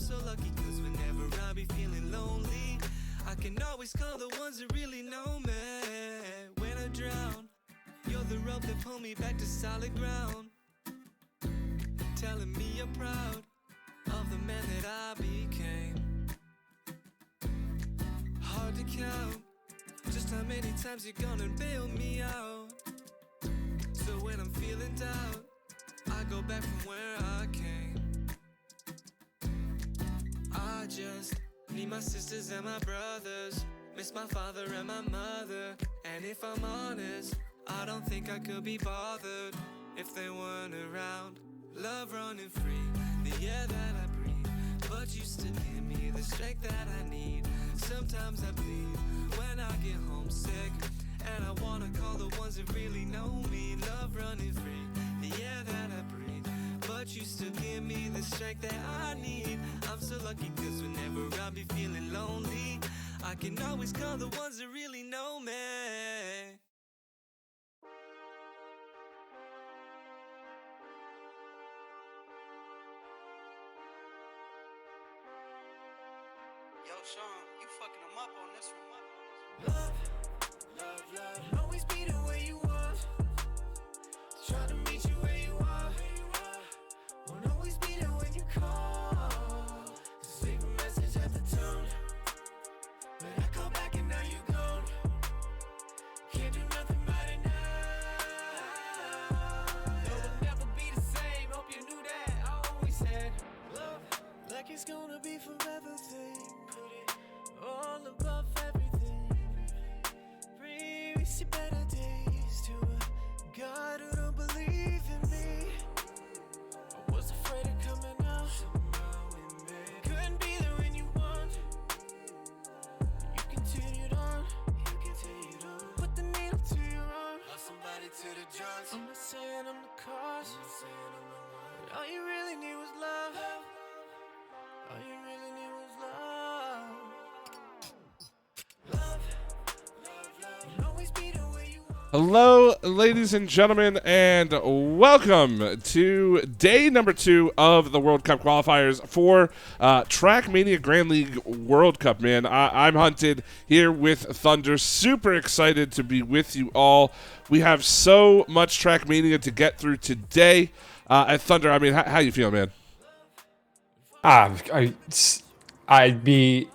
so lucky, cause whenever I be feeling lonely, I can always call the ones that really know me. When I drown, you're the rope that pull me back to solid ground, telling me you're proud of the man that I became. Hard to count just how many times you're gonna bail me out. So when I'm feeling doubt, I go back from where I came. I just need my sisters and my brothers, miss my father and my mother. And if I'm honest, I don't think I could be bothered if they weren't around. Love running free, the air that I breathe, but you still give me the strength that I need. Sometimes I bleed when I get homesick, and I wanna call the ones that really know me. Love running free, the air that I breathe, but you still give me the strength that I need. I'm so lucky, cause whenever I be feeling lonely, I can always call the ones that really know me. Yo, Sean, you fucking them up on this one. Love, always be the way you want. Try to meet you where you are. Won't always be there when you call. Just leave a message at the tone, but I call back and now you gone. Can't do nothing about it now. It'll never be the same, hope you knew that. I always said love, like it's gonna be forever thing. Put it all above everything. Bring me see better days to a God who don't believe in me. I was afraid of coming out. Couldn't be there when you want. You continued on. Put the needle to your arm. Lost somebody to the drugs. I'm not saying I'm the cause, but all you really need was love. All you really need was love. Love, will always be the way you want. Hello, ladies and gentlemen, and welcome to day number 2 of the World Cup qualifiers for Trackmania Grand League World Cup, man. I'm Hunted here with Thunder. Super excited to be with you all. We have so much Trackmania to get through today. At Thunder, I mean, how you feeling, man? I'd be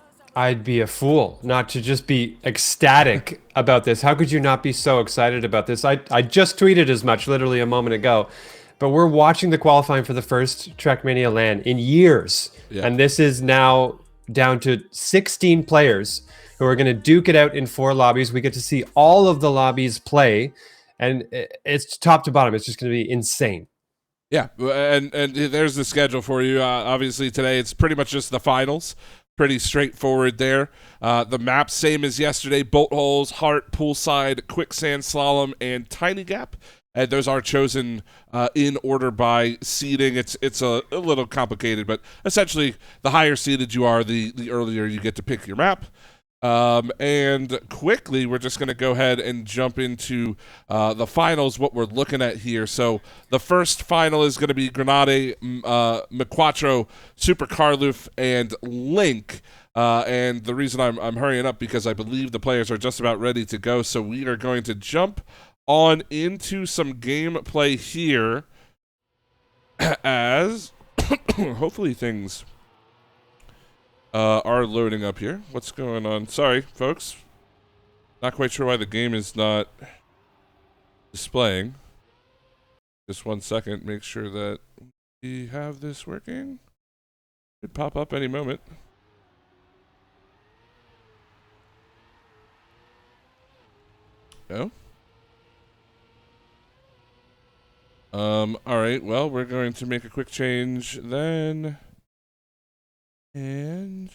a fool not to just be ecstatic about this. How could you not be so excited about this? I just tweeted as much literally a moment ago, but we're watching the qualifying for the first Trackmania LAN in years. Yeah. And this is now down to 16 players who are going to duke it out in 4 lobbies. We get to see all of the lobbies play, and it's top to bottom. It's just going to be insane. Yeah, and there's the schedule for you. Obviously, today it's pretty much just the finals. Pretty straightforward there. The map, same as yesterday. Bolt holes, heart, poolside, quicksand, slalom, and tiny gap. And those are chosen in order by seeding. It's a little complicated, but essentially, the higher seeded you are, the earlier you get to pick your map. And quickly, we're just going to go ahead and jump into the finals, what we're looking at here. So the first final is going to be Grenade, Mequatro, Super Carloof, and Link. And the reason I'm hurrying up because I believe the players are just about ready to go. So we are going to jump on into some gameplay here as hopefully things are loading up here. What's going on? Sorry, folks. Not quite sure why the game is not displaying. Just 1 second. Make sure that we have this working. Could pop up any moment. No? Alright, well, we're going to make a quick change then. And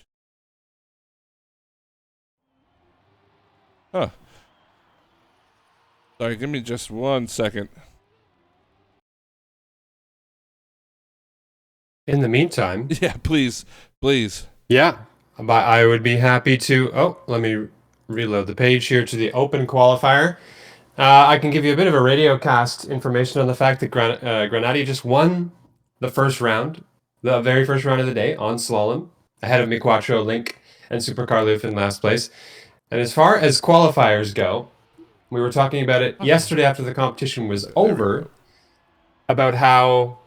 sorry, give me just 1 second. In the meantime, Yeah, please. yeah, I would be happy to. Oh, let me reload the page here to the Open Qualifier. I can give you a bit of a radio cast information on the fact that Grenade just won the first round. the very first round of the day on slalom, ahead of Miquatro, Link, and Super Carloof in last place. And as far as qualifiers go, we were talking about it yesterday after the competition was over, about how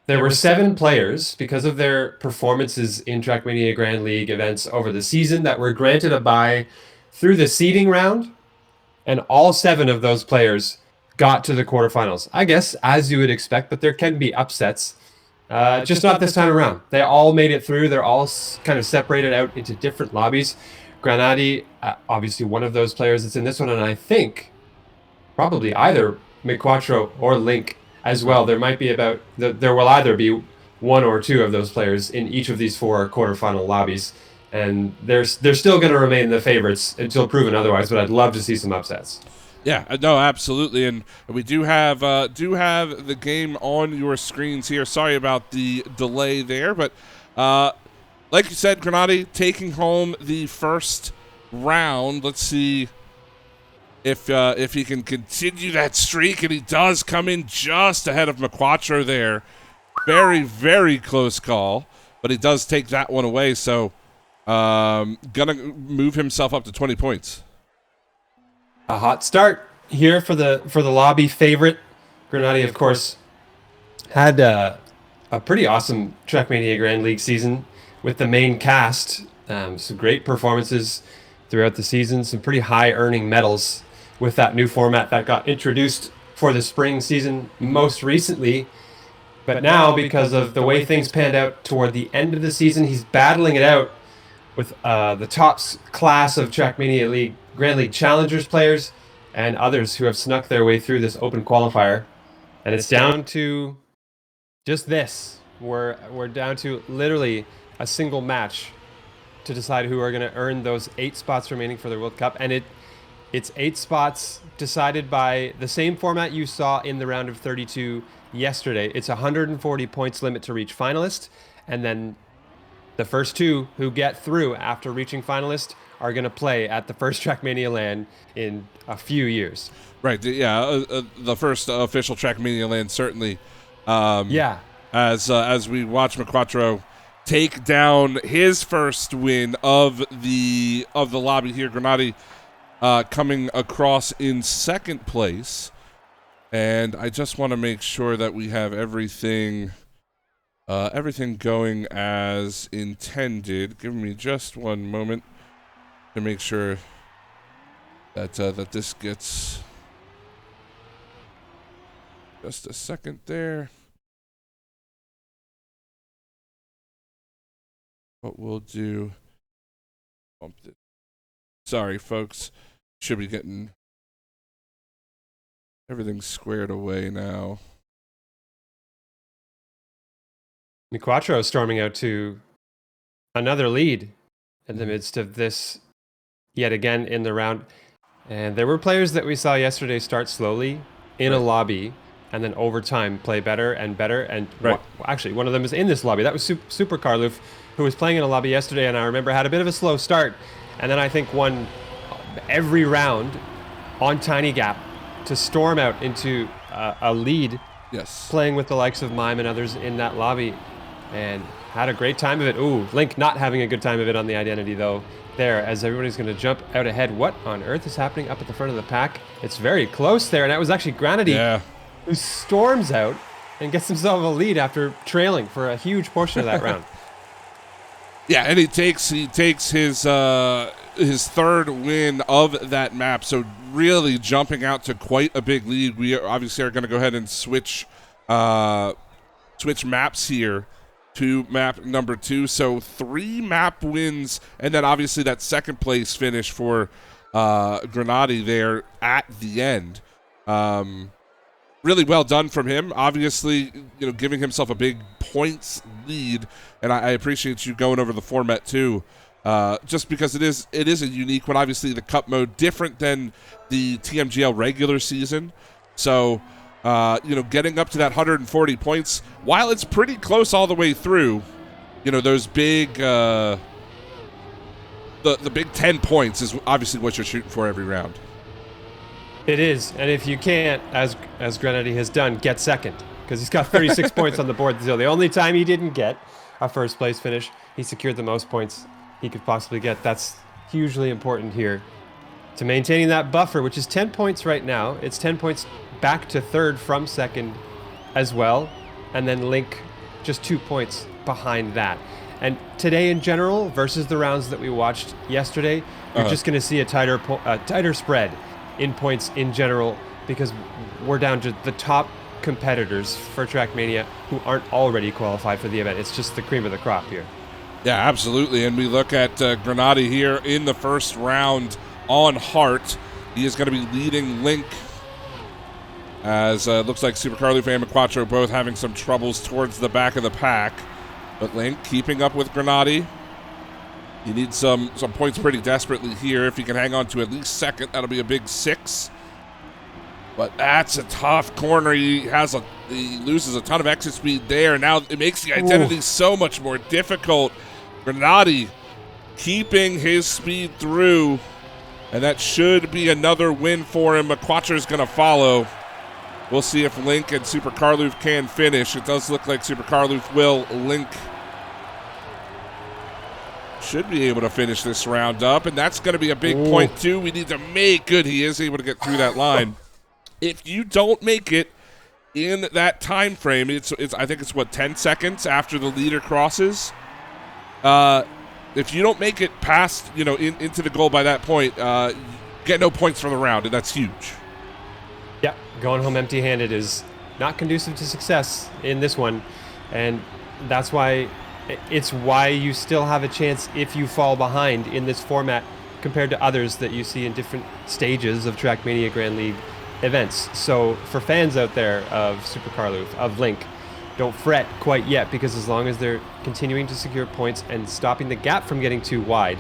there were 7 players, because of their performances in Trackmania Grand League events over the season, that were granted a bye through the seeding round, and all 7 of those players got to the quarterfinals. I guess, as you would expect, but there can be upsets. Just not this time around. They all made it through. They're all kind of separated out into different lobbies. Granati, obviously one of those players that's in this one, and I think probably either Miquatro or Link as well. There might be there will either be 1 or 2 of those players in each of these 4 quarterfinal lobbies, and they're still going to remain the favorites until proven otherwise. But I'd love to see some upsets. Yeah, no, absolutely, and we do have the game on your screens here. Sorry about the delay there, but like you said, Granati taking home the first round. Let's see if he can continue that streak, and he does come in just ahead of Miquatro there. Very, very close call, but he does take that one away, so gonna move himself up to 20 points. A hot start here for the lobby favorite. Granati, of course, had a pretty awesome Trackmania Grand League season with the main cast. Some great performances throughout the season, some pretty high earning medals with that new format that got introduced for the spring season most recently. But now, because of the way things panned out toward the end of the season, he's battling it out with the top class of Trackmania League Grand League Challengers players and others who have snuck their way through this Open Qualifier. And it's down to just this. We're down to literally a single match to decide who are going to earn those 8 spots remaining for the World Cup. And it's 8 spots decided by the same format you saw in the round of 32 yesterday. It's 140 points limit to reach finalist, and then the first 2 who get through after reaching finalist are going to play at the first Trackmania LAN in a few years. Right, yeah, the first official Trackmania LAN, certainly. Yeah. As we watch Miquatro take down his first win of the lobby here. Granati coming across in second place, and I just want to make sure that we have everything going as intended. Give me just one moment to make sure that that this gets just a second there. What we'll do, bumped it. Sorry, folks. Should be getting everything squared away now. Miquatro storming out to another lead in the midst of this yet again in the round. And there were players that we saw yesterday start slowly in a lobby and then over time play better and better. And actually, one of them is in this lobby. That was Super Carloof, who was playing in a lobby yesterday, and I remember had a bit of a slow start. And then I think won every round on Tiny Gap to storm out into a lead. Yes. Playing with the likes of Mime and others in that lobby, and had a great time of it. Ooh, Link not having a good time of it on the identity though. There, as everybody's going to jump out ahead. What on earth is happening up at the front of the pack? It's very close there, and that was actually Granati who storms out and gets himself a lead after trailing for a huge portion of that round. Yeah, and he takes his third win of that map, so really jumping out to quite a big lead. We obviously are going to go ahead and switch maps here to map number 2. So 3 map wins, and then obviously that second place finish for Granati there at the end. Really well done from him. Obviously, giving himself a big points lead, and I appreciate you going over the format too. Just because it is a unique one. Obviously, the cup mode different than the TMGL regular season. So, getting up to that 140 points, while it's pretty close all the way through, those big, the big 10 points is obviously what you're shooting for every round. It is, and if you can't, as Granati has done, get second, because he's got 36 points on the board. So the only time he didn't get a first place finish. He secured the most points he could possibly get. That's hugely important here to maintaining that buffer, which is 10 points right now. It's 10 points back to third from second as well. And then Link just 2 points behind that. And today in general, versus the rounds that we watched yesterday, you're just going to see a tighter spread in points in general, because we're down to the top competitors for Trackmania who aren't already qualified for the event. It's just the cream of the crop here. Yeah, absolutely. And we look at Granati here in the first round on Heart. He is going to be leading Link, as looks like Super Carlufe and Quattro both having some troubles towards the back of the pack. But Link keeping up with Granati. He needs some points pretty desperately here. If he can hang on to at least second, that'll be a big 6. But that's a tough corner. He loses a ton of exit speed there. Now it makes the identity so much more difficult. Granati keeping his speed through, and that should be another win for him. But Quattro's going to follow. We'll see if Link and Super Carlufe can finish. It does look like Super Carlufe will. Link should be able to finish this round up, and that's going to be a big point too. We need to make good. He is able to get through that line. If you don't make it in that time frame, it's I think it's what, 10 seconds after the leader crosses. If you don't make it past, into the goal by that point, you get no points for the round, and that's huge. Yeah, going home empty-handed is not conducive to success in this one, and that's why you still have a chance if you fall behind in this format compared to others that you see in different stages of Trackmania Grand League events. So for fans out there of Super Carlufe, of Link, don't fret quite yet, because as long as they're continuing to secure points and stopping the gap from getting too wide,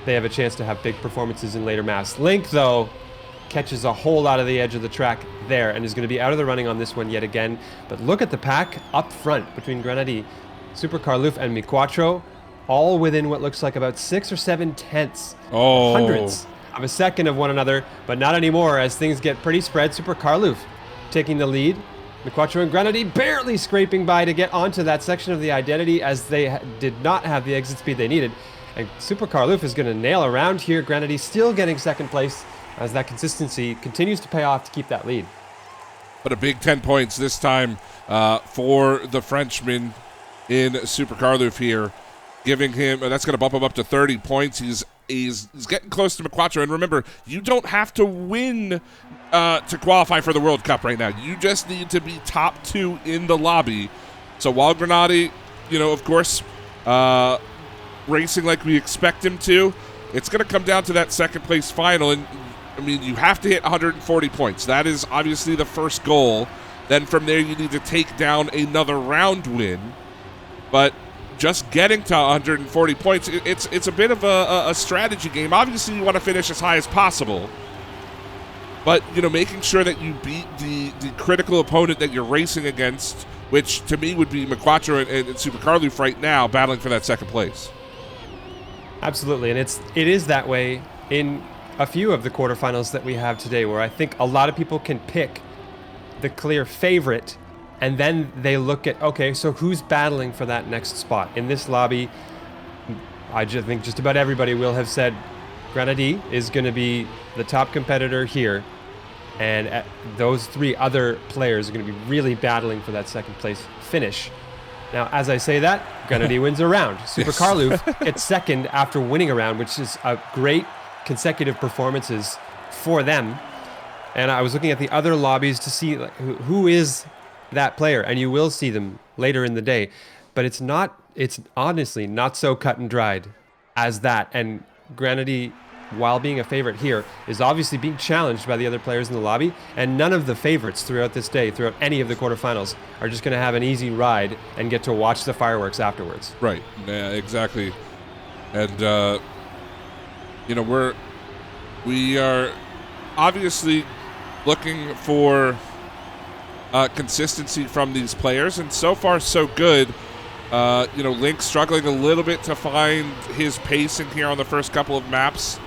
they have a chance to have big performances in later maps. Link, though, catches a whole lot of the edge of the track there and is going to be out of the running on this one yet again. But look at the pack up front between Granati, Super Carlufe, and Quattro, all within what looks like about 6 or 7 tenths, hundredths of a second of one another, but not anymore as things get pretty spread. Super Carlufe taking the lead. Quattro and Granati barely scraping by to get onto that section of the identity, as they did not have the exit speed they needed. And Super Carlufe is going to nail around here. Granati still getting second place, as that consistency continues to pay off to keep that lead. But a big 10 points this time for the Frenchman in Super Carlufe here, giving him, that's going to bump him up to 30 points. He's getting close to Quattro. And remember, you don't have to win to qualify for the World Cup right now. You just need to be top 2 in the lobby. So while Granati, of course, racing like we expect him to, it's going to come down to that second place final. And I mean, you have to hit 140 points. That is obviously the first goal. Then from there, you need to take down another round win. But just getting to 140 points, it's a bit of a strategy game. Obviously, you want to finish as high as possible. But, making sure that you beat the critical opponent that you're racing against, which to me would be Quattro and Super Carlufe right now, battling for that second place. Absolutely, and it is that way in a few of the quarterfinals that we have today, where I think a lot of people can pick the clear favorite, and then they look at, okay, so who's battling for that next spot? In this lobby, I just think just about everybody will have said Granati is going to be the top competitor here, and those 3 other players are going to be really battling for that second place finish. Now, as I say that, Granati wins a round. Super Carlufe gets second after winning a round, which is a great consecutive performances for them. And I was looking at the other lobbies to see who is that player, and you will see them later in the day. But it's honestly not so cut and dried as that. And Granati, while being a favorite here, is obviously being challenged by the other players in the lobby, and none of the favorites throughout this day, throughout any of the quarterfinals, are just going to have an easy ride and get to watch the fireworks afterwards. Right. Yeah, exactly. And we are obviously looking for consistency from these players, and so far so good. Link struggling a little bit to find his pacing here on the first couple of maps.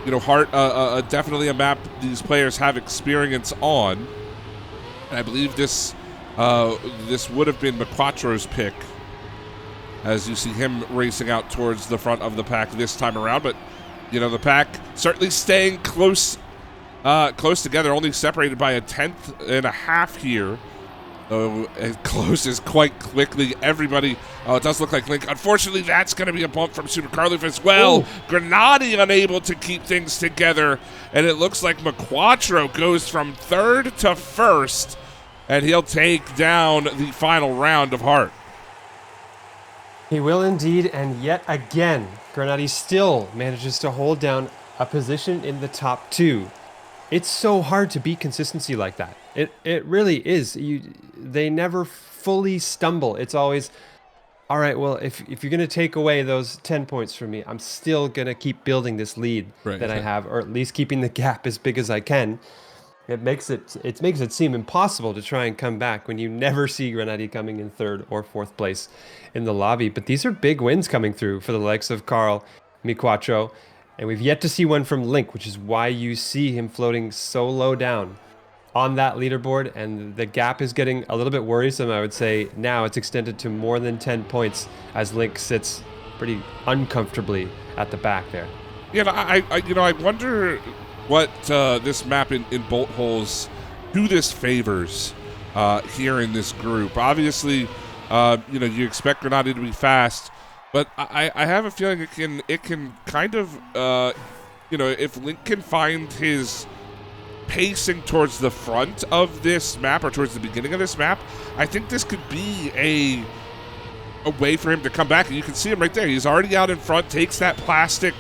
Heart, definitely a map these players have experience on. And I believe this would have been Quattro's pick as you see him racing out towards the front of the pack this time around. But, you know, the pack certainly staying close together, only separated by a 10.5 here. So it closes quite quickly. Everybody, it does look like Link. Unfortunately, that's going to be a bump from Super Carloof as well. Ooh. Grenady unable to keep things together. And it looks like McQuattro goes from third to first. And he'll take down the final round of Heart. He will indeed. And yet again, Grenady still manages to hold down a position in the top 2. It's so hard to beat consistency like that. It really is. They never fully stumble. It's always, all right, well, if you're going to take away those 10 points from me, I'm still going to keep building this lead that I have, or at least keeping the gap as big as I can. It makes it seem impossible to try and come back when you never see Grenady coming in 3rd or 4th place in the lobby. But these are big wins coming through for the likes of Carl, McQuattro, and we've yet to see one from Link, which is why you see him floating so low down on that leaderboard, and the gap is getting a little bit worrisome. I would say now it's extended to more than 10 points as Link sits pretty uncomfortably at the back there. Yeah, I wonder what this map in bolt holes, who this favors here in this group. Obviously, you expect Grenady to be fast, but I have a feeling it can kind of if Link can find his pacing towards the front of this map or towards the beginning of this map, I think this could be a way for him to come back. And you can see him right there. He's already out in front, takes that plastic,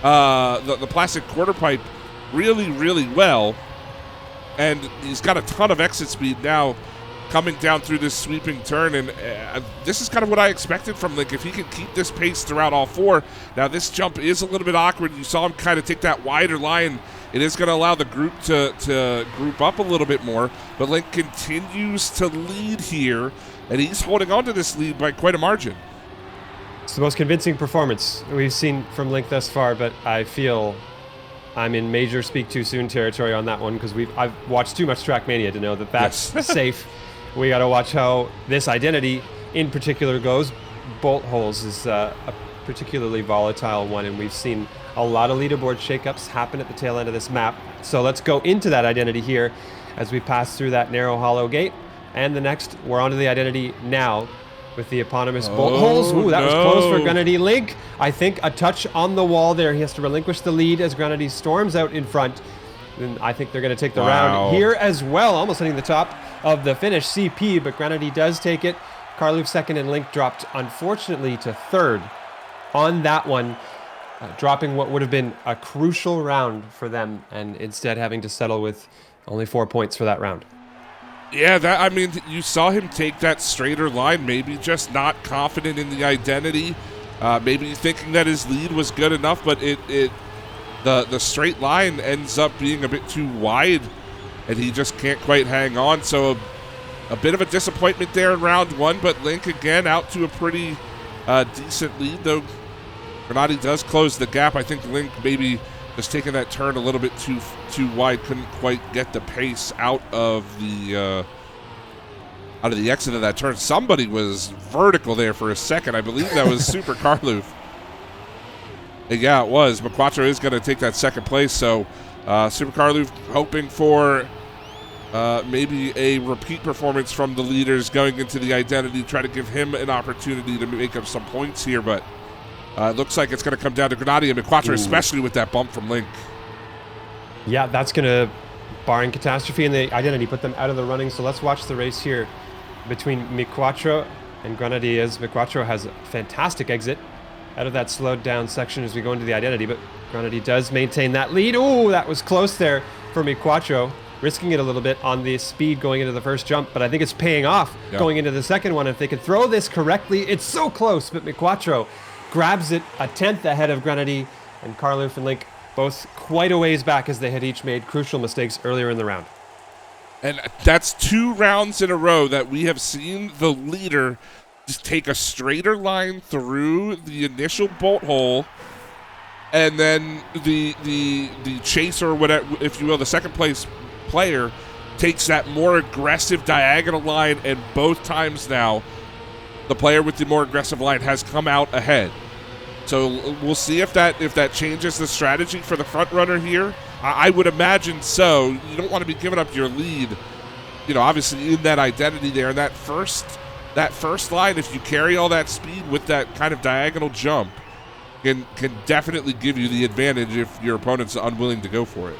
the plastic quarter pipe really, really well. And he's got a ton of exit speed now coming down through this sweeping turn. And this is kind of what I expected from Link. If he can keep this pace throughout all 4. Now, this jump is a little bit awkward. You saw him kind of take that wider line. It is going to allow the group to group up a little bit more, but Link continues to lead here, and he's holding on to this lead by quite a margin. It's the most convincing performance we've seen from Link thus far, but I feel I'm in major speak too soon territory on that one because I've watched too much Trackmania to know that that's safe. We got to watch how this identity in particular goes. Bolt holes is a particularly volatile one, and we've seen a lot of leaderboard shakeups happen at the tail end of this map. So let's go into that identity here as we pass through that narrow hollow gate. And the next, we're onto the identity now with the eponymous bolt holes. Ooh, that was close for Grenady. Link, I think a touch on the wall there. He has to relinquish the lead as Grenady storms out in front. And I think they're going to take the round here as well, almost hitting the top of the finish. CP, but Grenady does take it. Carloof 2nd and Link dropped, unfortunately, to 3rd on that one. Dropping what would have been a crucial round for them, and instead having to settle with only 4 points for that round. Yeah, you saw him take that straighter line, maybe just not confident in the identity, maybe thinking that his lead was good enough, but the straight line ends up being a bit too wide, and he just can't quite hang on. So a bit of a disappointment there in round 1, but Link again out to a pretty decent lead, though. Grenady does close the gap. I think Link maybe just taking that turn a little bit too wide, couldn't quite get the pace out of the exit of that turn. Somebody was vertical there for a second. I believe that was Super Carloof. Yeah, it was. McQuattro is going to take that second place. So Super Carloof hoping for maybe a repeat performance from the leaders going into the identity, try to give him an opportunity to make up some points here, but it looks like it's going to come down to Grenady and McQuattro, especially with that bump from Link. Yeah, that's going to, barring catastrophe in the identity, put them out of the running. So let's watch the race here between McQuattro and Grenady, as McQuattro has a fantastic exit out of that slowed down section as we go into the identity, but Grenady does maintain that lead. Ooh, that was close there for McQuattro, risking it a little bit on the speed going into the first jump, but I think it's paying off going into the second one. If they could throw this correctly, it's so close, but McQuattro grabs it a 10th ahead of Grenady, and Carloof and Link both quite a ways back as they had each made crucial mistakes earlier in the round. And that's 2 rounds in a row that we have seen the leader just take a straighter line through the initial bolt hole, and then the chaser, or whatever, if you will, the second place player takes that more aggressive diagonal line, and both times now the player with the more aggressive line has come out ahead. So we'll see if that changes the strategy for the front runner here. I would imagine so. You don't want to be giving up your lead, obviously in that identity there. And that first line, if you carry all that speed with that kind of diagonal jump, can definitely give you the advantage if your opponent's unwilling to go for it.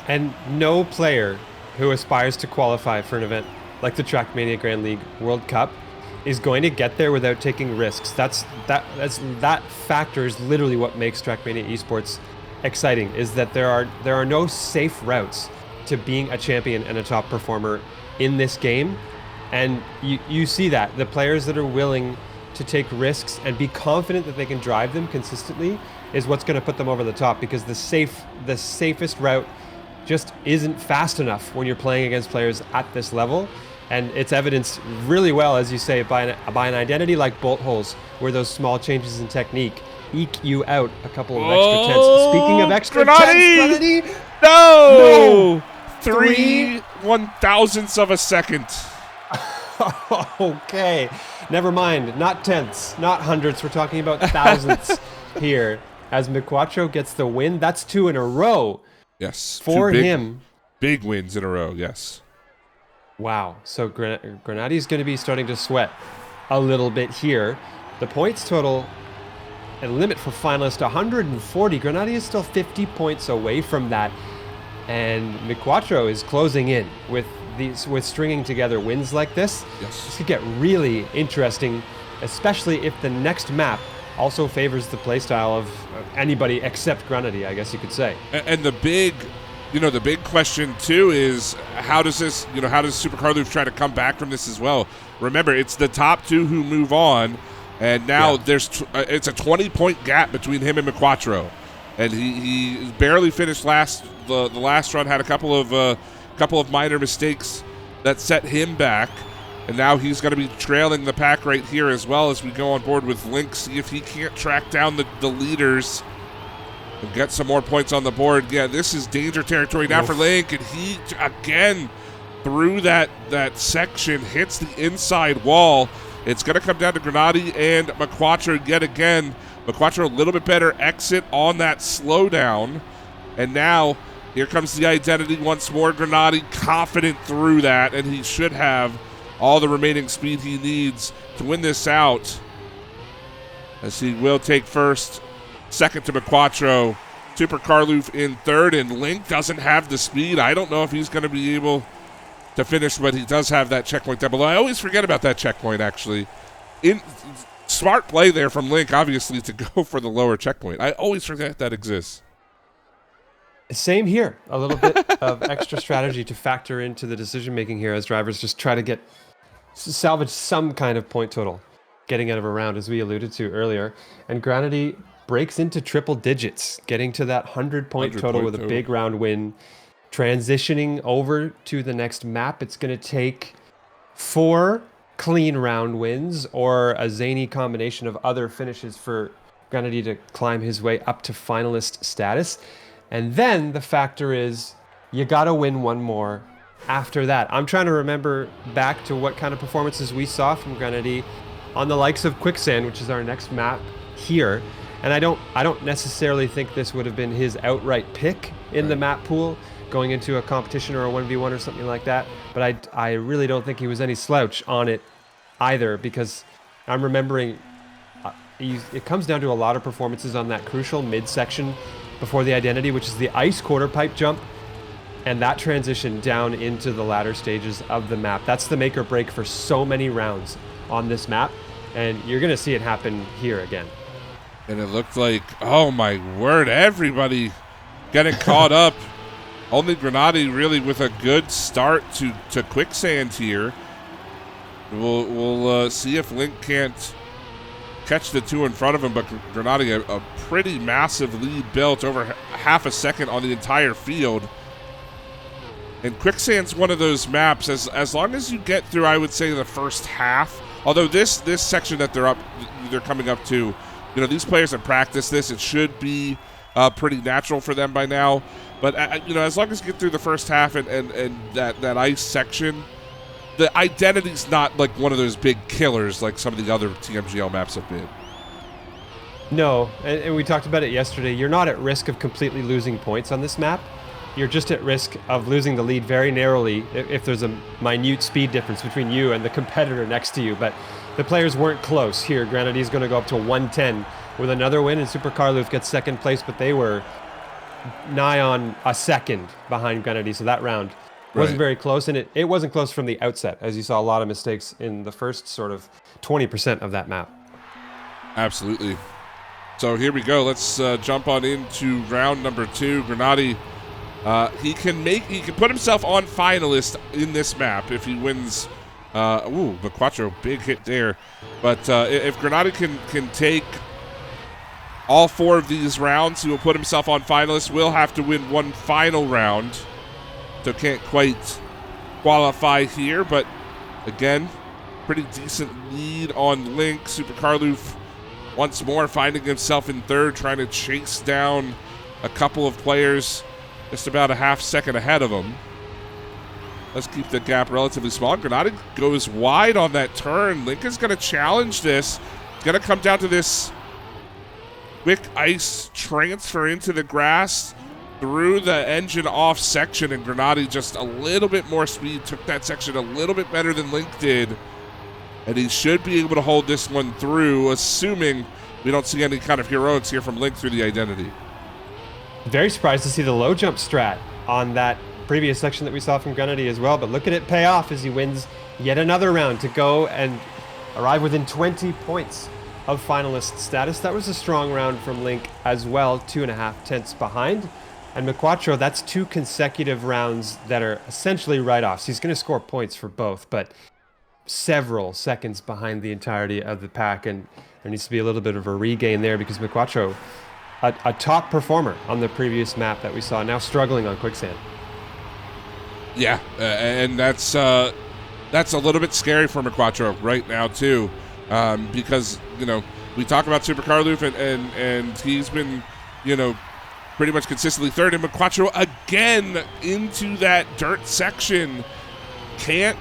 And no player who aspires to qualify for an event like the Trackmania Grand League World Cup is going to get there without taking risks. That factor is literally what makes Trackmania esports exciting, is that there are no safe routes to being a champion and a top performer in this game. And you see that the players that are willing to take risks and be confident that they can drive them consistently is what's going to put them over the top, because the safest route just isn't fast enough when you're playing against players at this level. And it's evidenced really well, as you say, by an identity like bolt holes, where those small changes in technique eke you out a couple of extra tenths. Speaking of extra tenths, no! 3/1000ths of a second. Okay, never mind. Not tenths, not hundredths. We're talking about thousandths here. As Miquatro gets the win, that's 2 in a row. Yes, for him. Big wins in a row. Yes. Wow. So Grenati is going to be starting to sweat a little bit here. The points total and limit for finalist 140. Grenati is still 50 points away from that, and Miquatro is closing in with stringing together wins like this. Yes. This could get really interesting, especially if the next map also favors the playstyle of anybody except Grenati, I guess you could say. And the big question too is how does Super Carloof try to come back from this as well? Remember, it's the top 2 who move on, and now it's a 20-point gap between him and Miquatro, and he barely finished the last run, had a couple of minor mistakes that set him back, and now he's going to be trailing the pack right here as well as we go on board with Link, see if he can't track down the leaders and get some more points on the board. Yeah, this is danger territory now for Link, and he, again, through that section, hits the inside wall. It's going to come down to Grenati and Miquatro yet again. Miquatro a little bit better exit on that slowdown, and now here comes the identity once more. Grenati confident through that, and he should have all the remaining speed he needs to win this out, as he will take first. Second to Miquatro, Super Carloof in third, and Link doesn't have the speed. I don't know if he's going to be able to finish, but he does have that checkpoint down below. I always forget about that checkpoint, actually. Smart play there from Link, obviously, to go for the lower checkpoint. I always forget that exists. Same here. A little bit of extra strategy to factor into the decision-making here as drivers just try to salvage some kind of point total, getting out of a round, as we alluded to earlier. And Grenati breaks into triple digits, getting to that 100-point total with a big round win. Transitioning over to the next map, it's going to take 4 clean round wins or a zany combination of other finishes for Grenati to climb his way up to finalist status. And then the factor is you got to win one more after that. I'm trying to remember back to what kind of performances we saw from Grenati on the likes of Quicksand, which is our next map here. And I don't necessarily think this would have been his outright pick in the map pool going into a competition or a 1v1 or something like that. But I really don't think he was any slouch on it either, because I'm remembering it comes down to a lot of performances on that crucial midsection before the identity, which is the ice quarter pipe jump, and that transition down into the latter stages of the map. That's the make or break for so many rounds on this map, and you're going to see it happen here again. And it looked like, oh my word, everybody getting caught up. Only Grenati really with a good start to Quicksand here. We'll see if Link can't catch the 2 in front of him, but Grenati a pretty massive lead built over half a second on the entire field. And Quicksand's one of those maps, as long as you get through, I would say, the first half, although this section that they're coming up to, these players have practiced this. It should be pretty natural for them by now. But, as long as you get through the first half and that ice section, the identity's not like one of those big killers like some of the other TMGL maps have been. No, and we talked about it yesterday. You're not at risk of completely losing points on this map. You're just at risk of losing the lead very narrowly if there's a minute speed difference between you and the competitor next to you. But the players weren't close here. Grenady is going to go up to 110 with another win, and Super Carloof gets second place, but they were nigh on a second behind Grenady, so that round wasn't very close, and it wasn't close from the outset, as you saw a lot of mistakes in the first sort of 20% of that map. Absolutely. So here we go. Let's jump on into round number 2. Grenady, he can put himself on finalist in this map if he wins. McQuattro, big hit there. But if Grenady can take all 4 of these rounds, he will put himself on finalist. Will have to win one final round, so can't quite qualify here. But again, pretty decent lead on Link. Super Carloof once more finding himself in third, trying to chase down a couple of players just about a half second ahead of him. Let's keep the gap relatively small. Grenady goes wide on that turn. Link is going to challenge this. It's going to come down to this quick ice transfer into the grass through the engine off section, and Grenady just a little bit more speed, took that section a little bit better than Link did. And he should be able to hold this one through, assuming we don't see any kind of heroics here from Link through the identity. Very surprised to see the low jump strat on that previous section that we saw from Grenady as well, but look at it pay off as he wins yet another round to go and arrive within 20 points of finalist status. That was a strong round from Link as well, 2.5 tenths behind. And McQuattro, that's 2 consecutive rounds that are essentially write-offs. He's going to score points for both, but several seconds behind the entirety of the pack, and there needs to be a little bit of a regain there because McQuattro, a top performer on the previous map that we saw, now struggling on Quicksand. Yeah, and that's a little bit scary for McQuattro right now too, because we talk about Super Carloof and he's been pretty much consistently third, and McQuattro again into that dirt section can't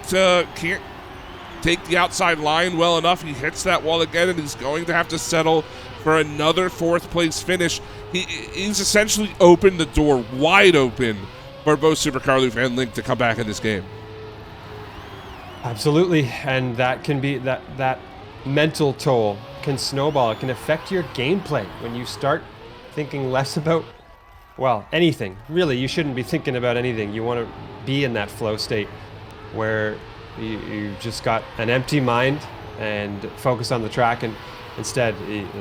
take the outside line well enough. He hits that wall again, and he's going to have to settle for another 4th place finish. He's essentially opened the door wide open for both Super Carloof and Link to come back in this game. Absolutely, and that can be that mental toll can snowball. It can affect your gameplay when you start thinking less about, well, anything. Really, you shouldn't be thinking about anything. You want to be in that flow state where you just got an empty mind and focus on the track, and instead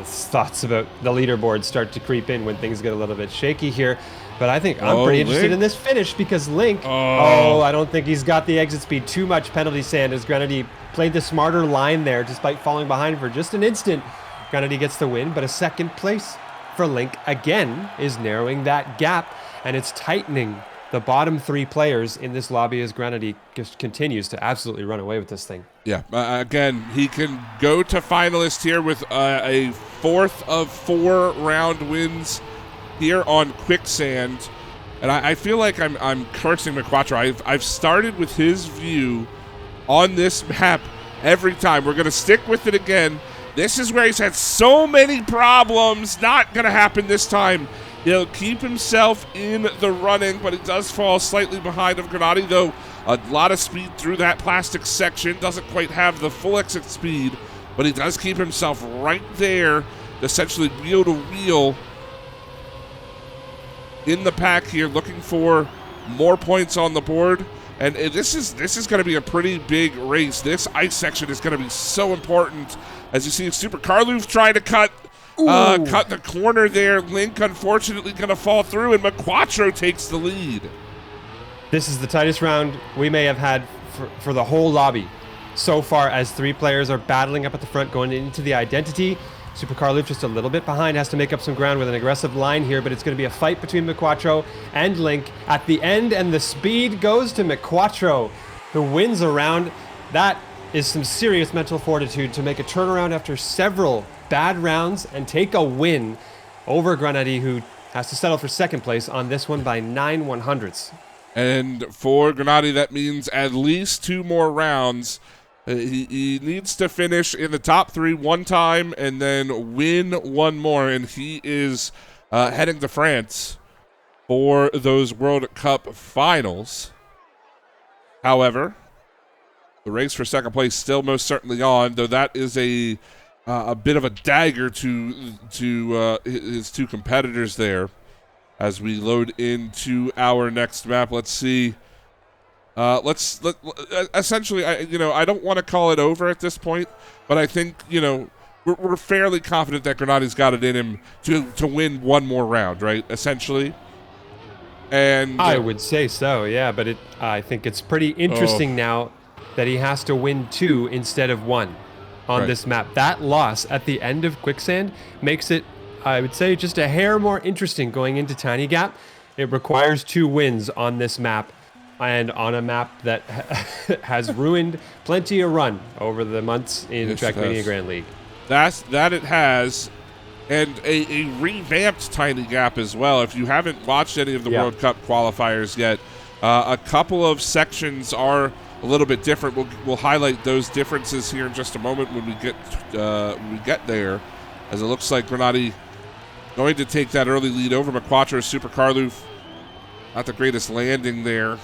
thoughts about the leaderboard start to creep in when things get a little bit shaky here. But I think I'm pretty interested in this finish because Link, I don't think he's got the exit speed. Too much penalty sand as Grenady played the smarter line there despite falling behind for just an instant. Grenady gets the win, but a second place for Link again is narrowing that gap, and it's tightening the bottom 3 players in this lobby as Grenady just continues to absolutely run away with this thing. Yeah, again, he can go to finalist here with a 4th of 4 round wins here on Quicksand. And I feel like I'm cursing McQuattro. I've started with his view on this map every time. We're going to stick with it again. This is where he's had so many problems. Not going to happen this time. He'll keep himself in the running, but he does fall slightly behind of Grenady, though a lot of speed through that plastic section. Doesn't quite have the full exit speed, but he does keep himself right there, essentially wheel to wheel in the pack here, looking for more points on the board. And this is going to be a pretty big race. This ice section is going to be so important. As you see, Super Carloof trying to cut the corner there. Link, unfortunately, going to fall through, and McQuattro takes the lead. This is the tightest round we may have had for the whole lobby so far, as 3 players are battling up at the front going into the identity. Super Carloof just a little bit behind, has to make up some ground with an aggressive line here, but it's going to be a fight between McQuattro and Link at the end, and the speed goes to McQuattro, who wins a round. That is some serious mental fortitude to make a turnaround after several bad rounds and take a win over Grenady, who has to settle for second place on this one by 9/100ths. And for Granati, that means at least 2 more rounds. He needs to finish in the top 3 one time and then win 1 more. And he is heading to France for those World Cup finals. However, the race for second place still most certainly on, though that is a bit of a dagger to his 2 competitors there. As we load into our next map, let's see. Essentially, I don't want to call it over at this point, but I think we're fairly confident that Granati's got it in him to win 1 more round, right? Essentially. And I would say so, yeah. But I think it's pretty interesting now that he has to win 2 instead of 1 on this map. That loss at the end of Quicksand makes it, I would say, just a hair more interesting going into Tiny Gap. It requires 2 wins on this map, and on a map that has ruined plenty of run over the months in Trackmania Grand League. That it has, and a revamped Tiny Gap as well. If you haven't watched any of the World Cup qualifiers yet, a couple of sections are a little bit different. We'll highlight those differences here in just a moment when we get there, as it looks like Granati going to take that early lead over McQuattro. Super Carloof, not the greatest landing there.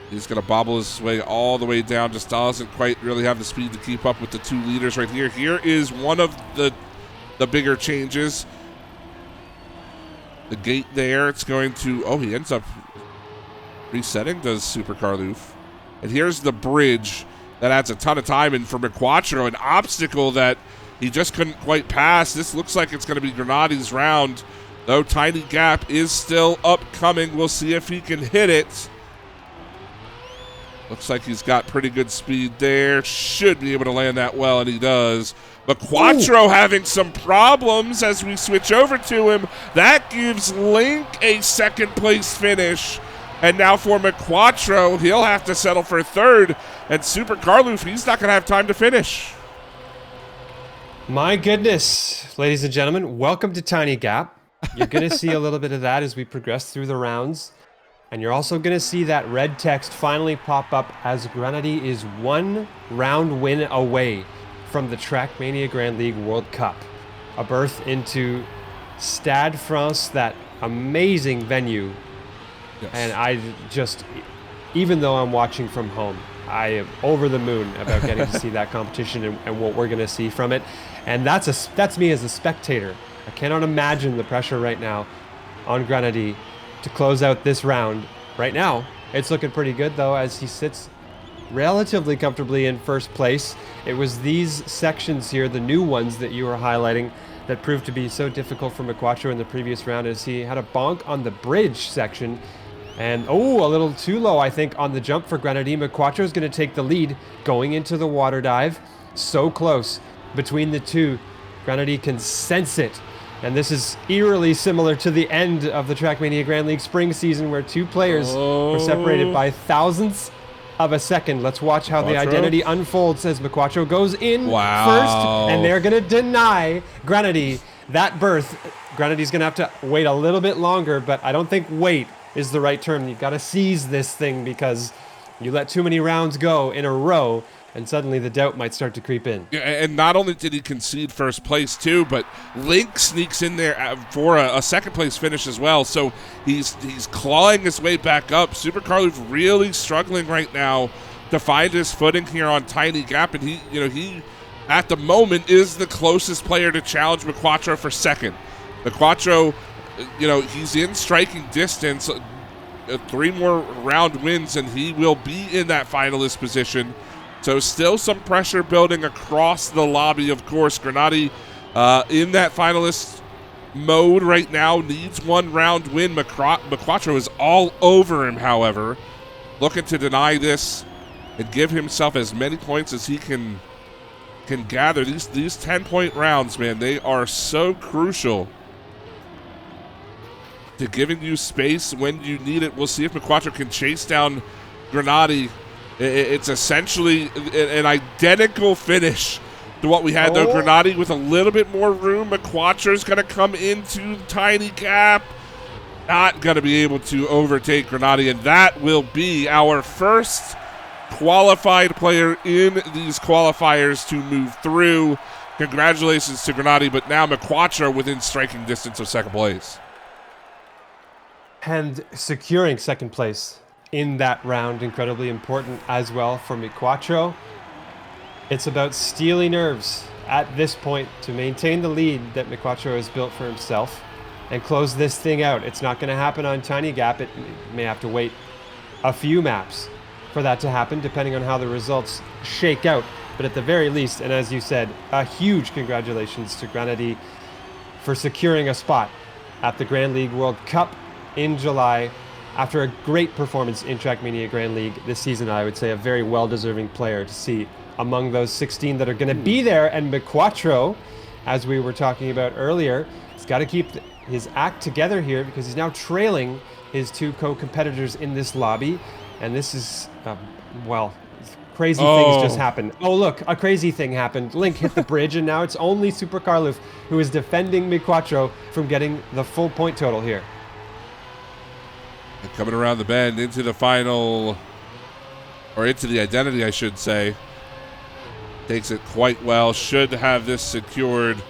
He's going to bobble his way all the way down. Just doesn't quite really have the speed to keep up with the 2 leaders right here. Here is one of the bigger changes. The gate there, it's going to... Oh, he ends up resetting, does Super Carloof. And here's the bridge that adds a ton of time. And for McQuattro, an obstacle that he just couldn't quite pass. This looks like it's going to be Granati's round, though Tiny Gap is still upcoming. We'll see if he can hit it. Looks like he's got pretty good speed there. Should be able to land that well, and he does. McQuattro having some problems as we switch over to him. That gives Link a second-place finish. And now for McQuattro, he'll have to settle for 3rd. And Super Carloof, he's not going to have time to finish. My goodness, ladies and gentlemen, welcome to Tiny Gap. You're going to see a little bit of that as we progress through the rounds. And you're also going to see that red text finally pop up as Granati is 1 round win away from the Trackmania Grand League World Cup. A berth into Stade France, that amazing venue. Yes. And I just, even though I'm watching from home, I am over the moon about getting to see that competition and what we're going to see from it. And that's me as a spectator. I cannot imagine the pressure right now on Granati to close out this round. Right now, it's looking pretty good, though, as he sits relatively comfortably in 1st place. It was these sections here, the new ones that you were highlighting, that proved to be so difficult for McQuattro in the previous round, as he had a bonk on the bridge section. And, a little too low, I think, on the jump for Granati. McQuattro is going to take the lead going into the water dive. So close between the 2. Granati can sense it. And this is eerily similar to the end of the Trackmania Grand League spring season, where 2 players were separated by thousandths of a second. Let's watch how the identity unfolds as McQuattro goes in first, and they're going to deny Granati that berth. Granati's going to have to wait a little bit longer, but I don't think wait is the right term. You've got to seize this thing, because you let too many rounds go in a row, and suddenly the doubt might start to creep in. Yeah, and not only did he concede 1st place too, but Link sneaks in there for a 2nd place finish as well. So he's clawing his way back up. Super Carloof really struggling right now to find his footing here on Tiny Gap, and he at the moment is the closest player to challenge McQuattro for 2nd. McQuattro, he's in striking distance. 3 more round wins, and he will be in that finalist position. So still some pressure building across the lobby, of course. Granati in that finalist mode right now, needs 1 round win. McQuattro is all over him, however, looking to deny this and give himself as many points as he can gather. These 10-point rounds, man, they are so crucial to giving you space when you need it. We'll see if McQuattro can chase down Granati. It's essentially an identical finish to what we had, though. Granati with a little bit more room. McQuattro's going to come into Tiny Gap. not going to be able to overtake Grenade, and that will be our first qualified player in these qualifiers to move through. Congratulations to Grenade, but now McQuattro within striking distance of second place. And securing second place in that round, incredibly important as well for McQuattro. It's about steely nerves at this point to maintain the lead that McQuattro has built for himself and close this thing out. It's not going to happen on Tiny Gap. It may have to wait a few maps for that to happen, depending on how the results shake out. But at the very least, and as you said, a huge congratulations to Grenady for securing a spot at the Grand League World Cup in July. After a great performance in Trackmania Grand League this season, I would say a very well-deserving player to see among those 16 that are going to be there. And McQuattro, as we were talking about earlier, he's got to keep his act together here because he's now trailing his two co-competitors in this lobby. And this is, well, crazy things just happened. Oh, look, a crazy thing happened. Link hit the bridge, and now it's only Super Carloof who is defending McQuattro from getting the full point total here. And coming around the bend into the final, or into the identity, I should say. Takes it quite well. Should have this secured.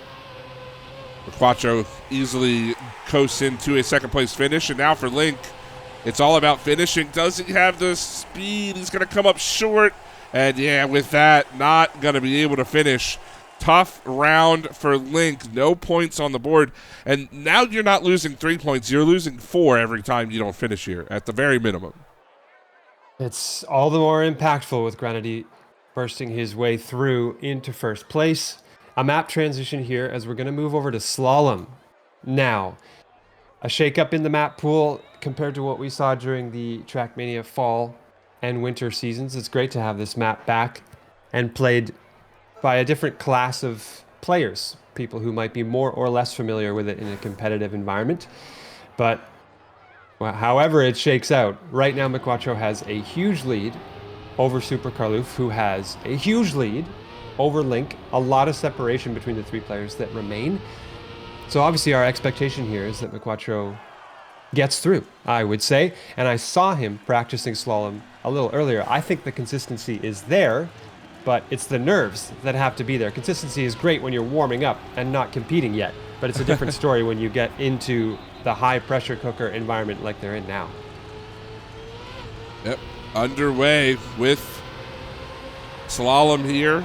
McQuattro easily coasts into a second place finish. And now for Link, it's all about finishing. Does he have the speed? He's going to come up short. And yeah, with that, not going to be able to finish. Tough round for Link. No points on the board. And now you're not losing 3 points. You're losing 4 every time you don't finish here, at the very minimum. It's all the more impactful with Grenady bursting his way through into first place. A map transition here as we're going to move over to Slalom now. A shakeup in the map pool compared to what we saw during the Trackmania fall and winter seasons. It's great to have this map back and played by a different class of players, people who might be more or less familiar with it in a competitive environment. But well, however it shakes out, right now McQuattro has a huge lead over Super Carloof, who has a huge lead over Link. A lot of separation between the three players that remain. So obviously our expectation here is that McQuattro gets through, I would say. And I saw him practicing slalom a little earlier. I think the consistency is there, but it's the nerves that have to be there. Consistency is great when you're warming up and not competing yet, but it's a different story when you get into the high pressure cooker environment like they're in now. Yep, underway with slalom here.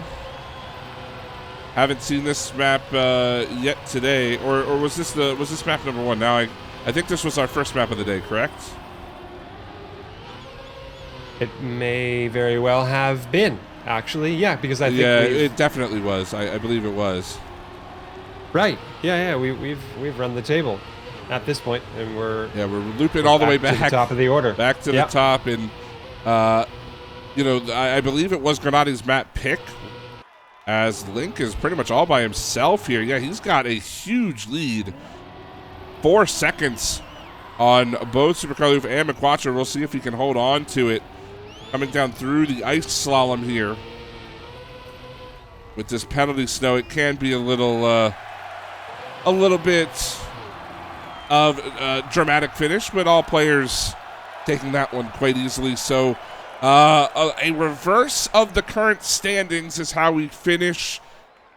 Haven't seen this map yet today, or was this map number 1? Now I think this was our first map of the day, correct? It may very well have been, actually. Yeah, because I think it definitely was. I believe it was. Right. Yeah. We've run the table at this point, and we're looping all the way back to the top of the order, back to the top, and I believe it was Grenade's map pick, as Link is pretty much all by himself here. Yeah, he's got a huge lead, 4 seconds on both Super Carloof and McQuattro. We'll see if he can hold on to it. Coming down through the ice slalom here with this penalty snow, it can be a little bit of a dramatic finish, but all players taking that one quite easily. So a reverse of the current standings is how we finish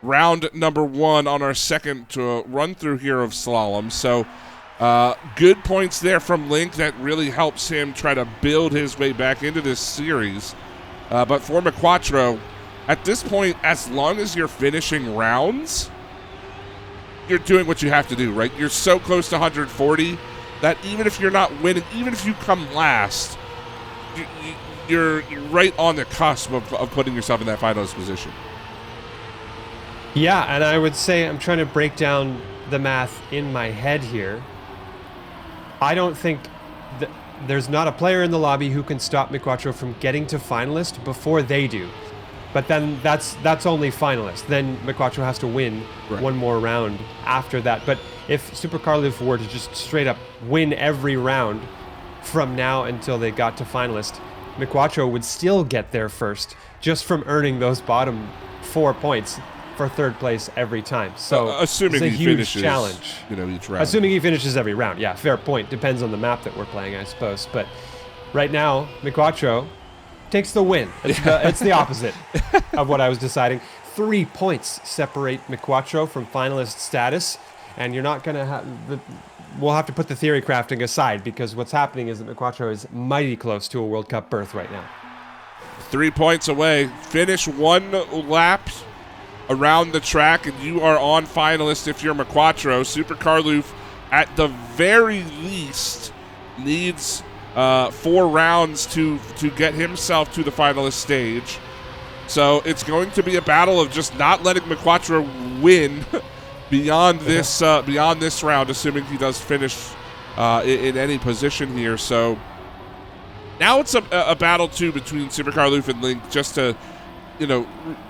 round number 1 on our second run through here of slalom. So good points there from Link. That really helps him try to build his way back into this series. But for McQuattro, at this point, as long as you're finishing rounds, you're doing what you have to do, right? You're so close to 140 that even if you're not winning, even if you come last, you're right on the cusp of putting yourself in that finalist position. Yeah, and I would say I'm trying to break down the math in my head here. I don't think there's not a player in the lobby who can stop McQuattro from getting to finalist before they do. But then that's only finalist. Then McQuattro has to win one more round after that. But if Super Carloof were to just straight up win every round from now until they got to finalist, McQuattro would still get there first, just from earning those bottom 4 points for third place every time. So assuming it's a he huge finishes, challenge. Each round. Assuming he finishes every round. Yeah, fair point. Depends on the map that we're playing, I suppose. But right now, McQuattro takes the win. It's the opposite of what I was deciding. 3 points separate McQuattro from finalist status, and you're not going to have... We'll have to put the theory crafting aside, because what's happening is that McQuattro is mighty close to a World Cup berth right now. 3 points away. Finish 1 lap around the track, and you are on finalist if you're McQuattro. Super Carloof, at the very least, needs 4 rounds to get himself to the finalist stage. So it's going to be a battle of just not letting McQuattro win beyond this round, assuming he does finish in any position here. So now it's a battle too between Super Carloof and Link, just to,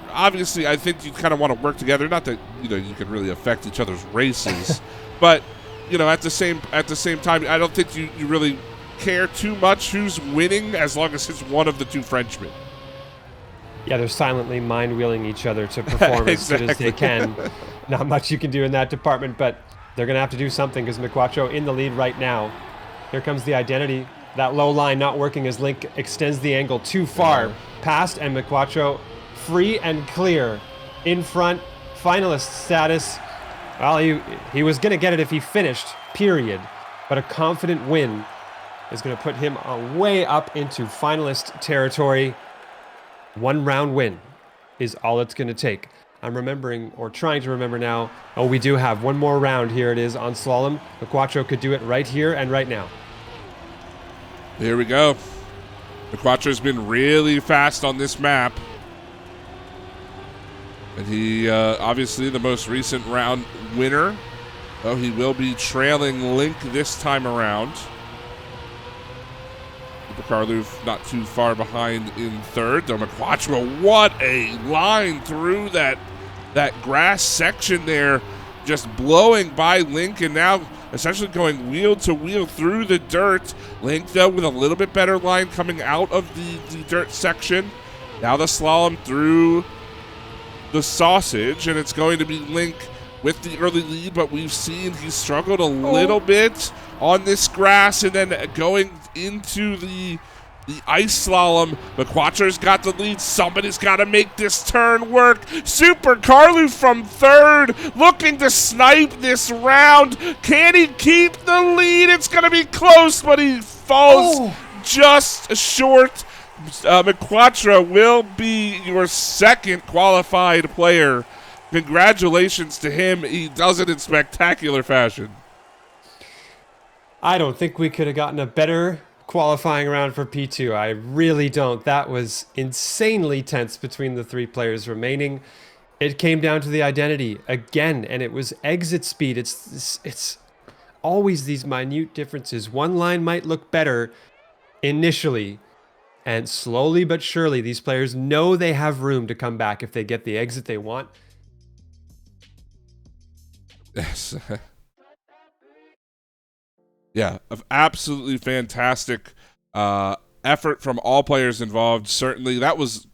obviously I think you kind of want to work together. Not that you can really affect each other's races, but at the same time, I don't think you really care too much who's winning as long as it's one of the 2 Frenchmen. Yeah, they're silently mind-wheeling each other to perform as good as they can. Not much you can do in that department, but they're going to have to do something because McQuattro in the lead right now. Here comes the identity. That low line not working as Link extends the angle too far past, and McQuattro free and clear in front. Finalist status. Well, he was going to get it if he finished, period. But a confident win is going to put him way up into finalist territory. 1 round win is all it's going to take. I'm remembering, or trying to remember now. Oh, we do have 1 more round. Here it is on slalom. McQuattro could do it right here and right now. Here we go. McQuattro's been really fast on this map. And he, obviously the most recent round winner. Oh, he will be trailing Link this time around. Carloof not too far behind in third. Though McQuattro, what a line through that grass section there, just blowing by Link, and now essentially going wheel to wheel through the dirt. Link, though, with a little bit better line coming out of the dirt section. Now the slalom through the sausage, and it's going to be Link with the early lead, but we've seen he struggled a little bit on this grass, and then going into the ice slalom. McQuattro's got the lead. Somebody's got to make this turn work. Super Carloof from third, looking to snipe this round. Can he keep the lead? It's going to be close, but he falls just short. McQuattro will be your second qualified player. Congratulations to him. He does it in spectacular fashion. I don't think we could have gotten a better qualifying round for P2. I really don't. That was insanely tense between the 3 players remaining. It came down to the identity again, and it was exit speed. It's always these minute differences. One line might look better initially, and slowly but surely these players know they have room to come back if they get the exit they want. Yes. Yeah, absolutely fantastic effort from all players involved. Certainly, that was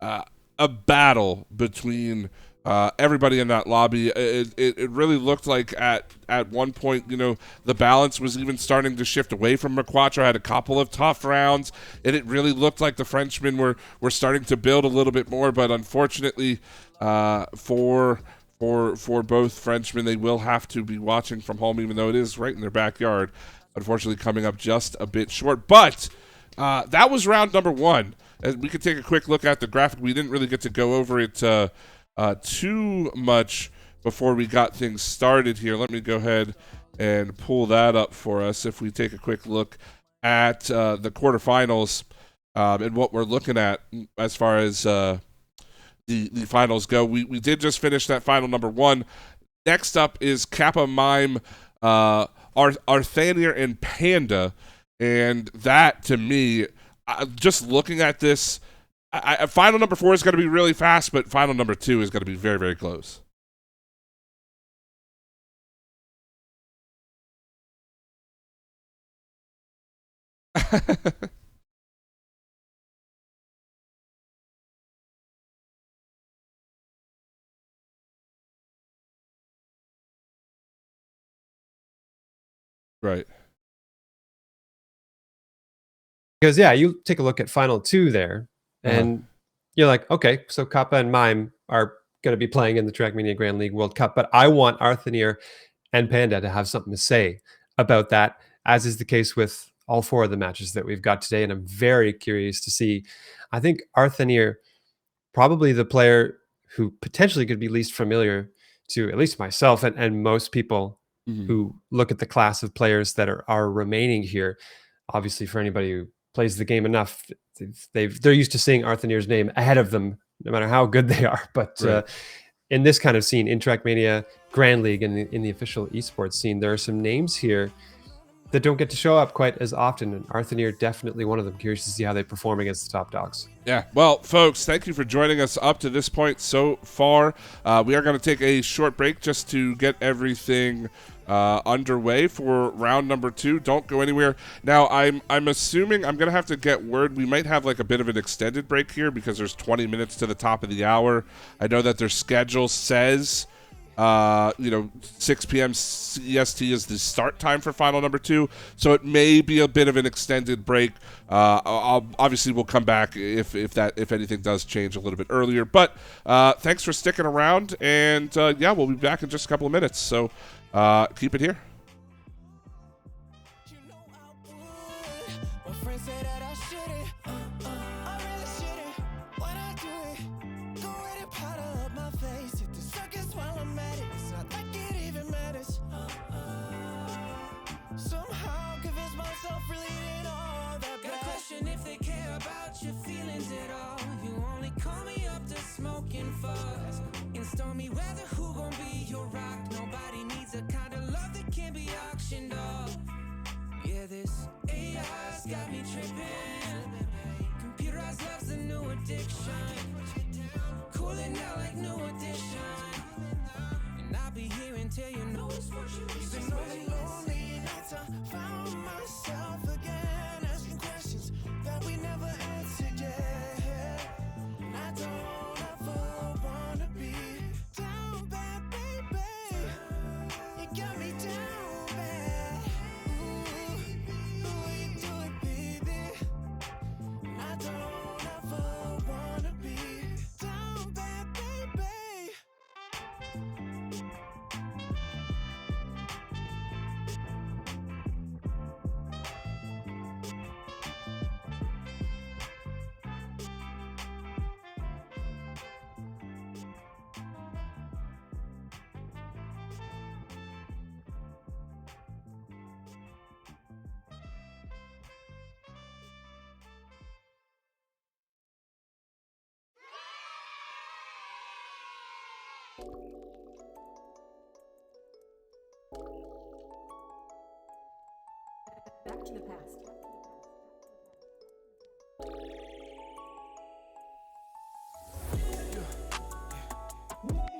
a battle between everybody in that lobby. It really looked like at one point, the balance was even starting to shift away from McQuattro. Had a couple of tough rounds, and it really looked like the Frenchmen were starting to build a little bit more. But unfortunately, for both Frenchmen, they will have to be watching from home, even though it is right in their backyard. Unfortunately, coming up just a bit short. But that was round number 1. And we could take a quick look at the graphic. We didn't really get to go over it too much before we got things started here. Let me go ahead and pull that up for us. If we take a quick look at the quarterfinals and what we're looking at as far as the finals go. We did just finish that final number 1. Next up is Kappa Mime, Arthanier, and Panda. And that, to me, just looking at this, final number 4 is going to be really fast, but final number 2 is going to be very, very close. Right. Because yeah, you take a look at Final 2 there, and you're like, okay, so Kappa and Mime are going to be playing in the Trackmania Grand League World Cup, but I want Arthur and Panda to have something to say about that, as is the case with all 4 of the matches that we've got today. And I'm very curious to see. I think Arthur, probably the player who potentially could be least familiar to at least myself and most people who look at the class of players that are remaining here. Obviously, for anybody who plays the game enough, they're used to seeing Arthur's name ahead of them, no matter how good they are. But Right. In this kind of scene, in Trackmania Grand League and in the official esports scene, there are some names here that don't get to show up quite as often, and Arthur definitely one of them. Curious to see how they perform against the top dogs. Yeah, well, folks, thank you for joining us up to this point so far. We are going to take a short break just to get everything underway for round number 2. Don't go anywhere. Now, I'm assuming I'm going to have to get word. We might have like a bit of an extended break here because there's 20 minutes to the top of the hour. I know that their schedule says 6 p.m. CST is the start time for final number 2, so it may be a bit of an extended break. Obviously we'll come back if anything does change a little bit earlier. But thanks for sticking around, and we'll be back in just a couple of minutes. So keep it here. If they care about your feelings at all, you only call me up to smoke and fuss. In stormy weather, who gon' be your rock? Nobody needs a kind of love that can be auctioned off. Yeah, this AI's got me tripping. Computerized love's a new addiction. Cooling out like new edition. And I'll be here until you know it's what you've been lonely nights. I found myself again asking questions that we never answered yet. And I don't ever wanna be down bad, baby. You got me down bad. Ooh, the way you do it, baby. And I don't ever wanna be down bad, baby. Back to the past.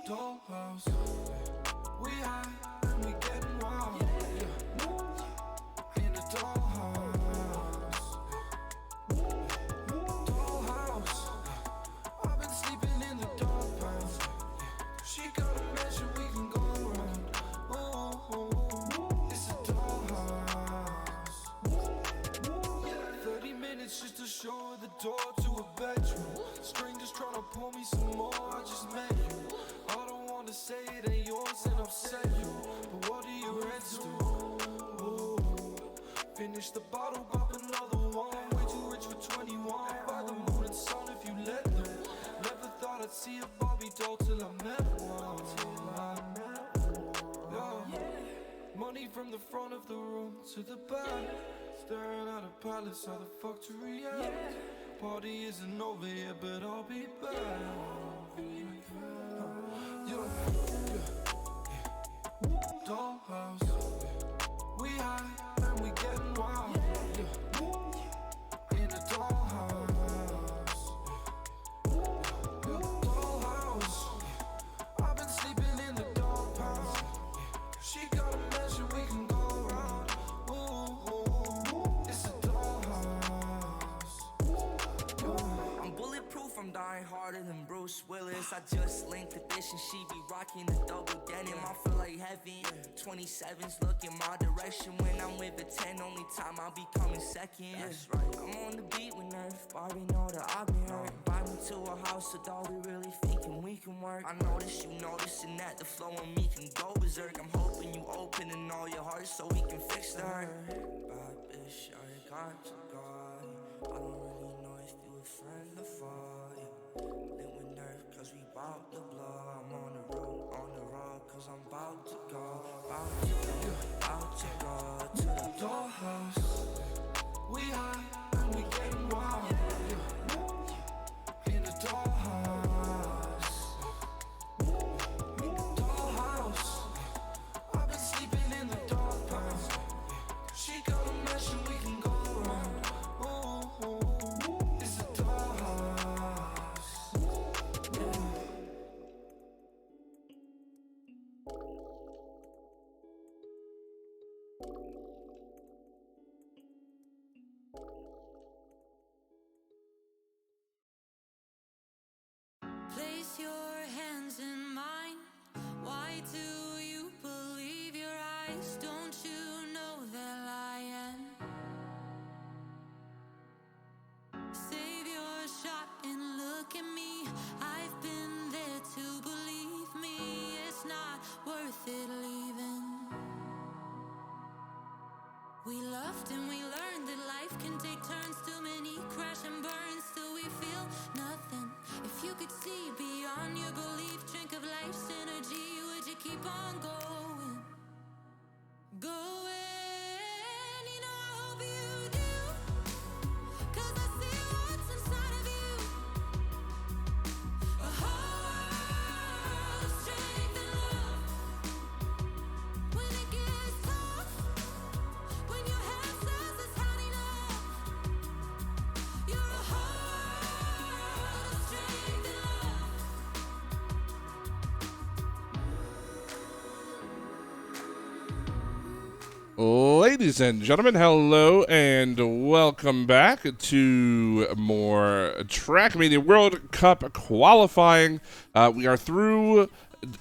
Dollhouse, we high and we getting wild. In the dollhouse, dollhouse. I've been sleeping in the doghouse. She got a mansion we can go around. Oh, it's a dollhouse. 30 minutes just to show her the door to a bedroom. Strangers trying to pull me some more. I just met you. I don't want to say it ain't yours and upset you, but what do your rents do? Ooh. Finish the bottle, pop another one. Way too rich for 21. By the moon and sun if you let them. Never thought I'd see a Barbie doll till I met one. Yeah. Money from the front of the room to the back. Staring at a palace, how the fuck to react? Party isn't over yet, but I'll be back. Dollhouse, we high and we getting wild. In the dollhouse, dollhouse. I've been sleeping in the doghouse. She got a mansion we can go around. Ooh, it's a dollhouse. I'm bulletproof, I'm dying harder than Bruce Willis. I just linked the dish and she be rocking the double denim. I feel like heaven. 27's looking my direction. When I'm with a 10, only time I'll be coming second. That's right. I'm on the beat with Nerf. Barbie know that I've been hurt. Invite me to a house, so dog, we really thinking we can work. I notice you noticing that the flow on me can go berserk. I'm hoping you opening all your heart so we can fix the hurt. Bad bitch, I got to go. I don't really know if you a friend or foe. Lit with Nerf, cause we bout to blow. I'm on the road, cause I'm bout to go. Bout to go to the dollhouse. We high and we getting wild. In the dollhouse. In the dollhouse. I've been sleeping in the doghouse. She got a mesh and we can go around. Ooh, it's a dollhouse. Yeah. Place your hands in mine. Why do you believe your eyes? Don't you know they're lying? Save your shot and look at me. I've been there to believe me. It's not worth it leaving. We loved and we learned that life can take turns. Too many crash and burn, still we feel nothing. If you could see beyond your belief, drink of life's energy, would you keep on going? Going, you know I hope you do, 'cause I see what's inside of you. A heart of strength and love. When it gets tough, when your head says it's had enough, you're a heart of strength and love. Ladies and gentlemen, hello and welcome back to more Trackmania World Cup qualifying. We are through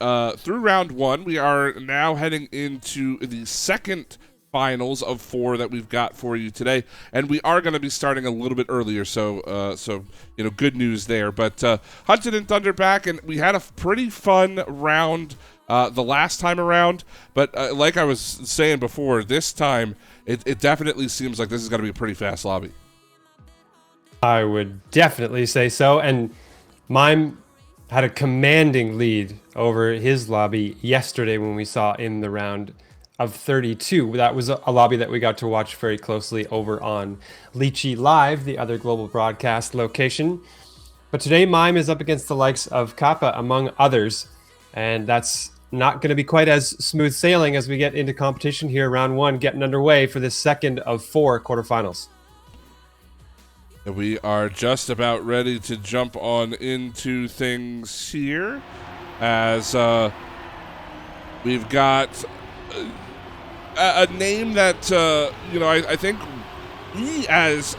round one. We are now heading into the second finals of 4 that we've got for you today, and we are going to be starting a little bit earlier. So you know, good news there. But Hunted and ThunderB back, and we had a pretty fun round the last time around, but like I was saying before, this time it definitely seems like this is going to be a pretty fast lobby. I would definitely say so. And Mime had a commanding lead over his lobby yesterday when we saw in the round of 32. That was a lobby that we got to watch very closely over on Lychee Live, the other global broadcast location. But today Mime is up against the likes of Kappa, among others, and that's not going to be quite as smooth sailing as we get into competition here. Round 1 getting underway for this second of 4 quarterfinals. We are just about ready to jump on into things here, as we've got a name that you know, I think we as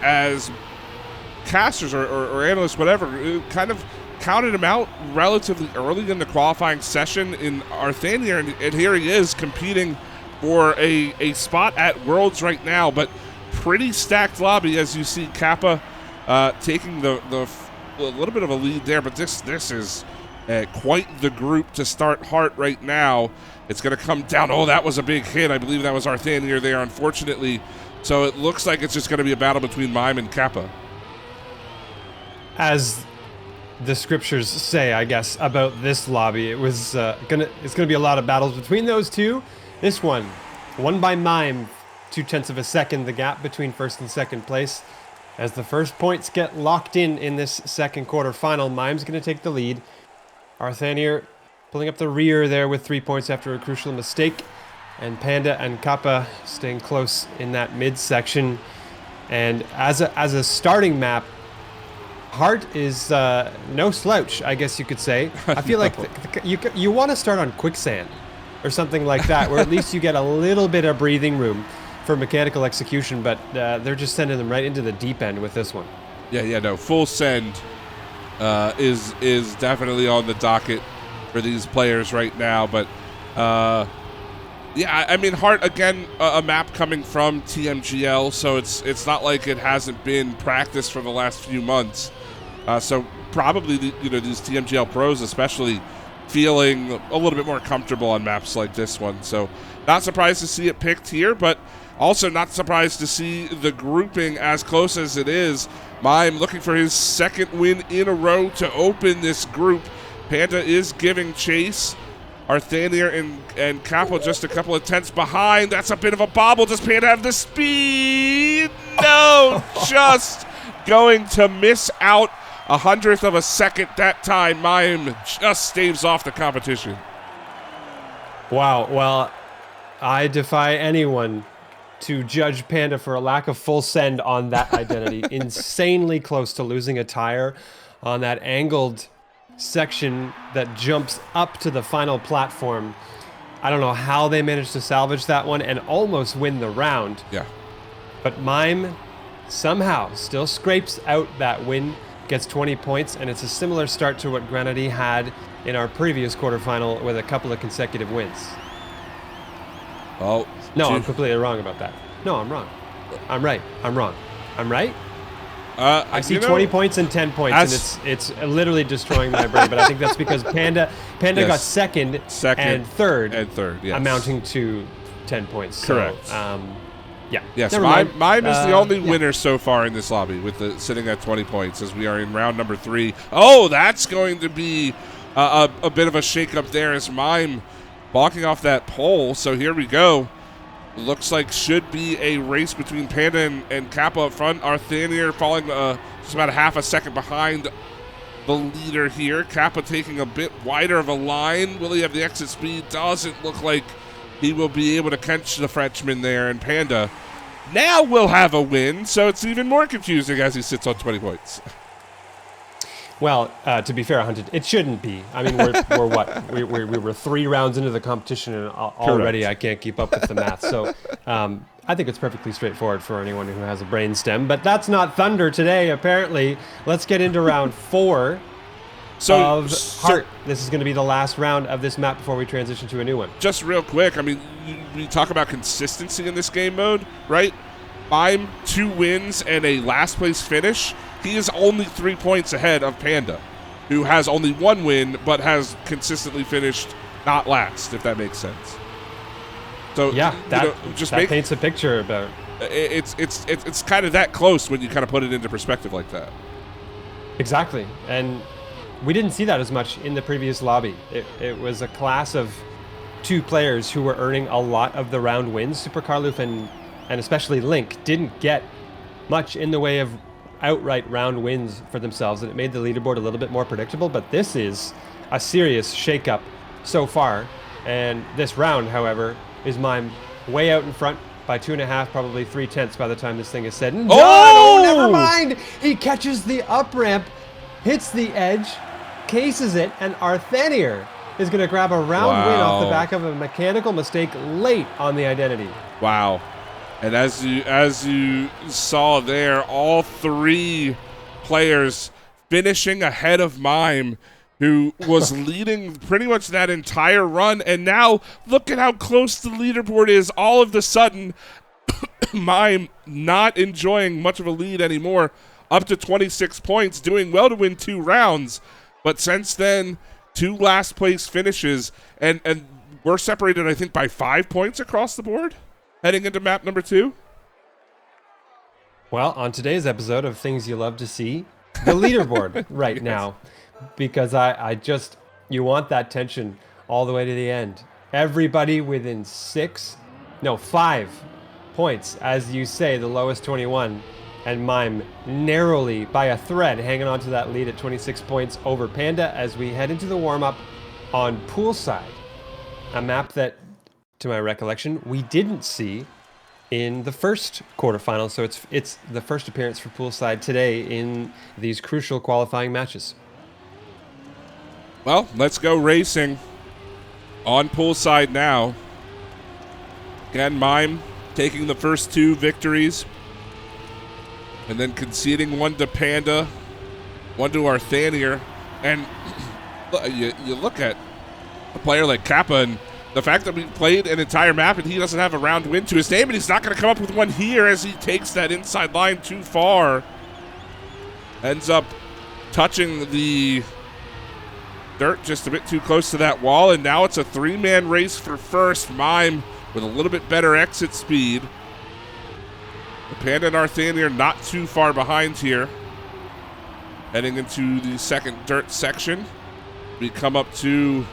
casters or analysts, whatever, kind of counted him out relatively early in the qualifying session in Arthania, and here he is competing for a spot at Worlds right now. But pretty stacked lobby, as you see Kappa taking a little bit of a lead there, but this is quite the group to start Heart right now. It's going to come down. Oh, that was a big hit. I believe that was Arthania there, unfortunately. So it looks like it's just going to be a battle between Mime and Kappa. As the scriptures say, I guess, about this lobby, it's gonna be a lot of battles between those two. This one, won by Mime, 0.2 of a second, the gap between first and second place. As the first points get locked in this second quarterfinal, Mime's gonna take the lead. Arthania pulling up the rear there with 3 points after a crucial mistake, and Panda and Kappa staying close in that midsection. And as a starting map, Heart is no slouch, I guess you could say. I feel like you want to start on Quicksand or something like that, where at least you get a little bit of breathing room for mechanical execution, but they're just sending them right into the deep end with this one. Yeah, no, full send is definitely on the docket for these players right now, but Yeah, I mean, Hart, again, a map coming from TMGL, so it's not like it hasn't been practiced for the last few months. So probably, these TMGL pros especially feeling a little bit more comfortable on maps like this one. So not surprised to see it picked here, but also not surprised to see the grouping as close as it is. Mime looking for his second win in a row to open this group. Panda is giving chase. Arthanier and Capo just a couple of tenths behind. That's a bit of a bobble. Does Panda have the speed? No, just going to miss out 100th of a second that time. Mime just staves off the competition. Wow. Well, I defy anyone to judge Panda for a lack of full send on that identity. Insanely close to losing a tire on that angled section that jumps up to the final platform. I don't know how they managed to salvage that one and almost win the round. Yeah. But Mime somehow still scrapes out that win, gets 20 points, and it's a similar start to what Grenady had in our previous quarterfinal with a couple of consecutive wins. Oh. No, I'm completely wrong about that. No, I'm wrong. I'm right. I'm wrong. I'm right? I see 20 points and 10 points, and it's literally destroying my brain. But I think that's because Panda Yes. got second and third, yes. amounting to 10 points. Correct. So, yeah. Yes, Never mind. Mime is the only yeah. winner so far in this lobby, with sitting at 20 points as we are in round number 3. Oh, that's going to be a bit of a shake-up there as Mime balking off that pole. So here we go. Looks like should be a race between Panda and Kappa up front. Arthanier falling just about a half a second behind the leader here. Kappa taking a bit wider of a line. Will he have the exit speed? Doesn't look like he will be able to catch the Frenchman there. And Panda now will have a win, so it's even more confusing as he sits on 20 points. Well, to be fair, Hunted, it shouldn't be. I mean, we're what? We were 3 rounds into the competition, and already I can't keep up with the math. So I think it's perfectly straightforward for anyone who has a brain stem. But that's not Thunder today, apparently. Let's get into round 4 of Heart. This is going to be the last round of this map before we transition to a new one. Just real quick, I mean, we talk about consistency in this game mode, right? Mime, 2 wins and a last place finish. He is only 3 points ahead of Panda, who has only 1 win but has consistently finished not last, if that makes sense. So yeah, that paints a picture about it's kind of that close when you kind of put it into perspective like that. Exactly, and we didn't see that as much in the previous lobby. It was a class of 2 players who were earning a lot of the round wins. Super Carloof and especially Link didn't get much in the way of outright round wins for themselves, and it made the leaderboard a little bit more predictable. But this is a serious shakeup so far, and this round, however, is Mime way out in front by 2.5, probably 3/10 by the time this thing is said and done. Oh, never mind. He catches the up ramp, hits the edge, cases it, and Arthanier is going to grab a round win off the back of a mechanical mistake late on the identity. Wow. And as you saw there, all 3 players finishing ahead of Mime, who was leading pretty much that entire run. And now look at how close the leaderboard is. All of a sudden, Mime not enjoying much of a lead anymore, up to 26 points, doing well to win 2 rounds. But since then, 2 last place finishes, and we're separated, I think, by 5 points across the board heading into map number 2. Well, on today's episode of Things You Love to See, the leaderboard right now, because you want that tension all the way to the end. Everybody within 5 points, as you say, the lowest 21, and Mime narrowly by a thread hanging on to that lead at 26 points over Panda as we head into the warm-up on Poolside, a map that, to my recollection, we didn't see in the first quarterfinal, so it's the first appearance for Poolside today in these crucial qualifying matches. Well, let's go racing on Poolside now. Again, Mime taking the first 2 victories and then conceding 1 to Panda, 1 to Arthanier. And you look at a player like Kappa, and the fact that we played an entire map and he doesn't have a round win to his name, and he's not going to come up with one here as he takes that inside line too far. Ends up touching the dirt just a bit too close to that wall, and now it's a three-man race for first. Mime with a little bit better exit speed. The Panda and Arthanier not too far behind here. Heading into the second dirt section. We come up to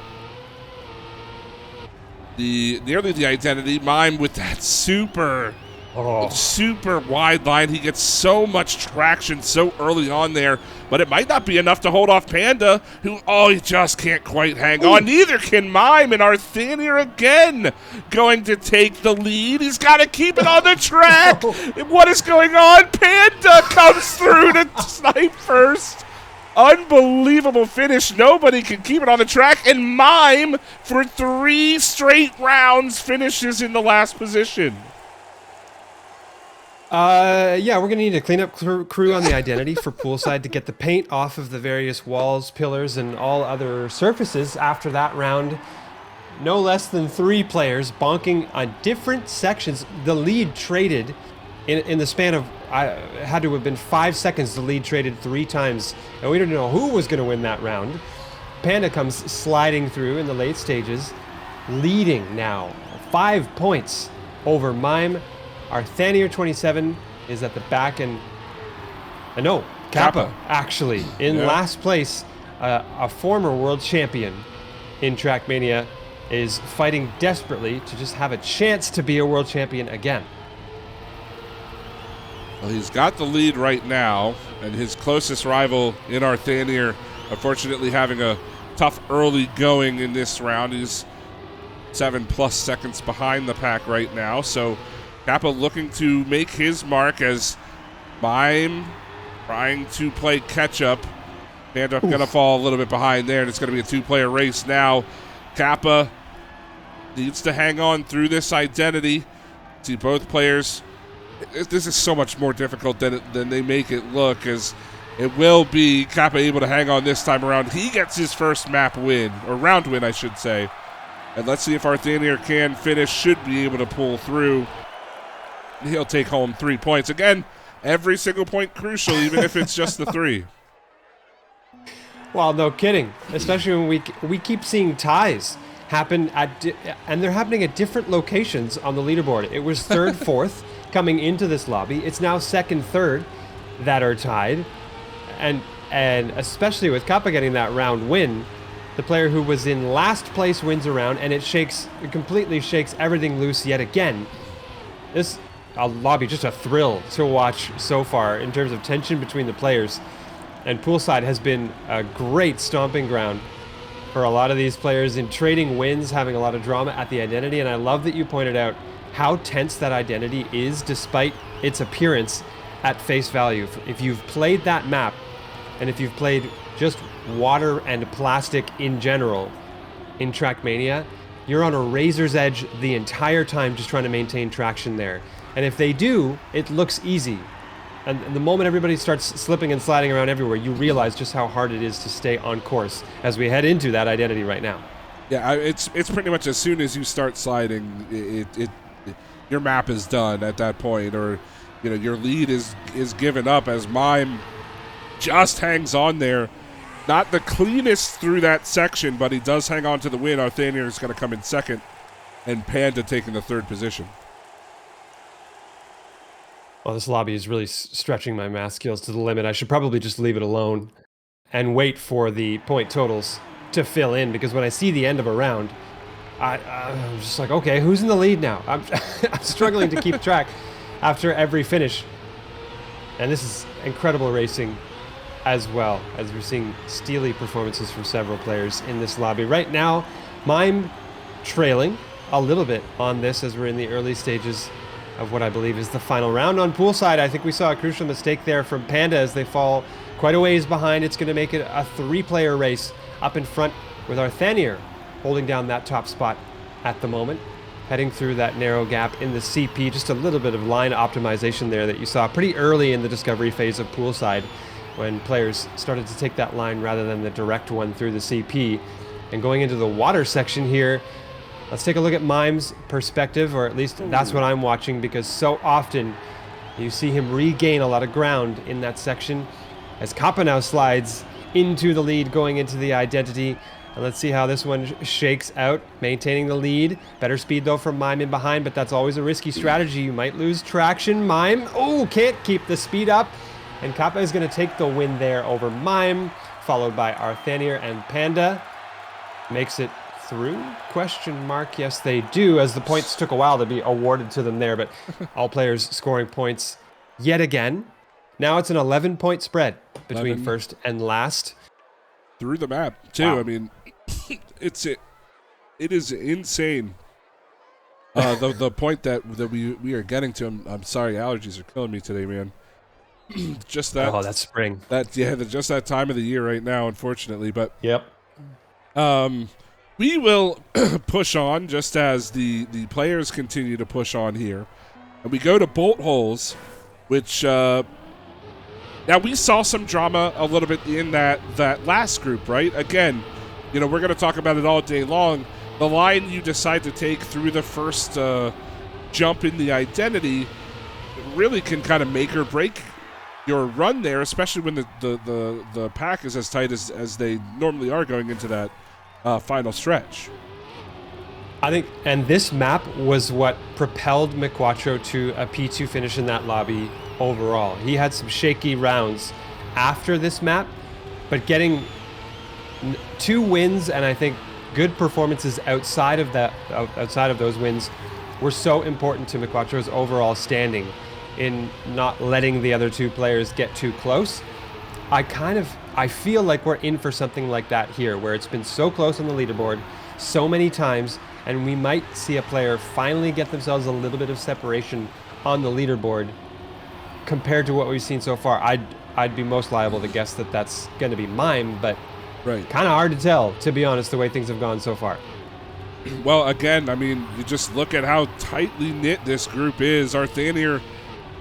nearly the identity. Mime with that super wide line. He gets so much traction so early on there, but it might not be enough to hold off Panda, who, he just can't quite hang on. Neither can Mime, and Arthanier again going to take the lead. He's got to keep it on the track. What is going on? Panda comes through to snipe first. Unbelievable finish. Nobody can keep it on the track, and Mime, for 3 straight rounds, finishes in the last position. Yeah, we're going to need a cleanup crew on the identity for poolside to get the paint off of the various walls, pillars, and all other surfaces after that round. No less than 3 players bonking on different sections. The lead traded in the span of, had to have been 5 seconds, the lead traded 3 times, and we didn't know who was going to win that round. Panda comes sliding through in the late stages, leading now 5 points over Mime. Arthanier 27 is at the back, and no, Kappa actually in last place. A former world champion in Trackmania is fighting desperately to just have a chance to be a world champion again. Well, he's got the lead right now, and his closest rival in Arthanier, unfortunately having a tough early going in this round. He's 7+ seconds behind the pack right now, so Kappa looking to make his mark as Mime trying to play catch-up. Panda going to fall a little bit behind there, and it's going to be a 2-player race now. Kappa needs to hang on through this identity. See both players. This is so much more difficult than they make it look, as it will be Kappa able to hang on this time around. He gets his first map win, or round win, I should say. And let's see if Arthanier can finish, should be able to pull through. He'll take home 3 points. Again, every single point crucial, even if it's just the 3. Well, no kidding. Especially when we keep seeing ties happen and they're happening at different locations on the leaderboard. It was 3rd, 4th coming into this lobby. It's now 2nd, 3rd that are tied, and especially with Kappa getting that round win, the player who was in last place wins a round, and it completely shakes everything loose yet again. This lobby, just a thrill to watch so far in terms of tension between the players. And poolside has been a great stomping ground for a lot of these players in trading wins, having a lot of drama at the identity. And I love that you pointed out how tense that identity is despite its appearance at face value. If you've played that map, and if you've played just water and plastic in general in Trackmania, you're on a razor's edge the entire time just trying to maintain traction there. And if they do, it looks easy. And the moment everybody starts slipping and sliding around everywhere, you realize just how hard it is to stay on course as we head into that identity right now. Yeah, it's pretty much as soon as you start sliding, your map is done at that point, or your lead is given up as Mime just hangs on there. Not the cleanest through that section, but he does hang on to the win. Arthanier is going to come in 2nd, and Panda taking the 3rd position. Well, this lobby is really stretching my math skills to the limit. I should probably just leave it alone and wait for the point totals to fill in, because when I see the end of a round, I'm just like, okay, who's in the lead now? I'm struggling to keep track after every finish. And this is incredible racing as well, as we're seeing steely performances from several players in this lobby. Right now, Mime trailing a little bit on this as we're in the early stages of what I believe is the final round. On poolside, I think we saw a crucial mistake there from Panda as they fall quite a ways behind. It's going to make it a 3-player race up in front, with Arthanier holding down that top spot at the moment, heading through that narrow gap in the CP. Just a little bit of line optimization there that you saw pretty early in the discovery phase of poolside, when players started to take that line rather than the direct one through the CP. And going into the water section here, Let's take a look at Mime's perspective, or at least that's what I'm watching, because so often you see him regain a lot of ground in that section as Kappa now slides into the lead going into the identity. And let's see how this one shakes out, maintaining the lead. Better speed though from Mime in behind, but that's always a risky strategy. You might lose traction. Mime, oh, can't keep the speed up. And Kappa is going to take the win there over Mime, followed by Arthanier and Panda. Makes it through? Question mark. Yes, they do, as the points took a while to be awarded to them there, but all players scoring points yet again. Now it's an 11-point spread between 11. first and last. Through the map, too. Wow. I mean, it is insane. The point that we are getting to. I'm sorry, allergies are killing me today, man. Just that. Oh, that's spring. Just that time of the year right now, unfortunately. But Yep. we will push on just as the players continue to push on here, and we go to bolt holes, which now we saw some drama a little bit in that last group, right? Again, we're going to talk about it all day long. The line you decide to take through the first jump in the identity really can kind of make or break your run there, especially when the pack is as tight as they normally are going into that final stretch. I think, and this map was what propelled McQuattro to a P2 finish in that lobby overall. He had some shaky rounds after this map, but getting 2 wins and I think good performances outside of those wins were so important to McQuattro's overall standing in not letting the other 2 players get too close. I feel like we're in for something like that here, where it's been so close on the leaderboard so many times, and we might see a player finally get themselves a little bit of separation on the leaderboard compared to what we've seen so far. I'd be most liable to guess that that's going to be Mime, but Right. kind of hard to tell, to be honest, the way things have gone so far. Well, again, I mean, you just look at how tightly knit this group is. Arthanier,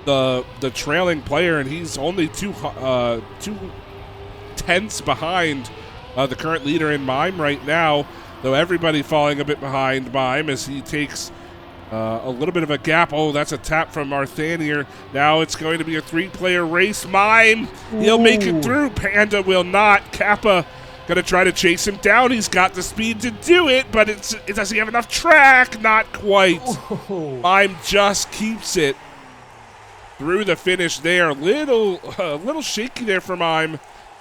the trailing player, and he's only 2 tenths behind the current leader in Mime right now, though everybody falling a bit behind Mime as he takes a little bit of a gap. Oh, that's a tap from Arthanier. Now it's going to be a 3-player race. Mime, he'll make it through. Panda will not. Kappa gonna try to chase him down. He's got the speed to do it, but does he have enough track? Not quite. Mime just keeps it through the finish there. A little shaky there for Mime,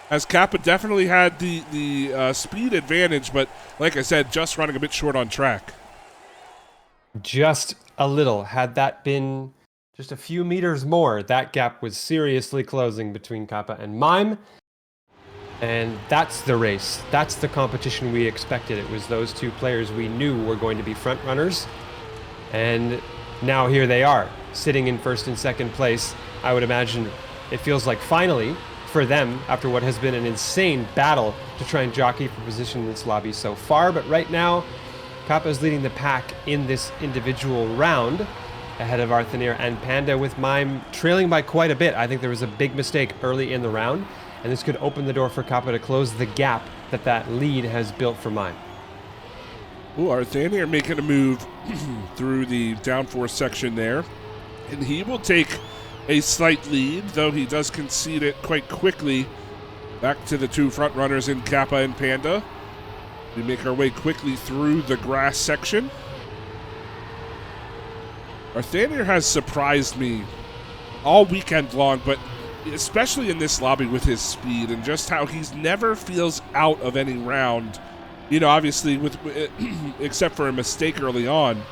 as Kappa definitely had the speed advantage, but like I said, just running a bit short on track. Just a little. Had that been just a few meters more, that gap was seriously closing between Kappa and Mime. And that's the race. That's the competition we expected. It was those 2 players we knew were going to be front runners. And now here they are, sitting in first and second place. I would imagine it feels like finally for them, after what has been an insane battle to try and jockey for position in this lobby so far. But right now, Kappa is leading the pack in this individual round, ahead of Arthanier and Panda, with Mime trailing by quite a bit. I think there was a big mistake early in the round, and this could open the door for Kappa to close the gap that lead has built for Mime. Ooh, Arthanier making a move through the downforce section there, and he will take a slight lead, though he does concede it quite quickly. Back to the 2 front runners in Kappa and Panda. We make our way quickly through the grass section. Arthanier has surprised me all weekend long, but especially in this lobby with his speed and just how he's never feels out of any round. Obviously, except for a mistake early on.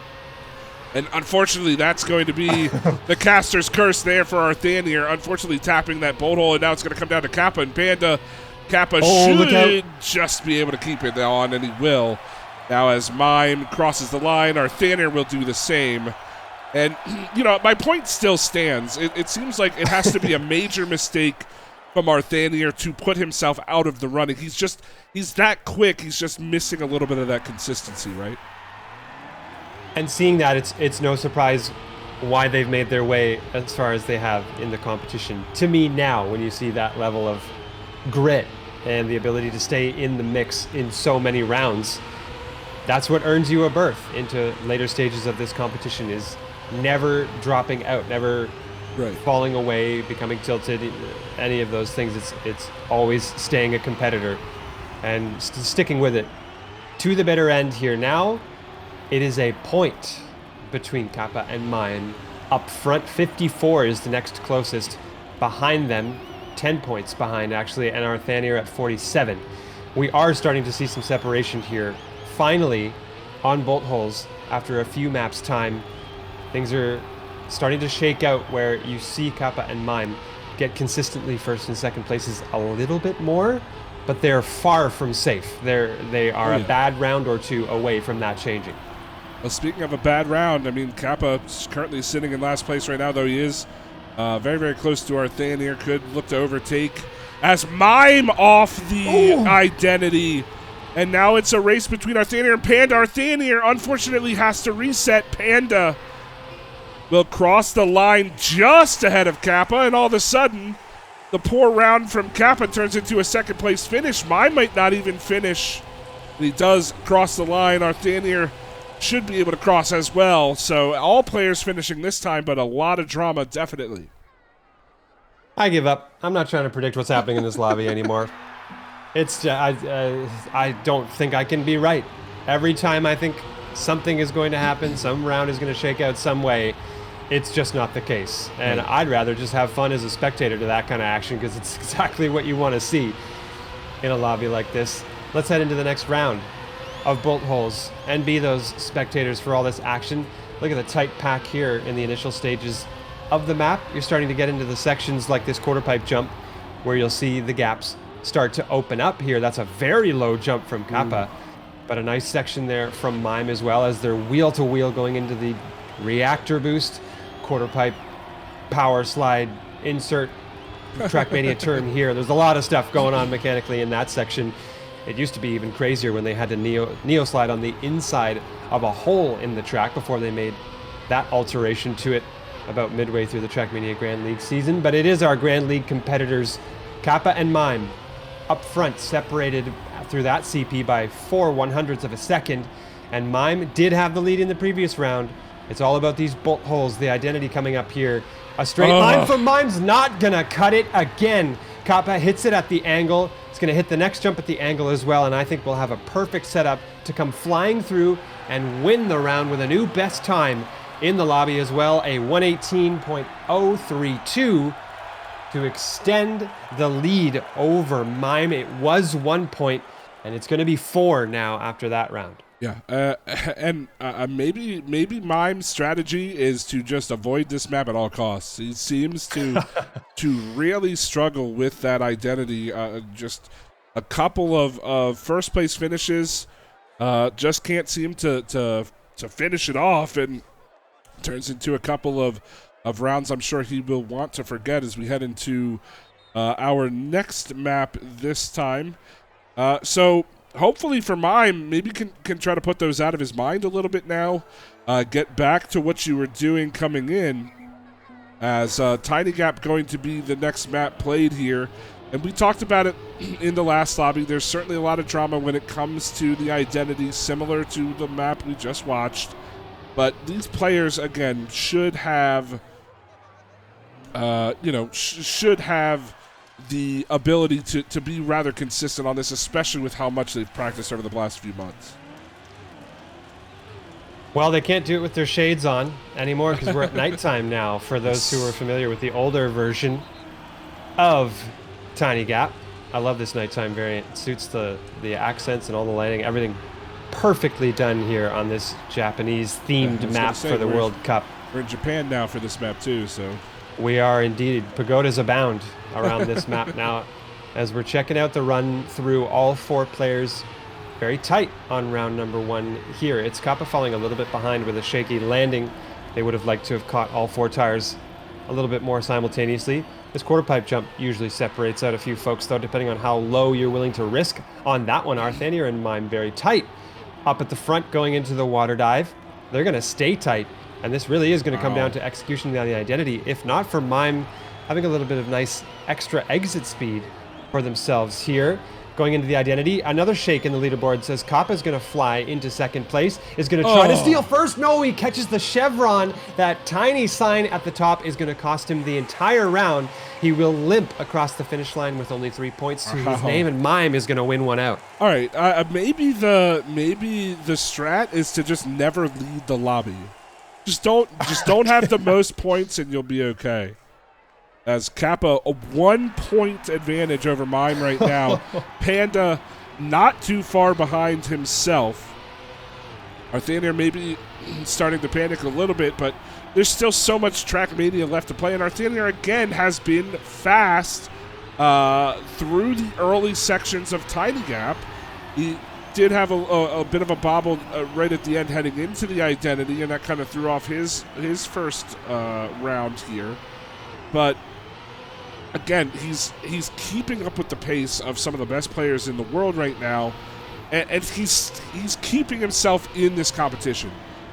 And unfortunately, that's going to be the caster's curse there for Arthanier. Unfortunately, tapping that bolt hole, and now it's going to come down to Kappa and Panda. Kappa should just be able to keep it on, and he will. Now as Mime crosses the line, Arthanier will do the same. And, my point still stands. It seems like it has to be a major mistake from Arthanier to put himself out of the running. He's that quick. He's just missing a little bit of that consistency, right? And seeing that, it's no surprise why they've made their way as far as they have in the competition. To me now, when you see that level of grit and the ability to stay in the mix in so many rounds, that's what earns you a berth into later stages of this competition, is never dropping out, never falling away, becoming tilted, any of those things. It's always staying a competitor and sticking with it to the bitter end here. Now it is a point between Kappa and Mime. Up front, 54 is the next closest. Behind them, 10 points behind actually, and Arthanier at 47. We are starting to see some separation here. Finally, on bolt holes, after a few maps time, things are starting to shake out where you see Kappa and Mime get consistently first and second places a little bit more, but they're far from safe. They are a bad round or two away from that changing. Well, speaking of a bad round, I mean, Kappa is currently sitting in last place right now, though he is very, very close to Arthanier. Could look to overtake as Mime off the identity. And now it's a race between Arthanier and Panda. Arthanier, unfortunately, has to reset. Panda will cross the line just ahead of Kappa, and all of a sudden, the poor round from Kappa turns into a second-place finish. Mime might not even finish. He does cross the line. Arthanier should be able to cross as well. So all players finishing this time, but a lot of drama, definitely. I give up. I'm not trying to predict what's happening in this lobby anymore. It's I don't think I can be right. Every time I think something is going to happen, some round is going to shake out some way, it's just not the case. And I'd rather just have fun as a spectator to that kind of action, because it's exactly what you want to see in a lobby like this. Let's head into the next round of bolt holes and be those spectators for all this action. Look at the tight pack here in the initial stages of the map. You're starting to get into the sections like this quarter pipe jump where you'll see the gaps start to open up here. That's a very low jump from Kappa, but a nice section there from Mime as well, as they're wheel to wheel going into the reactor boost, quarter pipe, power slide, insert, Trackmania turn here. There's a lot of stuff going on mechanically in that section. It used to be even crazier when they had to neo slide on the inside of a hole in the track before they made that alteration to it about midway through the Trackmania Grand League season. But it is our Grand League competitors, Kappa and Mime, up front, separated through that CP by 4/100ths of a second. And Mime did have the lead in the previous round. It's all about these bolt holes, the identity coming up here. A straight line from Mime's not gonna cut it again. Kappa hits it at the angle. It's gonna hit the next jump at the angle as well, and I think we'll have a perfect setup to come flying through and win the round with a new best time in the lobby as well, a 118.032 to extend the lead over Mime. It was 1 point, and it's gonna be 4 now after that round. Yeah, and maybe Mime's strategy is to just avoid this map at all costs. He seems to really struggle with that identity. Just a couple of first place finishes, just can't seem to finish it off, and turns into a couple of rounds I'm sure he will want to forget as we head into our next map this time. So hopefully for Mime, maybe can try to put those out of his mind a little bit now. Get back to what you were doing coming in, as Tiny Gap going to be the next map played here. And we talked about it in the last lobby. There's certainly a lot of drama when it comes to the identity, similar to the map we just watched. But these players, again, should have, should have the ability to be rather consistent on this, especially with how much they've practiced over the last few months. Well, they can't do it with their shades on anymore because we're at nighttime now, for those who are familiar with the older version of Tiny Gap. I love this nighttime variant. It suits the accents and all the lighting, everything perfectly done here on this Japanese-themed map for the World Cup. We're in Japan now for this map too, so... We are indeed. Pagodas abound around this map now. As we're checking out the run through, all 4 players very tight on round number 1 here. It's Kappa falling a little bit behind with a shaky landing. They would have liked to have caught all 4 tires a little bit more simultaneously. This quarter pipe jump usually separates out a few folks, though, depending on how low you're willing to risk on that one. Arthanier and Mime very tight. Up at the front going into the water dive. They're going to stay tight. And this really is going to come down to execution on the identity. If not for Mime having a little bit of nice extra exit speed for themselves here. going into the identity. Another shake in the leaderboard says Kappa's going to fly into second place. Is going to try to steal first. No, he catches the chevron. That tiny sign at the top is going to cost him the entire round. He will limp across the finish line with only 3 points to his name, and Mime is going to win one out. All right, maybe the strat is to just never lead the lobby. Just don't have the most points, and you'll be okay. As Kappa, a 1 point advantage over Mime right now. Panda not too far behind himself. Arthanier maybe starting to panic a little bit, but there's still so much Trackmania left to play. And Arthanier, again, has been fast through the early sections of Tiny Gap. He did have a bit of a bobble right at the end heading into the identity, and that kind of threw off his first round here. But again, he's keeping up with the pace of some of the best players in the world right now, and he's keeping himself in this competition,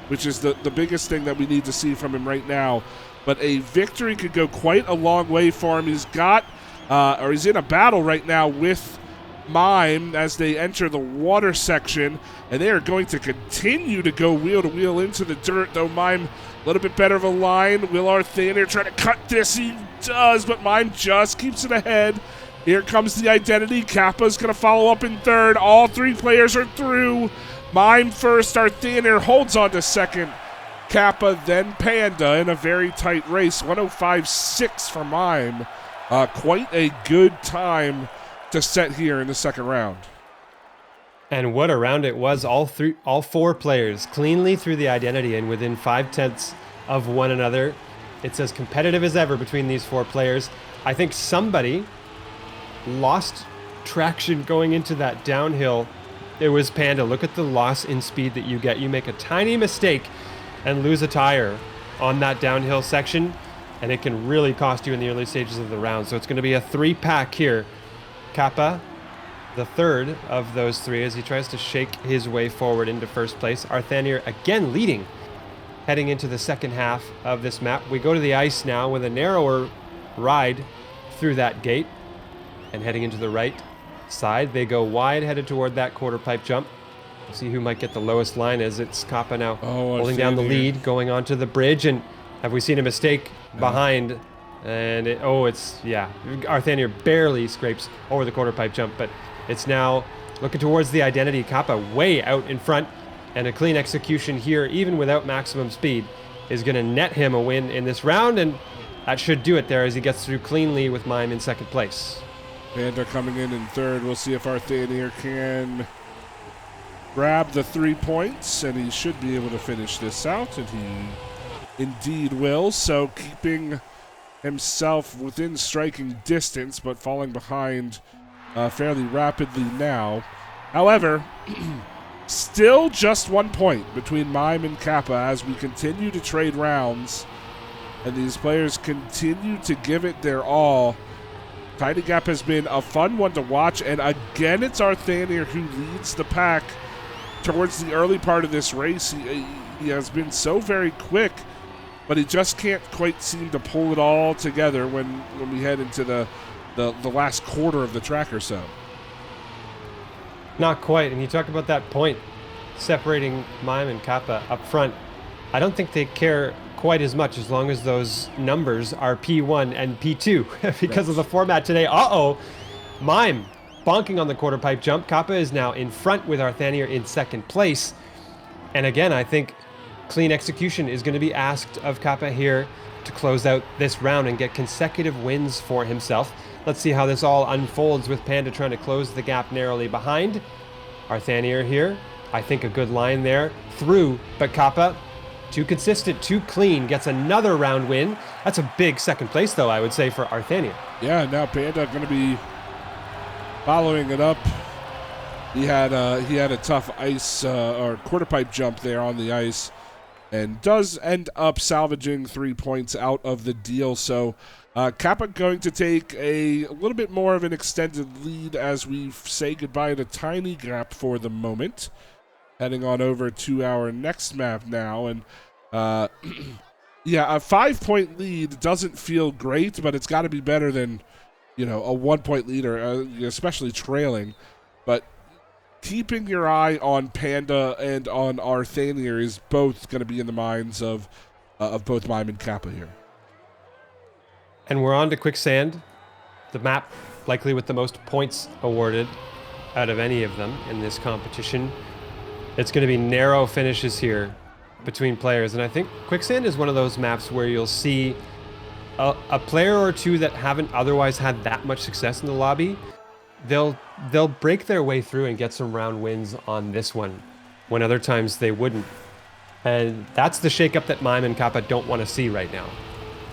which is the biggest thing that we need to see from him right now. But a victory could go quite a long way for him. He's got, or he's in a battle right now with Mime as they enter the water section, and they are going to continue to go wheel to wheel into the dirt, though Mime a little bit better of a line. Will Arthanier try to cut this? He does, but Mime just keeps it ahead. Here comes the identity. Kappa's going to follow up in third. All three players are through. Mime first. Arthanier holds on to second. Kappa, then Panda in a very tight race. 105.6 for Mime. Quite a good time to set here in the second round. And what a round it was. All four players cleanly through the identity and within 5/10 of one another. It's as competitive as ever between these four players. I think somebody lost traction going into that downhill. It was Panda. Look at the loss in speed that you get. You make a tiny mistake and lose a tire on that downhill section, and it can really cost you in the early stages of the round. So it's going to be a 3-pack here. Kappa, the third of those three, as he tries to shake his way forward into first place. Arthanier again leading, heading into the second half of this map. We go to the ice now with a narrower ride through that gate, and heading into the right side. They go wide, headed toward that quarter pipe jump. We'll see who might get the lowest line, as it's Kappa now holding down the lead, going onto the bridge. And have we seen a mistake behind? And Arthanier barely scrapes over the quarter pipe jump, but it's now looking towards the identity. Kappa way out in front, and a clean execution here, even without maximum speed, is going to net him a win in this round, and that should do it there as he gets through cleanly with Mime in second place. Panda coming in third. We'll see if Arthanier can grab the 3 points, and he should be able to finish this out, and he indeed will. So keeping himself within striking distance, but falling behind fairly rapidly now. However, still just 1 point between Mime and Kappa as we continue to trade rounds, and these players continue to give it their all. Tiny Gap has been a fun one to watch, and again, it's Arthanier who leads the pack towards the early part of this race. He has been so very quick, but he just can't quite seem to pull it all together when we head into the last quarter of the track or so. Not quite, and you talk about that point separating Mime and Kappa up front. I don't think they care quite as much as long as those numbers are P1 and P2 because of the format today. Mime bonking on the quarter pipe jump. Kappa is now in front with Arthanier in second place. And again, I think clean execution is going to be asked of Kappa here to close out this round and get consecutive wins for himself. Let's see how this all unfolds with Panda trying to close the gap narrowly behind. Arthanier here, I think a good line there through, but Kappa, too consistent, too clean, gets another round win. That's a big second place, though, I would say, for Arthanier. Yeah, now Panda going to be following it up. He had a tough ice or quarter pipe jump there on the ice, and does end up salvaging 3 points out of the deal. So Kappa going to take a little bit more of an extended lead as we say goodbye to Tiny Gap for the moment. Heading on over to our next map now, and a 5-point lead doesn't feel great, but it's got to be better than, a 1 point leader, especially trailing. but keeping your eye on Panda and on Arthanier is both going to be in the minds of both Mime and Kappa here. And we're on to Quicksand, the map likely with the most points awarded out of any of them in this competition. It's going to be narrow finishes here between players, and I think Quicksand is one of those maps where you'll see a player or two that haven't otherwise had that much success in the lobby. They'll break their way through and get some round wins on this one, when other times they wouldn't. And that's the shakeup that Mime and Kappa don't want to see right now.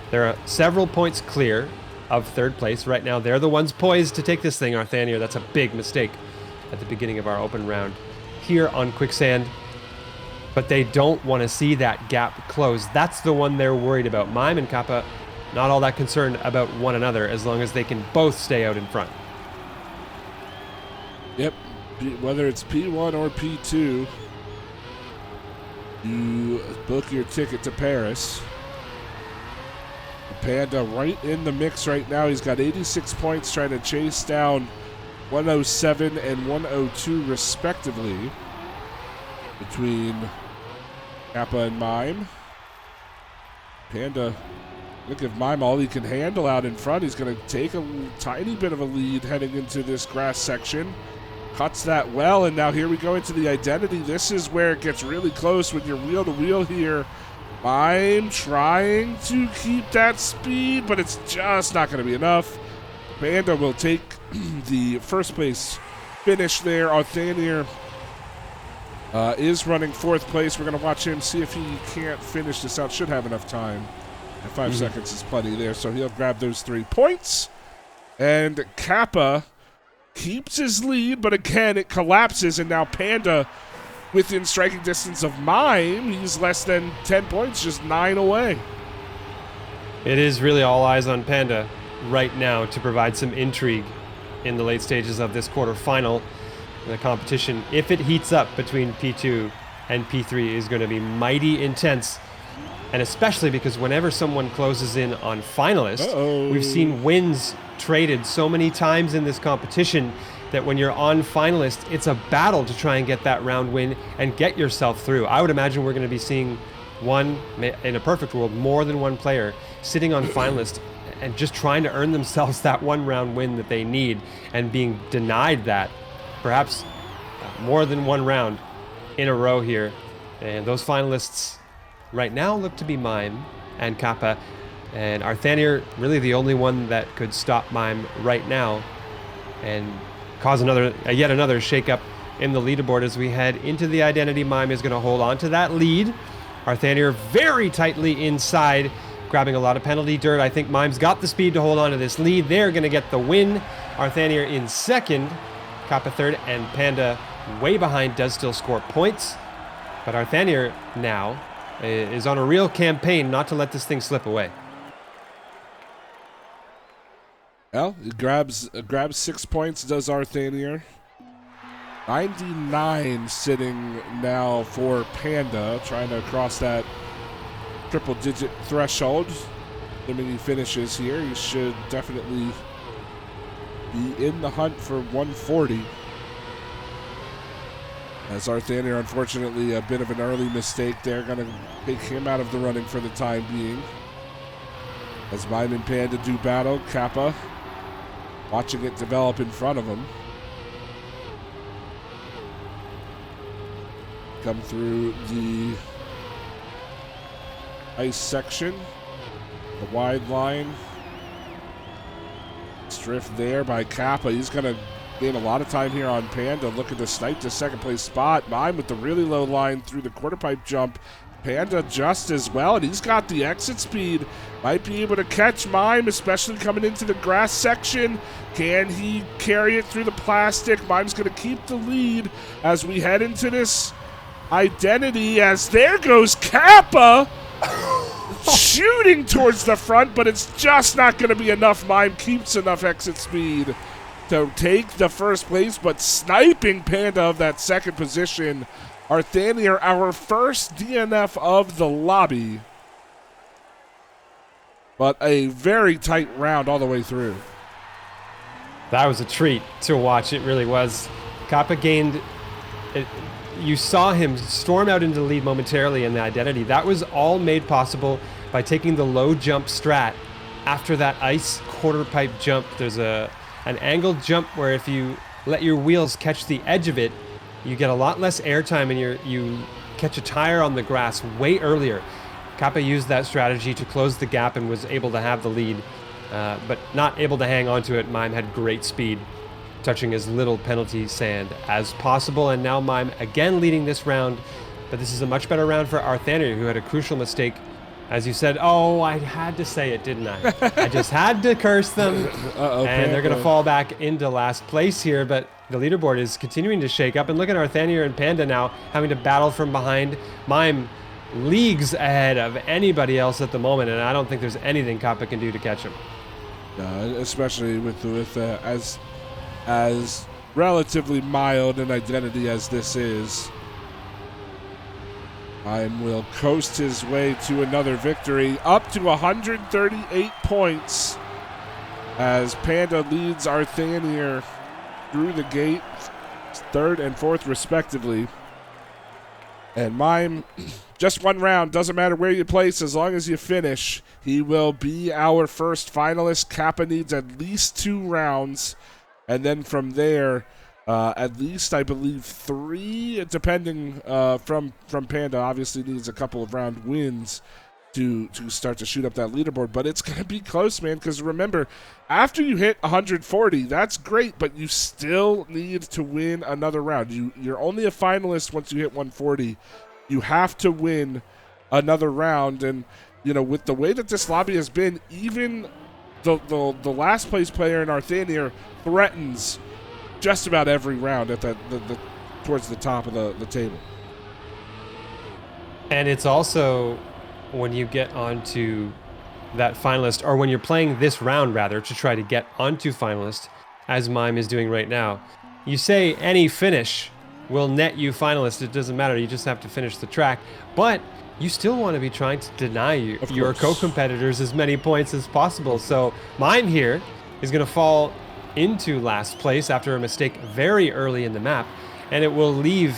There are several points clear of third place right now. They're the ones poised to take this thing, Arthanier. That's a big mistake at the beginning of our open round here on Quicksand. But they don't want to see that gap close. That's the one they're worried about. Mime and Kappa, not all that concerned about one another as long as they can both stay out in front. Yep, whether it's P1 or P2, you book your ticket to Paris. Panda right in the mix right now. He's got 86 points, trying to chase down 107 and 102 respectively between Kappa and Mime. Panda, look at Mime, all he can handle out in front. He's going to take a tiny bit of a lead heading into this grass section. Cuts that well, and now here we go into the identity. This is where it gets really close when you're wheel to wheel here. Mime trying to keep that speed, but it's just not going to be enough. Panda will take the first place finish there. Arthanier is running fourth place. We're going to watch him see if he can't finish this out. Should have enough time. And 5 seconds is plenty there, so he'll grab those 3 points. And Kappa keeps his lead, but again, it collapses, and now Panda within striking distance of Mime. He's less than 10 points, just 9 away. It is really all eyes on Panda right now to provide some intrigue in the late stages of this quarterfinal. The competition, if it heats up between P2 and P3, is going to be mighty intense. And especially because whenever someone closes in on Finalist, we've seen wins traded so many times in this competition that when you're on Finalist, it's a battle to try and get that round win and get yourself through. I would imagine we're going to be seeing in a perfect world, more than one player sitting on Finalist and just trying to earn themselves that one round win that they need, and being denied that perhaps more than one round in a row here. And those finalists right now look to be Mime and Kappa, and Arthanier really the only one that could stop Mime right now and cause yet another shakeup in the leaderboard as we head into the identity. Mime is going to hold on to that lead. Arthanier very tightly inside, grabbing a lot of penalty dirt. I think Mime's got the speed to hold on to this lead. They're going to get the win. Arthanier in second, Kappa third, and Panda way behind does still score points. But Arthanier now is on a real campaign not to let this thing slip away. Well, it grabs 6 points, does Arthanier. 99 sitting now for Panda, trying to cross that triple-digit threshold. Assuming he finishes here, he should definitely be in the hunt for 140. As Arthanier, unfortunately, a bit of an early mistake there, going to take him out of the running for the time being. As Mime and Panda do battle, Kappa watching it develop in front of him. Come through the ice section, the wide line. Drift there by Kappa. He's going to gain a lot of time here on Panda, looking to snipe the second place spot. Mime with the really low line through the quarter pipe jump. Panda just as well, and he's got the exit speed. Might be able to catch Mime, especially coming into the grass section. Can he carry it through the plastic? Mime's going to keep the lead as we head into this identity, as there goes Kappa shooting towards the front, but it's just not going to be enough. Mime keeps enough exit speed to take the first place, but sniping Panda of that second position. Arthanier, our first DNF of the lobby, but a very tight round all the way through. That was a treat to watch. It really was. Kappa gained. You saw him storm out into the lead momentarily in the identity. That was all made possible by taking the low jump strat. After that ice quarter pipe jump, there's an angled jump where if you let your wheels catch the edge of it, you get a lot less airtime and you catch a tire on the grass way earlier. Kappa used that strategy to close the gap and was able to have the lead, but not able to hang on to it. Mime had great speed, touching as little penalty sand as possible, and now Mime again leading this round, but this is a much better round for Arthanier, who had a crucial mistake. As you said, oh, I had to say it, didn't I? I just had to curse them, and they're going to fall back into last place here, but the leaderboard is continuing to shake up, and look at Arthanier and Panda now having to battle from behind. Mime leagues ahead of anybody else at the moment, and I don't think there's anything Kappa can do to catch him. Especially with as relatively mild an identity as this is. Mime will coast his way to another victory, up to 138 points as Panda leads Arthanier through the gate, third and fourth respectively. And Mime, just one round, doesn't matter where you place as long as you finish. He will be our first finalist. Kappa needs at least 2 rounds, and then from there, at least I believe 3, depending from Panda. Obviously needs a couple of round wins to start to shoot up that leaderboard, but it's going to be close, man, because remember, after you hit 140, that's great, but you still need to win another round. You're only a finalist once you hit 140. You have to win another round, and you know, with the way that this lobby has been, even the last place player in Arthanier threatens just about every round at the towards the top of the table. And it's also, when you get onto that finalist, or when you're playing this round rather, to try to get onto finalist, as Mime is doing right now, you say any finish will net you finalist. It doesn't matter, you just have to finish the track, but you still want to be trying to deny your co-competitors as many points as possible. So Mime here is going to fall into last place after a mistake very early in the map, and it will leave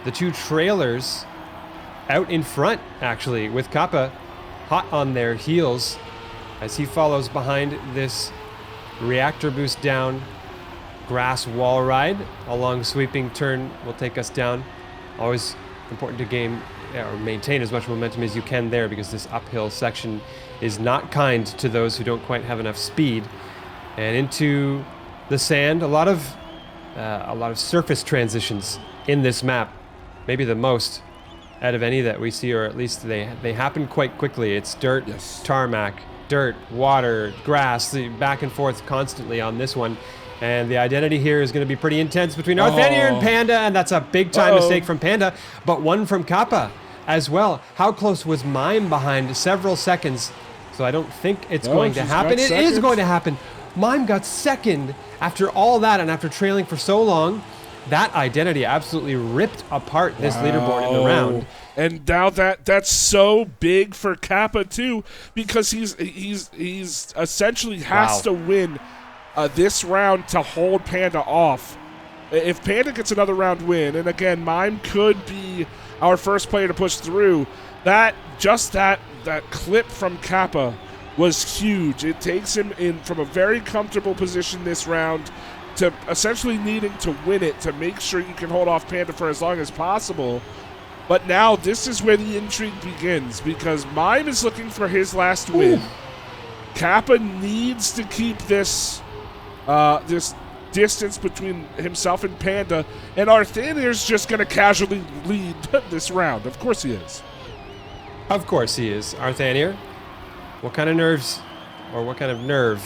the 2 trailers out in front, actually, with Kappa hot on their heels as he follows behind this reactor boost down grass wall ride. A long sweeping turn will take us down. Always important to gain or maintain as much momentum as you can there, because this uphill section is not kind to those who don't quite have enough speed. And into the sand, a lot of surface transitions in this map, maybe the most out of any that we see, or at least they happen quite quickly. It's dirt, tarmac, dirt, water, grass, back and forth constantly on this one. And the identity here is going to be pretty intense between Arthanier and Panda, and that's a big time mistake from Panda, but one from Kappa as well. How close was Mime behind? Several seconds. So I don't think it's going to happen. It is going to happen. Mime got second after all that, and after trailing for so long. That identity absolutely ripped apart this leaderboard in the round. And now that's so big for Kappa too, because he's essentially has to win this round to hold Panda off. If Panda gets another round win, and again, Mime could be our first player to push through, that clip from Kappa was huge. It takes him in from a very comfortable position this round to essentially needing to win it to make sure you can hold off Panda for as long as possible. But now this is where the intrigue begins, because Mime is looking for his last win. Kappa needs to keep this this distance between himself and Panda, and Arthanier's just going to casually lead this round. Of course he is. Of course he is. Arthanier, what kind of nerves, or what kind of nerve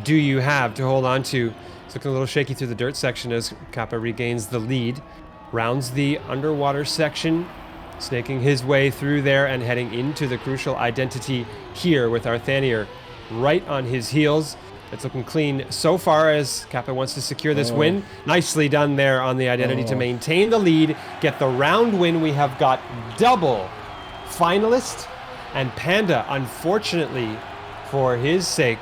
do you have to hold on to? It's looking a little shaky through the dirt section as Kappa regains the lead, rounds the underwater section, snaking his way through there and heading into the crucial identity here with Arthanier right on his heels. It's looking clean so far as Kappa wants to secure this win. Nicely done there on the identity to maintain the lead, get the round win. We have got double finalist, and Panda, unfortunately for his sake,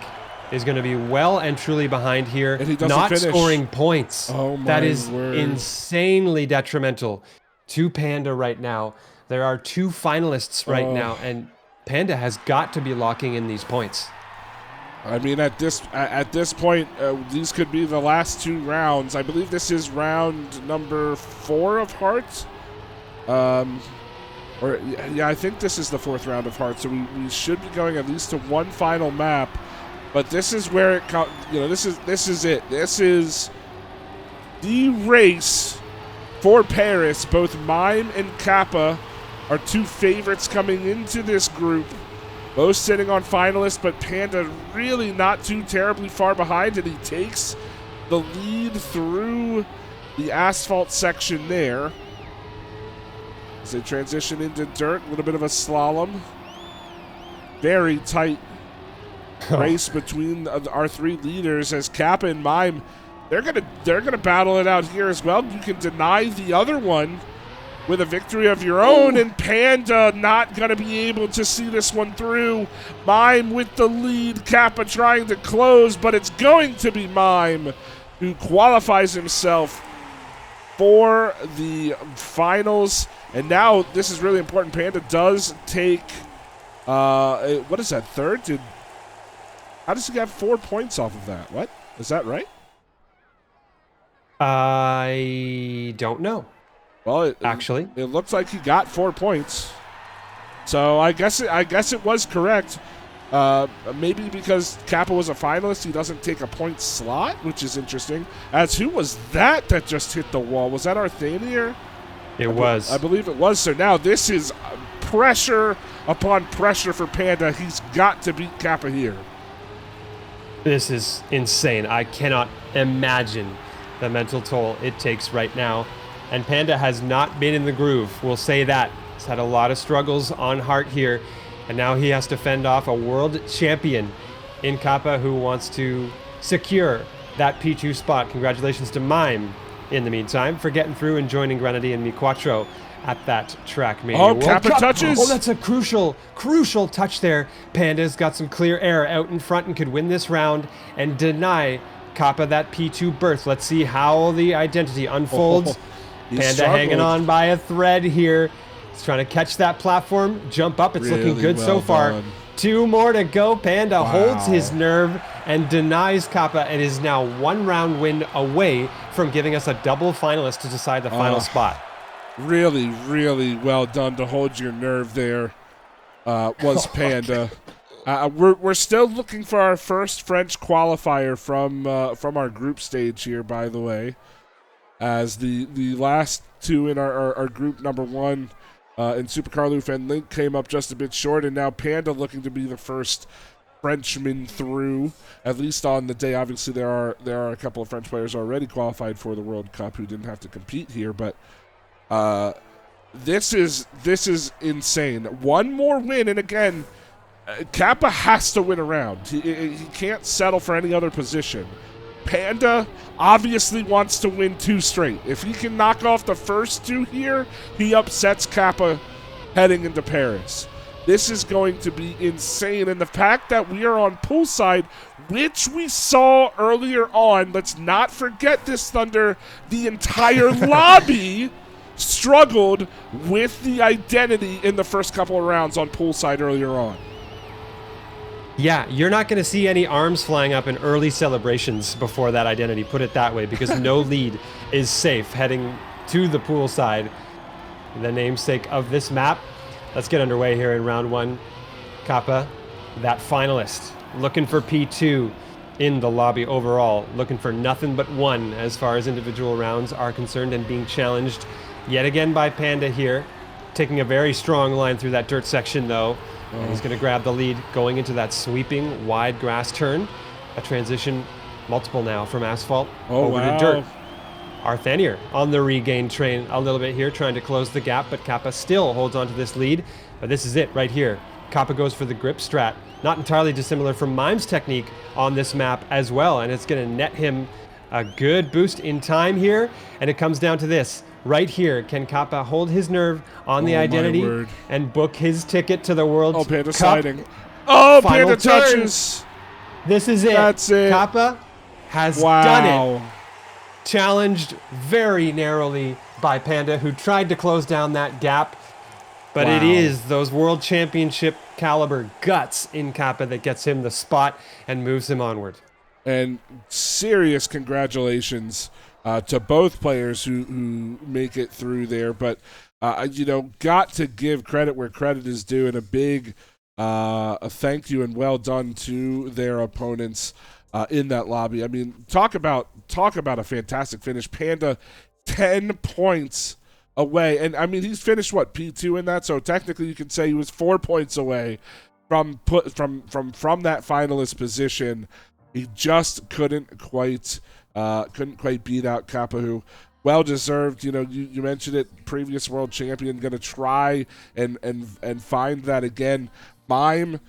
is going to be well and truly behind here, And he doesn't not finish. scoring points. Oh my That is word. insanely detrimental to Panda right now. There are 2 finalists right now, and Panda has got to be locking in these points. I mean, at this point, these could be the last 2 rounds. I believe this is round number 4 of Hearts. I think this is the 4th round of Hearts. So we should be going at least to one final map. But this is where it comes. This is it. This is the race for Paris. Both Mime and Kappa are 2 favorites coming into this group. Both sitting on finalists, but Panda really not too terribly far behind, and he takes the lead through the asphalt section there. As they transition into dirt, a little bit of a slalom. Very tight race between our 3 leaders, as Kappa and Mime, they're gonna battle it out here as well. You can deny the other one with a victory of your own, and Panda not going to be able to see this one through. Mime with the lead, Kappa trying to close, but it's going to be Mime who qualifies himself for the finals. And now this is really important. Panda does take, what is that, 3rd? How does he get 4 points off of that? What? Is that right? I don't know. Well, it looks like he got 4 points, so I guess it was correct. Maybe because Kappa was a finalist, he doesn't take a point slot, which is interesting. As who was that just hit the wall? Was that Arthanier? It was. I believe it was. So now this is pressure upon pressure for Panda. He's got to beat Kappa here. This is insane. I cannot imagine the mental toll it takes right now. And Panda has not been in the groove. We'll say that. He's had a lot of struggles on Heart here. And now he has to fend off a world champion in Kappa who wants to secure that P2 spot. Congratulations to Mime, in the meantime, for getting through and joining Grenady and Mi Quattro at that Trackmania Oh, World Kappa Cup. touches. Oh, that's a crucial touch there. Panda's got some clear air out in front and could win this round and deny Kappa that P2 berth. Let's see how the identity unfolds. Panda hanging on by a thread here. He's trying to catch that platform, jump up. It's looking Really good well so far. done. 2 more to go. Panda holds Wow. his nerve and denies Kappa and is now 1 round win away from giving us a double finalist to decide the final spot. Really, really well done to hold your nerve there, was Panda. We're still looking for our first French qualifier from our group stage here, by the way, as the last 2 in our group number 1 in Supercar Loof and Link came up just a bit short, and now Panda looking to be the first Frenchman through, at least on the day. Obviously, there are a couple of French players already qualified for the World Cup who didn't have to compete here, but this is insane. 1 more win, and again, Kappa has to win a round. He can't settle for any other position. Panda obviously wants to win 2 straight. If he can knock off the first 2 here, he upsets Kappa heading into Paris. This is going to be insane. And the fact that we are on poolside, which we saw earlier on, let's not forget this, Thunder, the entire lobby struggled with the identity in the first couple of rounds on poolside earlier on. Yeah, you're not going to see any arms flying up in early celebrations before that identity, put it that way, because no lead is safe heading to the poolside. The namesake of this map. Let's get underway here in round 1. Kappa, that finalist, looking for P2 in the lobby overall, looking for nothing but 1 as far as individual rounds are concerned, and being challenged yet again by Panda here, taking a very strong line through that dirt section though. And he's going to grab the lead going into that sweeping wide grass turn. A transition, multiple now from asphalt over to dirt. Arthanier on the regain train a little bit here, trying to close the gap, but Kappa still holds on to this lead. But this is it right here. Kappa goes for the grip strat. Not entirely dissimilar from Mime's technique on this map as well, and it's going to net him a good boost in time here. And it comes down to this. Right here, can Kappa hold his nerve on the identity and book his ticket to the World Panda Cup? sliding. Oh, Final Panda turn. touches. This is it. That's it. Kappa has done it. Challenged very narrowly by Panda, who tried to close down that gap. But it is those world championship caliber guts in Kappa that gets him the spot and moves him onward. And serious congratulations to both players who make it through there. But, got to give credit where credit is due, and a big a thank you and well done to their opponents in that lobby. I mean, talk about a fantastic finish. Panda, 10 points away. And, I mean, he's finished, P2 in that? So technically you could say he was 4 points away from that finalist position. He just couldn't quite beat out Kappa, who well deserved. You mentioned it, previous world champion, going to try and find that again. Mime,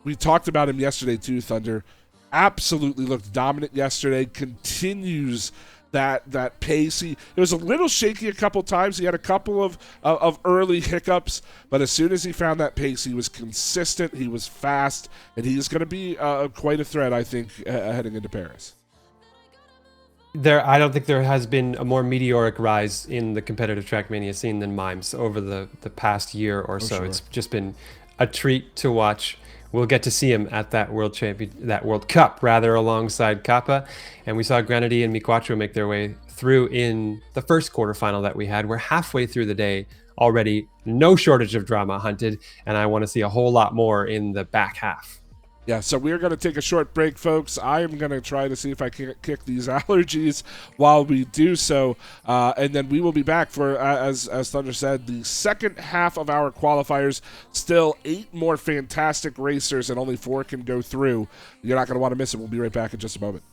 we talked about him yesterday too, Thunder. Absolutely looked dominant yesterday. Continues that pace. It was a little shaky a couple times. He had a couple of early hiccups, but as soon as he found that pace, he was consistent, he was fast, and he's going to be quite a threat, I think, heading into Paris. I don't think there has been a more meteoric rise in the competitive Trackmania scene than Mimes over the past year or so. Sure. It's just been a treat to watch. We'll get to see him at that World Cup, alongside Kappa. And we saw Granady and Miquatro make their way through in the first quarterfinal that we had. We're halfway through the day already. No shortage of drama, Hunted. And I want to see a whole lot more in the back half. Yeah, so we're going to take a short break, folks. I am going to try to see if I can kick these allergies while we do so. And then we will be back for, as Thunder said, the second half of our qualifiers. Still 8 more fantastic racers, and only 4 can go through. You're not going to want to miss it. We'll be right back in just a moment.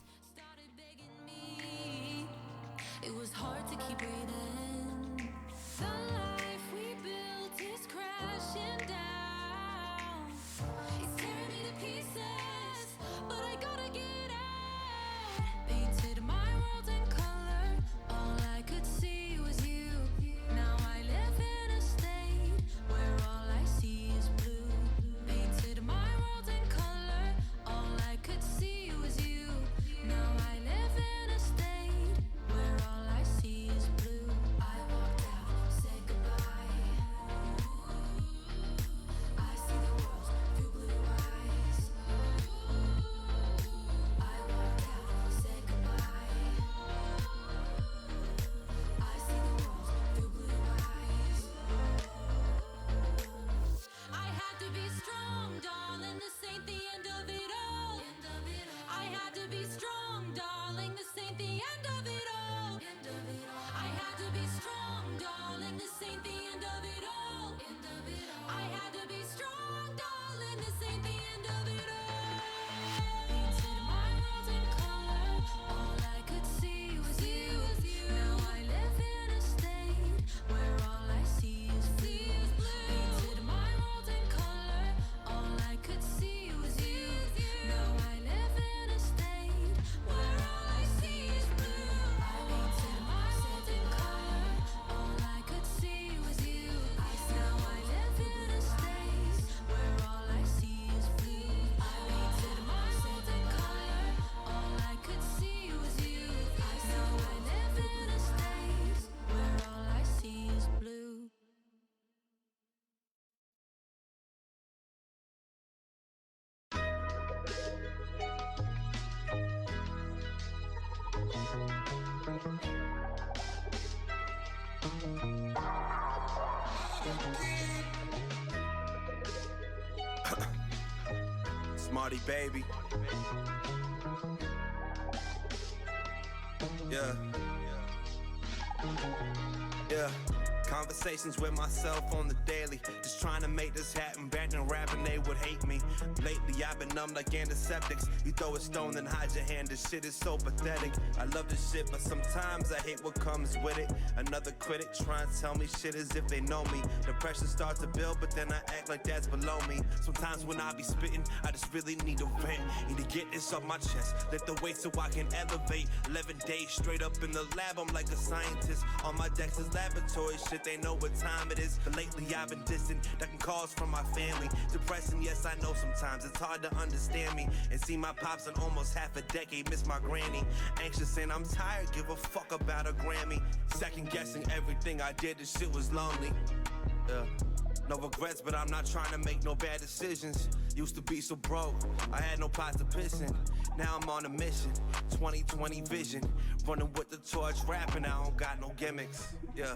Smarty baby. Yeah. Conversations with myself on the daily, just trying to make this happen. Banting, rapping, they would hate me. Lately I've been numb like antiseptics. You throw a stone and hide your hand. This shit is so pathetic. I love this shit, but sometimes I hate what comes with it. Another critic trying to tell me shit as if they know me. The pressure starts to build, but then I act like that's below me. Sometimes when I be spitting, I just really need a vent. Need to get this off my chest, lift the weight so I can elevate. 11 days straight up in the lab, I'm like a scientist. On my decks is laboratory shit. if they know what time it is. But lately I've been distant, ducking calls from my family. Depressing, yes, I know sometimes it's hard to understand me. And see my pops in almost half a decade, miss my granny. Anxious and I'm tired, give a fuck about a Grammy. Second guessing everything I did, this shit was lonely. Yeah. No regrets, but I'm not trying to make no bad decisions. Used to be so broke, I had no pots to piss in. Now I'm on a mission, 2020 vision. Running with the torch, rapping, I don't got no gimmicks. Yeah.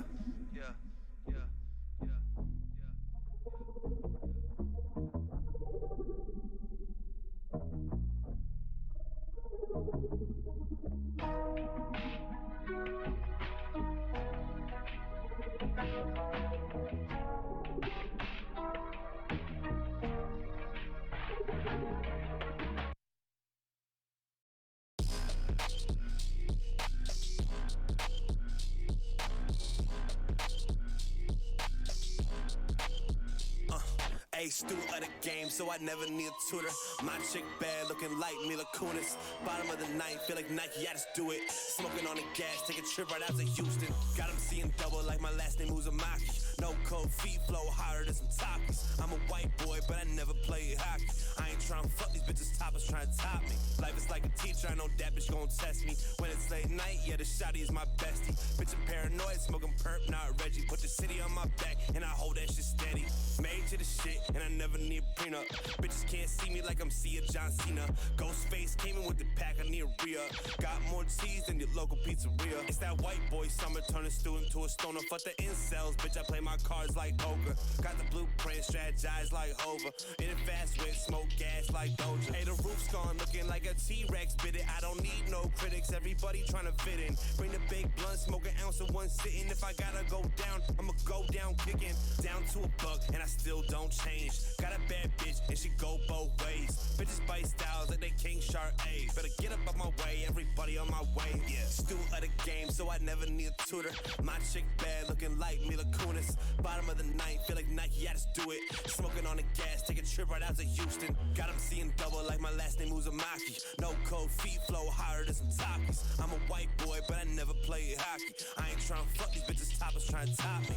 Student of the game, so I never need a tutor. My chick bad, looking like Mila Kunis. Bottom of the ninth, feel like Nike, I just do it. Smoking on the gas, take a trip right out to Houston. Got him seeing double like my last name Uzumaki. No cold feet, flow harder than some Takis. I'm a white boy, but I never played hockey. I ain't trying to fuck these bitches, toppers trying to top me. Life is like a teacher, I know that bitch gon' test me. When it's late night, yeah, the shawty is my bestie. Bitch, I'm paranoid, smoking perp, not Reggie. Put the city on my back, and I hold that shit steady. Made to the shit, and I never need a prenup. Bitches can't see me like I'm seeing John Cena. Ghostface came in with the pack, I need a re-up. Got more cheese than your local pizzeria. It's that white boy summer, turn a student to a stoner. Fuck the incels, bitch, I play my cards like poker. Got the blueprint, strategize like Hova. In a fast whip, smoke gas like Doja. Hey, the roof's gone, looking like a T-Rex. Bit it, I don't need no critics, everybody trying to fit in. Bring the big blunt, smoke an ounce of one sitting. If I gotta go down, I'ma go down kicking. Down to a buck, and I still don't change. Got a bad bitch, and she go both ways. Bitches bite styles like they King Shark A's. Better get up on my way, everybody on my way. Yeah, student of the game, so I never need a tutor. My chick bad, looking like Mila Kunis. Bottom of the ninth, feel like Nike, I just do it. Smoking on the gas, take a trip right out to Houston. Got him seeing double like my last name Uzumaki. No cold feet, flow harder than some Takis. I'm a white boy, but I never played hockey. I ain't trying to fuck these bitches, toppers trying to top me.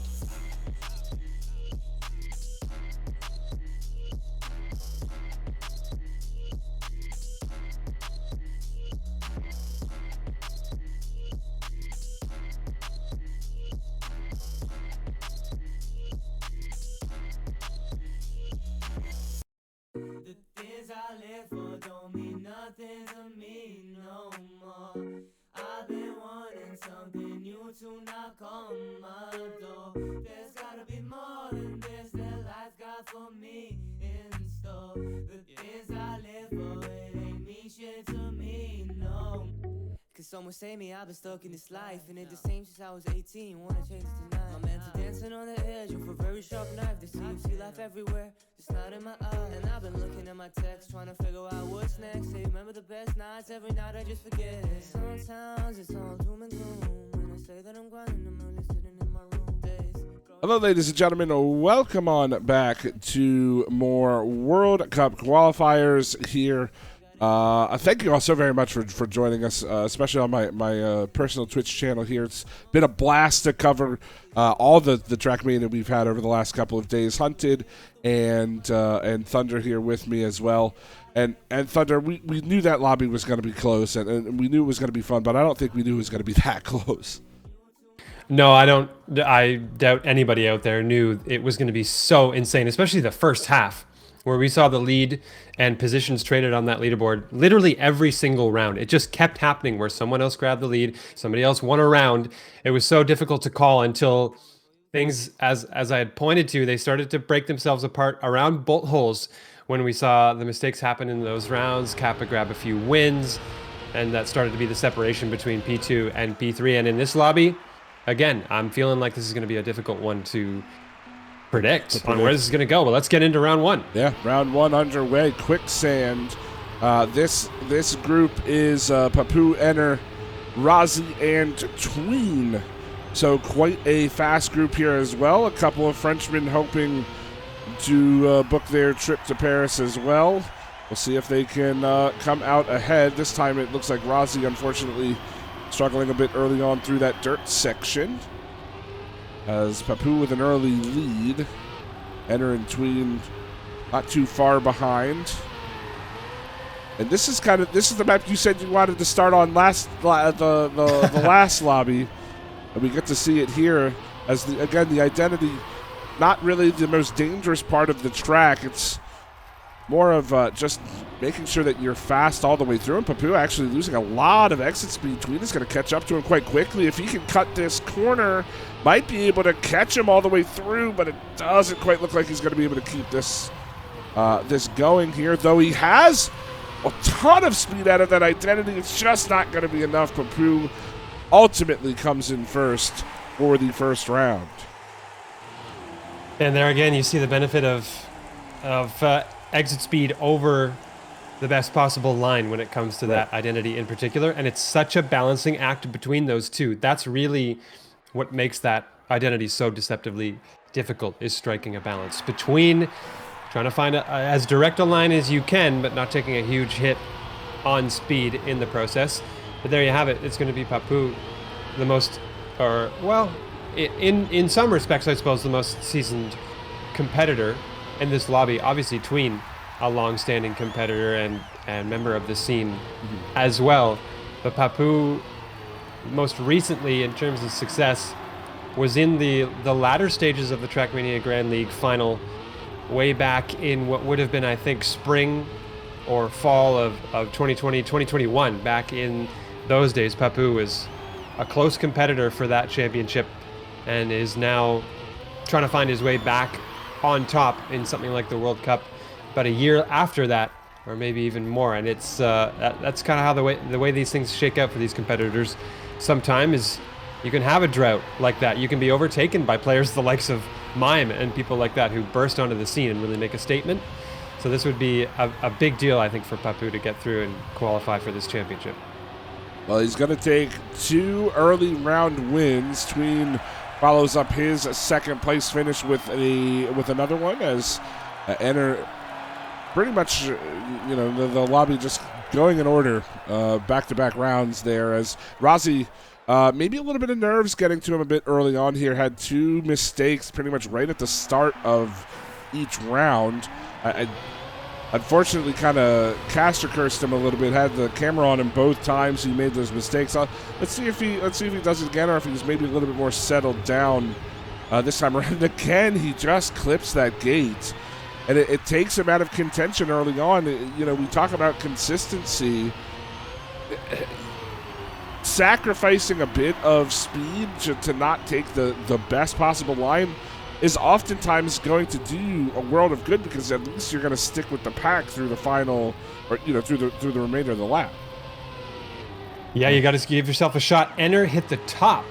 The things I live for don't mean nothing to me no more. I've been wanting something new to knock on my door. There's gotta be more than this that life got for me in store. The things I live for, it ain't mean shit to me, no. Cause someone say me, I've been stuck in this life. And it the same since I was 18, wanna change it tonight. My mental dancing on the edge of a very sharp knife. They see life everywhere, just not in my eyes. And I've been looking at my text, trying to figure out what's next. Say, remember the best nights, every night I just forget it. Sometimes it's all doom and gloom. When I say that I'm grinding, I'm really sitting in my room. Days Hello, ladies and gentlemen. Welcome on back to more World Cup qualifiers here. Thank you all so very much for joining us, especially on my personal Twitch channel here. It's been a blast to cover all the Trackmania we've had over the last couple of days. Hunted and Thunder here with me as well. And Thunder, we knew that lobby was going to be close, and we knew it was going to be fun, but I don't think we knew it was going to be that close. No, I don't. I doubt anybody out there knew it was going to be so insane, especially the first half, where we saw the lead and positions traded on that leaderboard literally every single round. It just kept happening where someone else grabbed the lead, somebody else won a round. It was so difficult to call until things, as I had pointed to, they started to break themselves apart around bolt holes when we saw the mistakes happen in those rounds. Kappa grab a few wins, and that started to be the separation between P2 and P3. And in this lobby, again, I'm feeling like this is going to be a difficult one to predict on where this is going to go. Well, let's get into round one. Yeah, round one underway. Quicksand. This group is Papu, Enner, Razi, and Tween. So quite a fast group here as well. A couple of Frenchmen hoping to book their trip to Paris as well. We'll see if they can come out ahead. This time it looks like Razi, unfortunately, struggling a bit early on through that dirt section. as Papu with an early lead. Enter and Tween not too far behind. And this is the map you said you wanted to start on the last lobby. And we get to see it here as, again, the identity, not really the most dangerous part of the track. It's more of just making sure that you're fast all the way through. And Papu actually losing a lot of exit speed. Tween is going to catch up to him quite quickly. If he can cut this corner, might be able to catch him all the way through, but it doesn't quite look like he's going to be able to keep this going here, though he has a ton of speed out of that identity. It's just not going to be enough. Papu ultimately comes in first for the first round. And there again, you see the benefit of exit speed over the best possible line when it comes to that identity in particular. And it's such a balancing act between those two. That's really what makes that identity so deceptively difficult, is striking a balance between trying to find as direct a line as you can, but not taking a huge hit on speed in the process. But there you have it. It's going to be Papu, the most, or well, in some respects, I suppose, the most seasoned competitor in this lobby. Obviously, Tween, a long-standing competitor and member of the scene as well. But Papu, most recently in terms of success, was in the latter stages of the Trackmania Grand League final way back in what would have been, I think, spring or fall of 2020, 2021. Back in those days, Papu was a close competitor for that championship and is now trying to find his way back on top in something like the World Cup about a year after that, or maybe even more. And it's that's kind of how the way these things shake out for these competitors. Sometimes you can have a drought like that. You can be overtaken by players the likes of Mime and people like that who burst onto the scene and really make a statement. So this would be a big deal, I think, for Papu to get through and qualify for this championship. Well, he's going to take 2 early round wins. Tween follows up his second place finish with another one as enter pretty much, the lobby just going in order, back-to-back rounds there as Razi, maybe a little bit of nerves getting to him a bit early on here, had 2 mistakes pretty much right at the start of each round. I unfortunately kind of caster cursed him a little bit, had the camera on him both times he made those mistakes. Let's see if he does it again, or if he's maybe a little bit more settled down this time around. Again, he just clips that gate, and it takes him out of contention early on. We talk about consistency. Sacrificing a bit of speed to not take the best possible line is oftentimes going to do a world of good, because at least you're going to stick with the pack through the final, or through the remainder of the lap. Yeah, you got to give yourself a shot. Enter, hit the top,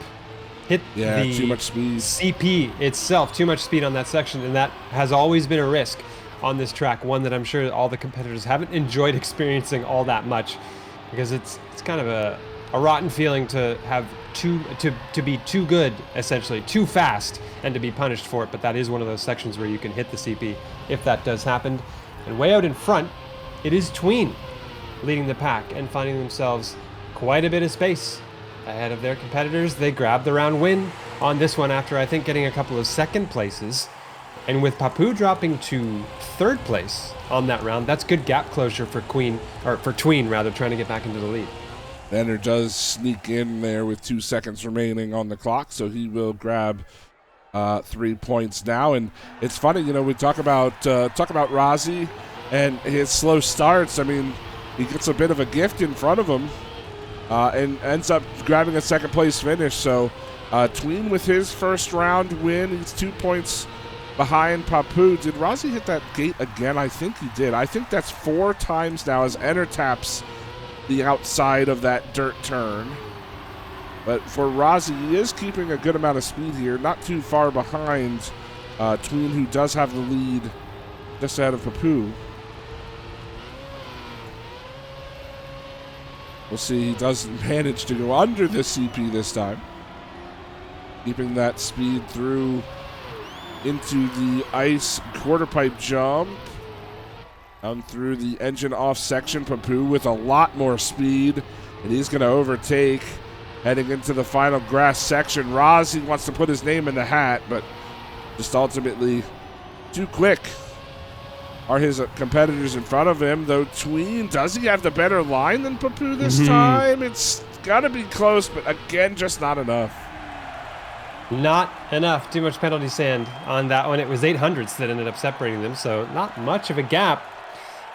hit the too much speed. CP itself, too much speed on that section, and that has always been a risk on this track. One that I'm sure all the competitors haven't enjoyed experiencing all that much, because it's kind of a rotten feeling to have to be too good, essentially too fast, and to be punished for it. But that is one of those sections where you can hit the CP if that does happen. And way out in front, it is Tween leading the pack and finding themselves quite a bit of space ahead of their competitors. They grab the round win on this one after, I think, getting a couple of second places. And with Papu dropping to 3rd place on that round, that's good gap closure for Tween, trying to get back into the lead. Enter does sneak in there with 2 seconds remaining on the clock, so he will grab 3 points now. And it's funny, we talk about Razi and his slow starts. I mean, he gets a bit of a gift in front of him and ends up grabbing a 2nd place finish. So Tween with his first round win, he's 2 points behind Papu. Did Razi hit that gate again? I think he did. I think that's 4 times now as Enter taps the outside of that dirt turn. But for Razi, he is keeping a good amount of speed here, not too far behind Tween, who does have the lead just ahead of Papu. We'll see. He does manage to go under the CP this time, keeping that speed through into the ice quarter pipe jump. Down through the engine off section, Papu with a lot more speed, and he's going to overtake Heading into the final grass section, Rozzy wants to put his name in the hat, but just ultimately too quick are his competitors in front of him, though Tween, does he have the better line than Papu this time? It's got to be close, but again, just not enough. Not enough. Too much penalty sand on that one. It was 800s that ended up separating them, so not much of a gap.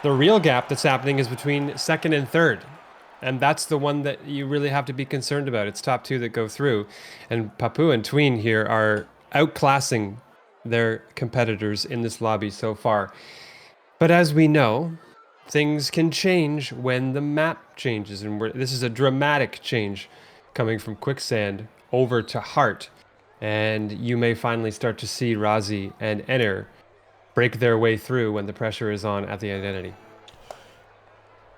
The real gap that's happening is between second and third, and that's the one that you really have to be concerned about. It's top two that go through, and Papu and Tween here are outclassing their competitors in this lobby so far. But as we know, things can change when the map changes, and this is a dramatic change coming from Quicksand over to Heart, and you may finally start to see Rozzy and Enner break their way through when the pressure is on at the identity.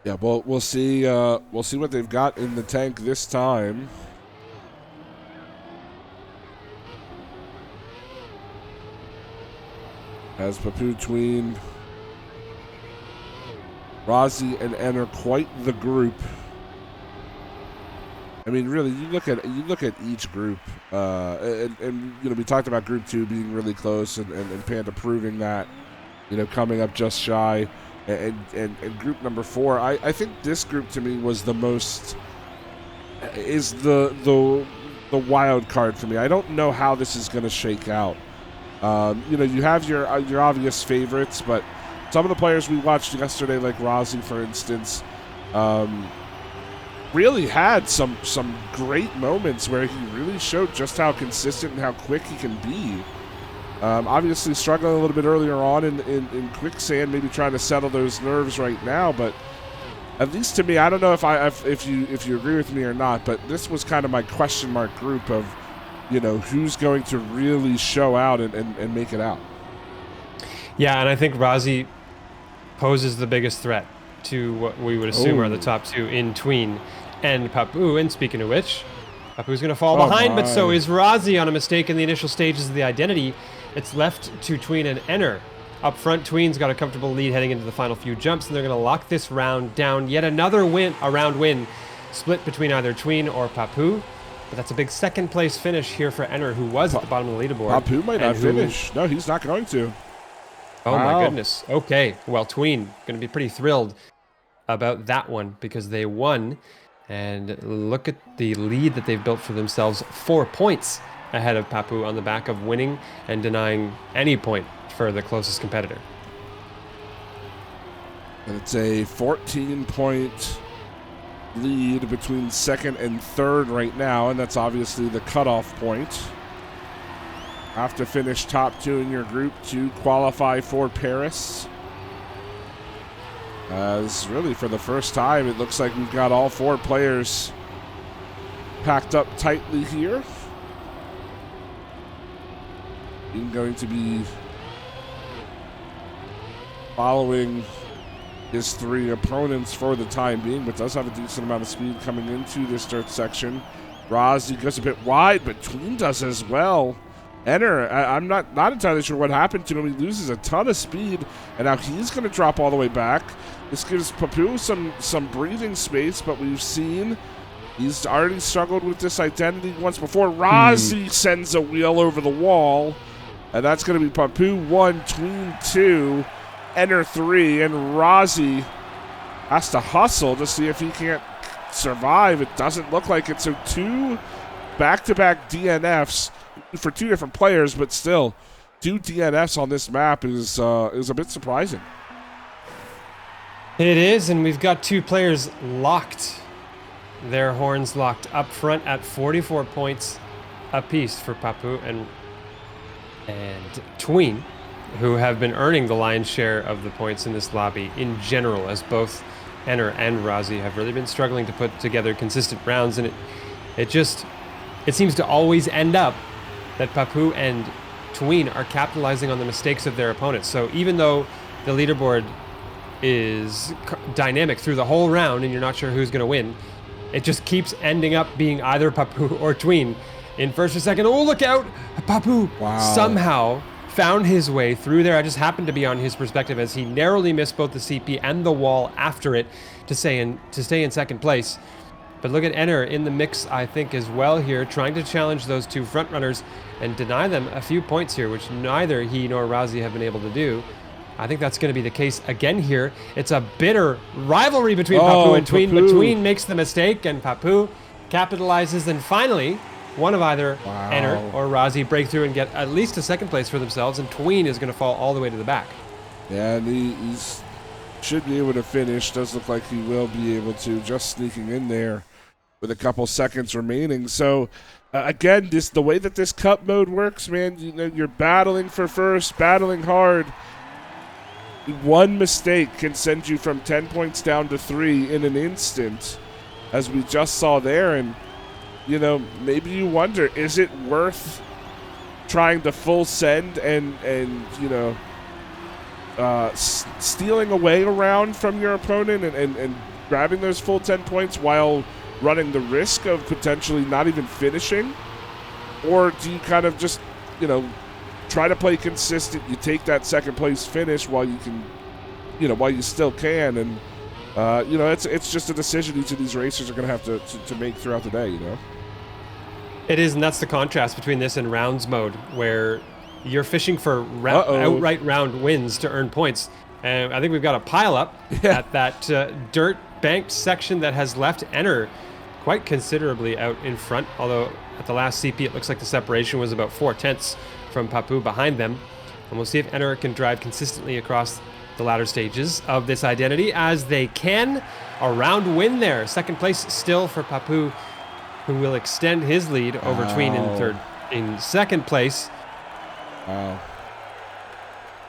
Yeah, well, we'll see what they've got in the tank this time. As Papu, Tween, Rozzy, and Enner, quite the group. I mean, really, you look at each group, and you know, we talked about Group 2 being really close, and Panda proving that, you know, coming up just shy, and Group number 4. I think this group to me was the most, is the wild card for me. I don't know how this is going to shake out. You know, you have your obvious favorites, but some of the players we watched yesterday, like Rozzy, for instance, really had some great moments where he really showed just how consistent and how quick he can be. Obviously struggling a little bit earlier on in Quicksand, maybe trying to settle those nerves right now, but at least to me, I don't know if you agree with me or not, but this was kind of my question mark group of, you know, who's going to really show out and make it out. Yeah, and I think Rozzy poses the biggest threat to what we would assume are the top two in Tween and Papu. And speaking of which, Papu's going to fall behind, but so is Rozzy on a mistake in the initial stages of the identity. It's left to Tween and Enner. Up front, Tween's got a comfortable lead heading into the final few jumps, and they're going to lock this round down. Yet another round win split between either Tween or Papu. But that's a big second place finish here for Enner, who was at the bottom of the leaderboard. Papu might not finish. No, he's not going to. Oh my goodness. Okay. Well, Tween going to be pretty thrilled about that one because they won. And look at the lead that they've built for themselves. 4 points ahead of Papu on the back of winning and denying any point for the closest competitor. And it's a 14-point lead between second and third right now, and that's obviously the cutoff point. Have to finish top two in your group to qualify for Paris. As really for the first time, it looks like we've got all 4 players packed up tightly here. Being going to be following his 3 opponents for the time being, but does have a decent amount of speed coming into this dirt section. Rozzy goes a bit wide, but Tween does as well. Enner, I'm not entirely sure what happened to him. He loses a ton of speed, and now he's going to drop all the way back. This gives Papu some breathing space, but we've seen he's already struggled with this identity once before. Rozzy sends a wheel over the wall, and that's going to be Papu 1, Tween 2, Enner 3, and Rozzy has to hustle to see if he can't survive. It doesn't look like it, so 2 back-to-back DNFs for 2 different players, but still 2 DNFs on this map is a bit surprising. It is, and we've got 2 players locked. Their horns locked up front at 44 points apiece for Papu and Tween, who have been earning the lion's share of the points in this lobby in general, as both Enner and Rozzy have really been struggling to put together consistent rounds, and it seems to always end up that Papu and Tween are capitalizing on the mistakes of their opponents. So even though the leaderboard is dynamic through the whole round and you're not sure who's going to win, it just keeps ending up being either Papu or Tween in first or second. Oh, look out! Papu somehow found his way through there. I just happened to be on his perspective as he narrowly missed both the CP and the wall after it to stay in second place. But look at Enner in the mix, I think, as well here, trying to challenge those two front runners and deny them a few points here, which neither he nor Razi have been able to do. I think that's going to be the case again here. It's a bitter rivalry between Papu and Tween, but Tween makes the mistake and Papu capitalizes, and finally, one of either Enner or Razi break through and get at least a second place for themselves, and Tween is going to fall all the way to the back. Yeah, and he's should be able to finish. Does look like he will be able to, just sneaking in there with a couple seconds remaining. So, again, the way that this cup mode works, man, you're battling for first, battling hard. One mistake can send you from 10 points down to 3 in an instant, as we just saw there. And, maybe you wonder, is it worth trying to full send and stealing away around from your opponent and grabbing those full 10 points while running the risk of potentially not even finishing? Or do you kind of just, try to play consistent? You take that second place finish while you can, while you still can. And, it's just a decision each of these racers are going to have to make throughout the day, It is, and that's the contrast between this and rounds mode, where you're fishing for outright round wins to earn points. And I think we've got a pile up at that dirt banked section that has left Enner quite considerably out in front, although at the last CP it looks like the separation was about 4/10 from Papu behind them. And we'll see if Enner can drive consistently across the latter stages of this identity, as they can. A round win there. Second place still for Papu, who will extend his lead over Tween in second place. Wow.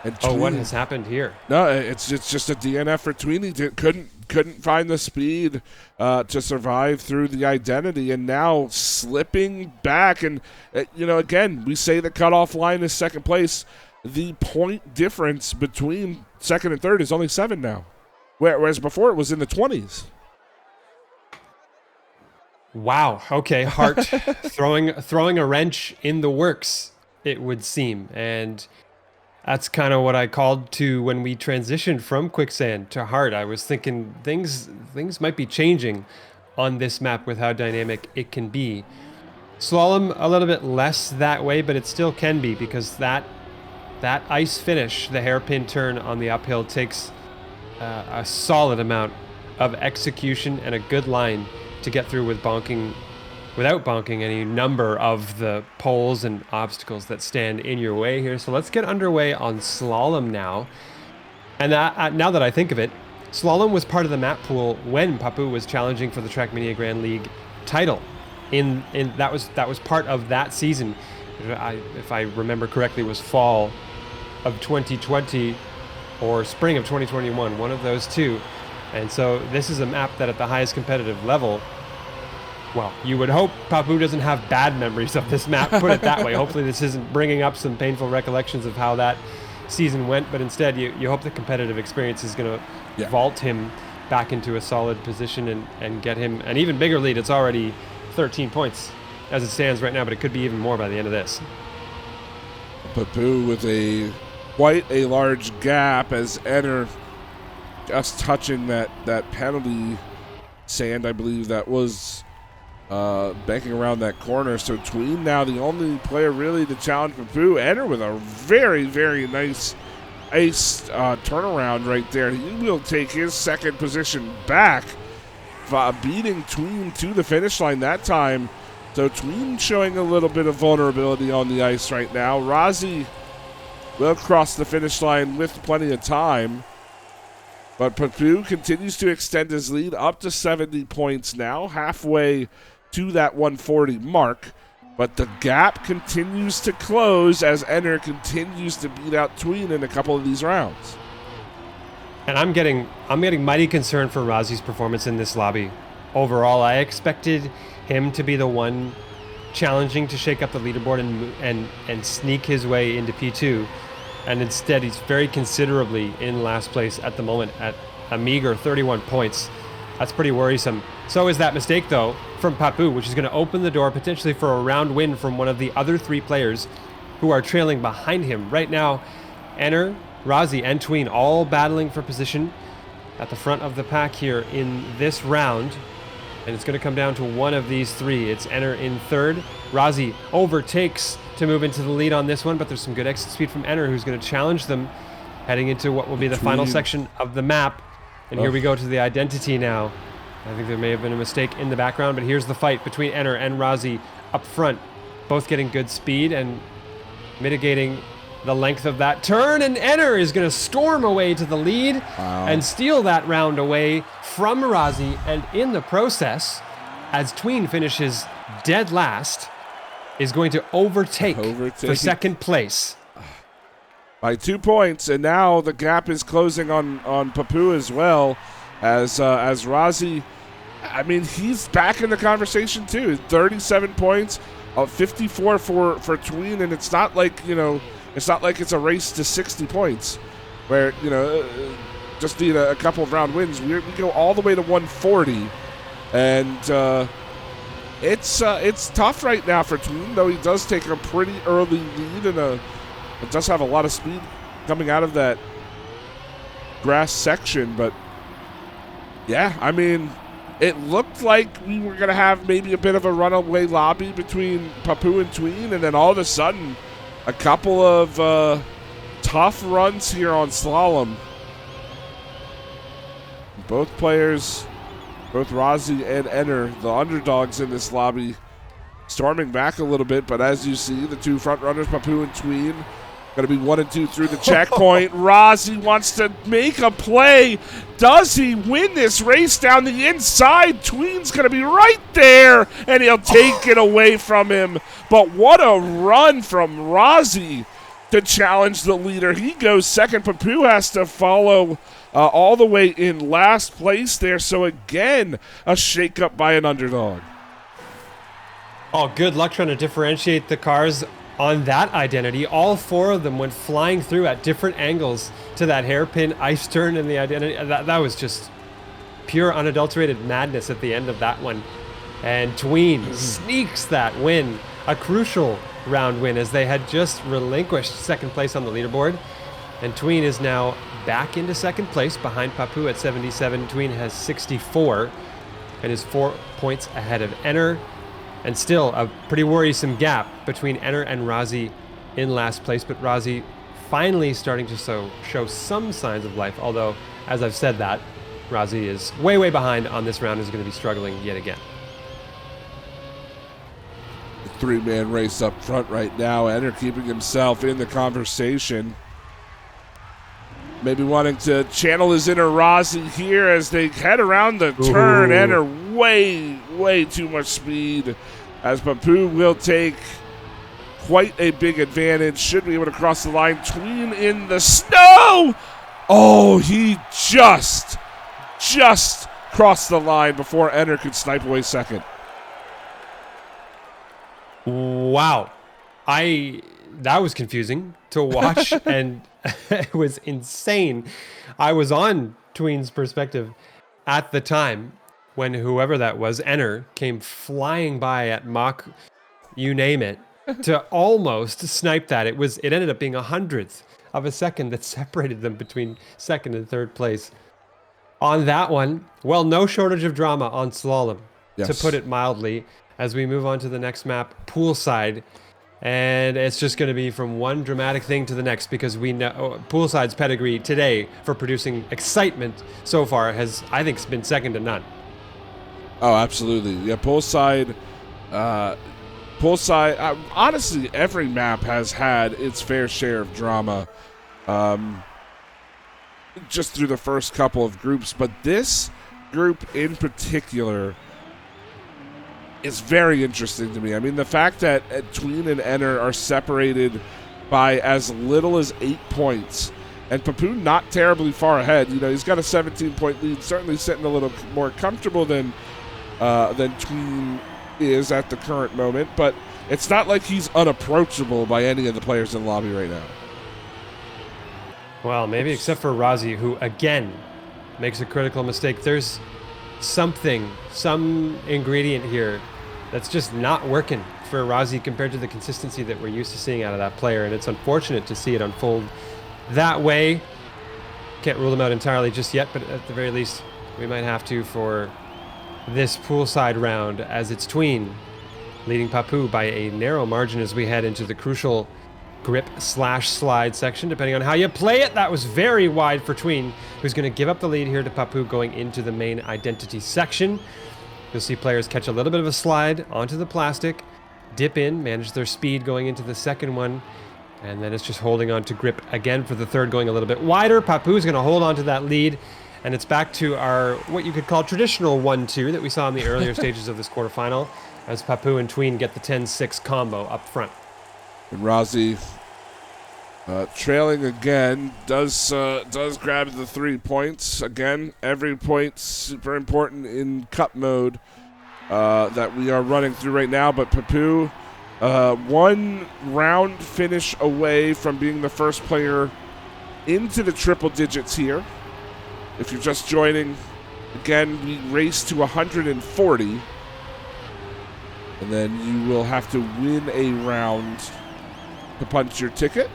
And what has happened here? No, it's just a DNF for Tween. He couldn't find the speed to survive through the identity, and now slipping back. And again, we say the cutoff line is second place. The point difference between second and third is only 7 now, whereas before it was in the 20s. Wow. Okay, Hart throwing a wrench in the works, it would seem, and that's kind of what I called to when we transitioned from Quicksand to Hart. I was thinking things might be changing on this map with how dynamic it can be. Slalom a little bit less that way, but it still can be, because that ice finish, the hairpin turn on the uphill, takes a solid amount of execution and a good line to get through without bonking any number of the poles and obstacles that stand in your way here. So let's get underway on slalom now. And now that I think of it, slalom was part of the map pool when Papu was challenging for the Trackmania Grand League title. That was part of that season. If I remember correctly, was fall of 2020 or spring of 2021, one of those two. And so this is a map that at the highest competitive level, well, you would hope Papu doesn't have bad memories of this map, put it that way. Hopefully this isn't bringing up some painful recollections of how that season went, but instead you hope the competitive experience is going to vault him back into a solid position and get him an even bigger lead. It's already 13 points as it stands right now, but it could be even more by the end of this. Papu with quite a large gap, as Enner just touching that penalty sand, I believe that was banking around that corner. So Tween now the only player really to challenge Papu. Enner with a very, very nice ace turnaround right there. He will take his second position back, beating Tween to the finish line that time. So Tween showing a little bit of vulnerability on the ice right now. Razi will cross the finish line with plenty of time, but Papu continues to extend his lead up to 70 points now, halfway to that 140 mark. But the gap continues to close as Enner continues to beat out Tween in a couple of these rounds. And I'm getting mighty concerned for Razi's performance in this lobby. Overall, I expected him to be the one challenging to shake up the leaderboard and sneak his way into P2. And instead, he's very considerably in last place at the moment at a meager 31 points. That's pretty worrisome. So is that mistake, though, from Papu, which is going to open the door potentially for a round win from one of the other three players who are trailing behind him. Right now, Enner, Razi, and Tween all battling for position at the front of the pack here in this round. And it's going to come down to one of these three. It's Enner in third. Razi overtakes to move into the lead on this one, but there's some good exit speed from Enner, who's going to challenge them heading into what will be the final section of the map. And here we go to the identity now. I think there may have been a mistake in the background, but here's the fight between Enner and Razi up front. Both getting good speed and mitigating the length of that turn. And Enner is going to storm away to the lead and steal that round away from Razi. And in the process, as Tween finishes dead last, is going to overtake for second place. By 2 points, and now the gap is closing on Papu as well, as Razi, I mean, he's back in the conversation too. 37 points, 54 for Tween, and it's not like, it's not like it's a race to 60 points, where, just need a couple of round wins. We go all the way to 140, and it's tough right now for Tween, though he does take a pretty early lead and it does have a lot of speed coming out of that grass section. But yeah, I mean, it looked like we were going to have maybe a bit of a runaway lobby between Papu and Tween, and then all of a sudden, a couple of tough runs here on slalom. Both players, both Razi and Enner, the underdogs in this lobby, storming back a little bit. But as you see, the two front runners, Papu and Tween, going to be 1 and 2 through the checkpoint. Razi wants to make a play. Does he win this race down the inside? Tween's going to be right there, and he'll take it away from him. But what a run from Razi to challenge the leader. He goes second. Papu has to follow all the way in last place there. So again, a shakeup by an underdog. Oh, good luck trying to differentiate the cars on that identity. All four of them went flying through at different angles to that hairpin ice turn in the identity. That was just pure unadulterated madness at the end of that one. And Tween sneaks that win, a crucial round win, as they had just relinquished second place on the leaderboard. And Tween is now back into second place behind Papu at 77. Tween has 64 and is 4 points ahead of Enner. And still a pretty worrisome gap between Enner and Razi in last place. But Razi finally starting to show some signs of life. Although, as I've said that, Razi is way, way behind on this round and is going to be struggling yet again. The three-man race up front right now. Enner keeping himself in the conversation. Maybe wanting to channel his inner Razi here as they head around the turn. Enner way, way too much speed, as Papu will take quite a big advantage. Should be able to cross the line. Tween in the snow. Oh, he just crossed the line before Enner could snipe away second. Wow. That was confusing to watch, and it was insane. I was on Tween's perspective at the time when whoever that was, Enner, came flying by at Mach, you name it, to almost snipe that. It ended up being 100th of a second that separated them between second and third place. On that one, well, no shortage of drama on slalom, to put it mildly, as we move on to the next map, poolside. And it's just going to be from one dramatic thing to the next, because we know poolside's pedigree today for producing excitement so far has, I think, been second to none. Oh, absolutely. Yeah, poolside, honestly, every map has had its fair share of drama just through the first couple of groups. But this group in particular is very interesting to me. I mean, the fact that Tween and Enner are separated by as little as 8 points, and Papu not terribly far ahead. He's got a 17-point lead, certainly sitting a little more comfortable than Tween is at the current moment, but it's not like he's unapproachable by any of the players in the lobby right now. Well, maybe except for Razi, who again makes a critical mistake. There's some ingredient here that's just not working for Razi compared to the consistency that we're used to seeing out of that player, and it's unfortunate to see it unfold that way. Can't rule him out entirely just yet, but at the very least, we might have to for this poolside round, as it's Tween leading Papu by a narrow margin as we head into the crucial grip/slide section, depending on how you play it. That was very wide for Tween, who's going to give up the lead here to Papu going into the main identity section. You'll see players catch a little bit of a slide onto the plastic, dip in, manage their speed going into the second one, and then it's just holding on to grip again for the third, going a little bit wider. Papu's going to hold on to that lead, and it's back to our, what you could call traditional 1-2 that we saw in the earlier stages of this quarterfinal, as Papu and Tween get the 10-6 combo up front. And Razi trailing again, does grab the 3 points. Again, every point super important in cup mode that we are running through right now. But Papu, 1 round finish away from being the first player into the triple digits here. If you're just joining, again, we race to 140. And then you will have to win a round to punch your ticket.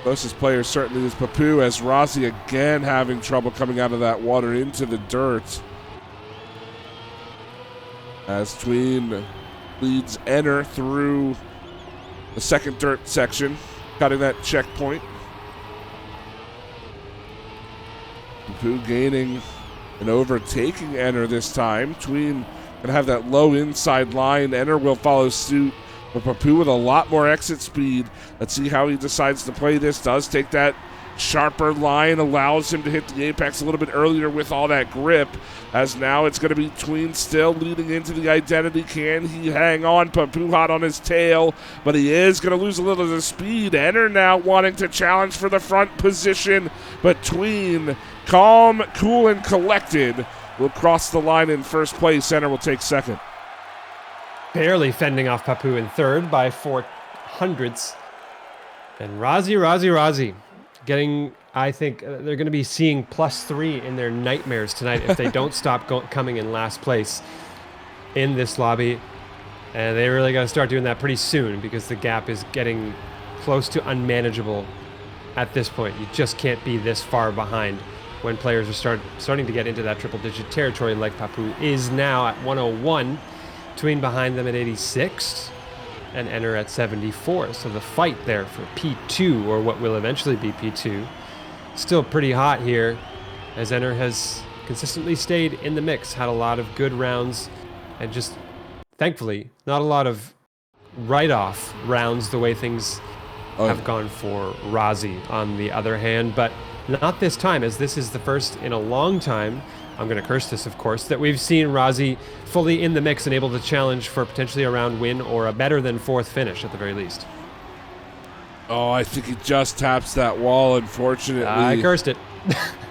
Closest player certainly is Papu, as Razi again having trouble coming out of that water into the dirt. As Tween leads Enner through the second dirt section, cutting that checkpoint. Papu gaining and overtaking Enner this time. Tween gonna have that low inside line. Enner will follow suit, but Papu with a lot more exit speed. Let's see how he decides to play this. Does take that sharper line, allows him to hit the apex a little bit earlier with all that grip, as now it's going to be Tween still leading into the identity. Can he hang on? Papu hot on his tail, but he is going to lose a little of the speed. Enner now wanting to challenge for the front position, but Tween, calm, cool, and collected, will cross the line in first place. Enner will take second. Barely fending off Papu in third by 0.04. And Razi getting, I think they're going to be seeing +3 in their nightmares tonight if they don't stop coming in last place in this lobby. And they really got to start doing that pretty soon, because the gap is getting close to unmanageable at this point. You just can't be this far behind when players are starting to get into that triple-digit territory, like Papu is now at 101. Tween behind them at 86, and Enner at 74. So the fight there for P2, or what will eventually be P2, still pretty hot here, as Enner has consistently stayed in the mix, had a lot of good rounds, and just thankfully not a lot of write-off rounds the way things have gone for Razi on the other hand, but not this time, as this is the first in a long time, I'm going to curse this, of course, that we've seen Razi fully in the mix and able to challenge for potentially a round win or a better than 4th finish at the very least. Oh, I think he just taps that wall, unfortunately. I cursed it.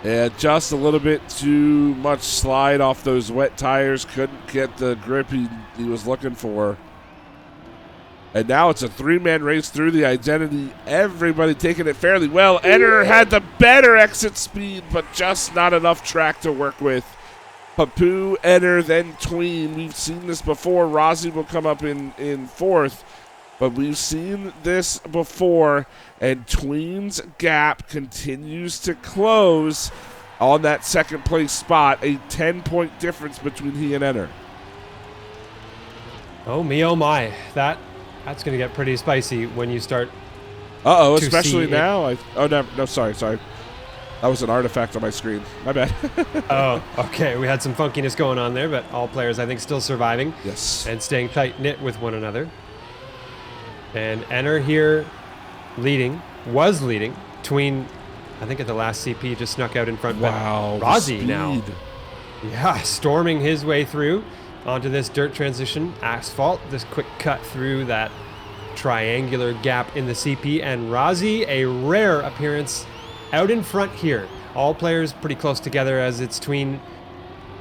Yeah, just a little bit too much slide off those wet tires. Couldn't get the grip he was looking for. And now it's a 3-man race through the identity. Everybody taking it fairly well. Enner had the better exit speed, but just not enough track to work with. Papu, Enner, then Tween. We've seen this before. Razi will come up in 4th, but we've seen this before, and Tween's gap continues to close on that second place spot. A 10-point difference between he and Enner. Oh me, oh my. That's going to get pretty spicy when you start. Especially now. No, sorry. That was an artifact on my screen. My bad. Oh, okay. We had some funkiness going on there, but all players, I think, still surviving. Yes. And staying tight-knit with one another. And Enner here was leading. Tween, I think at the last CP, just snuck out in front. Wow. Razi now. Yeah, storming his way through onto this dirt transition, asphalt, this quick cut through that triangular gap in the CP, and Razi, a rare appearance out in front here. All players pretty close together, as it's Tween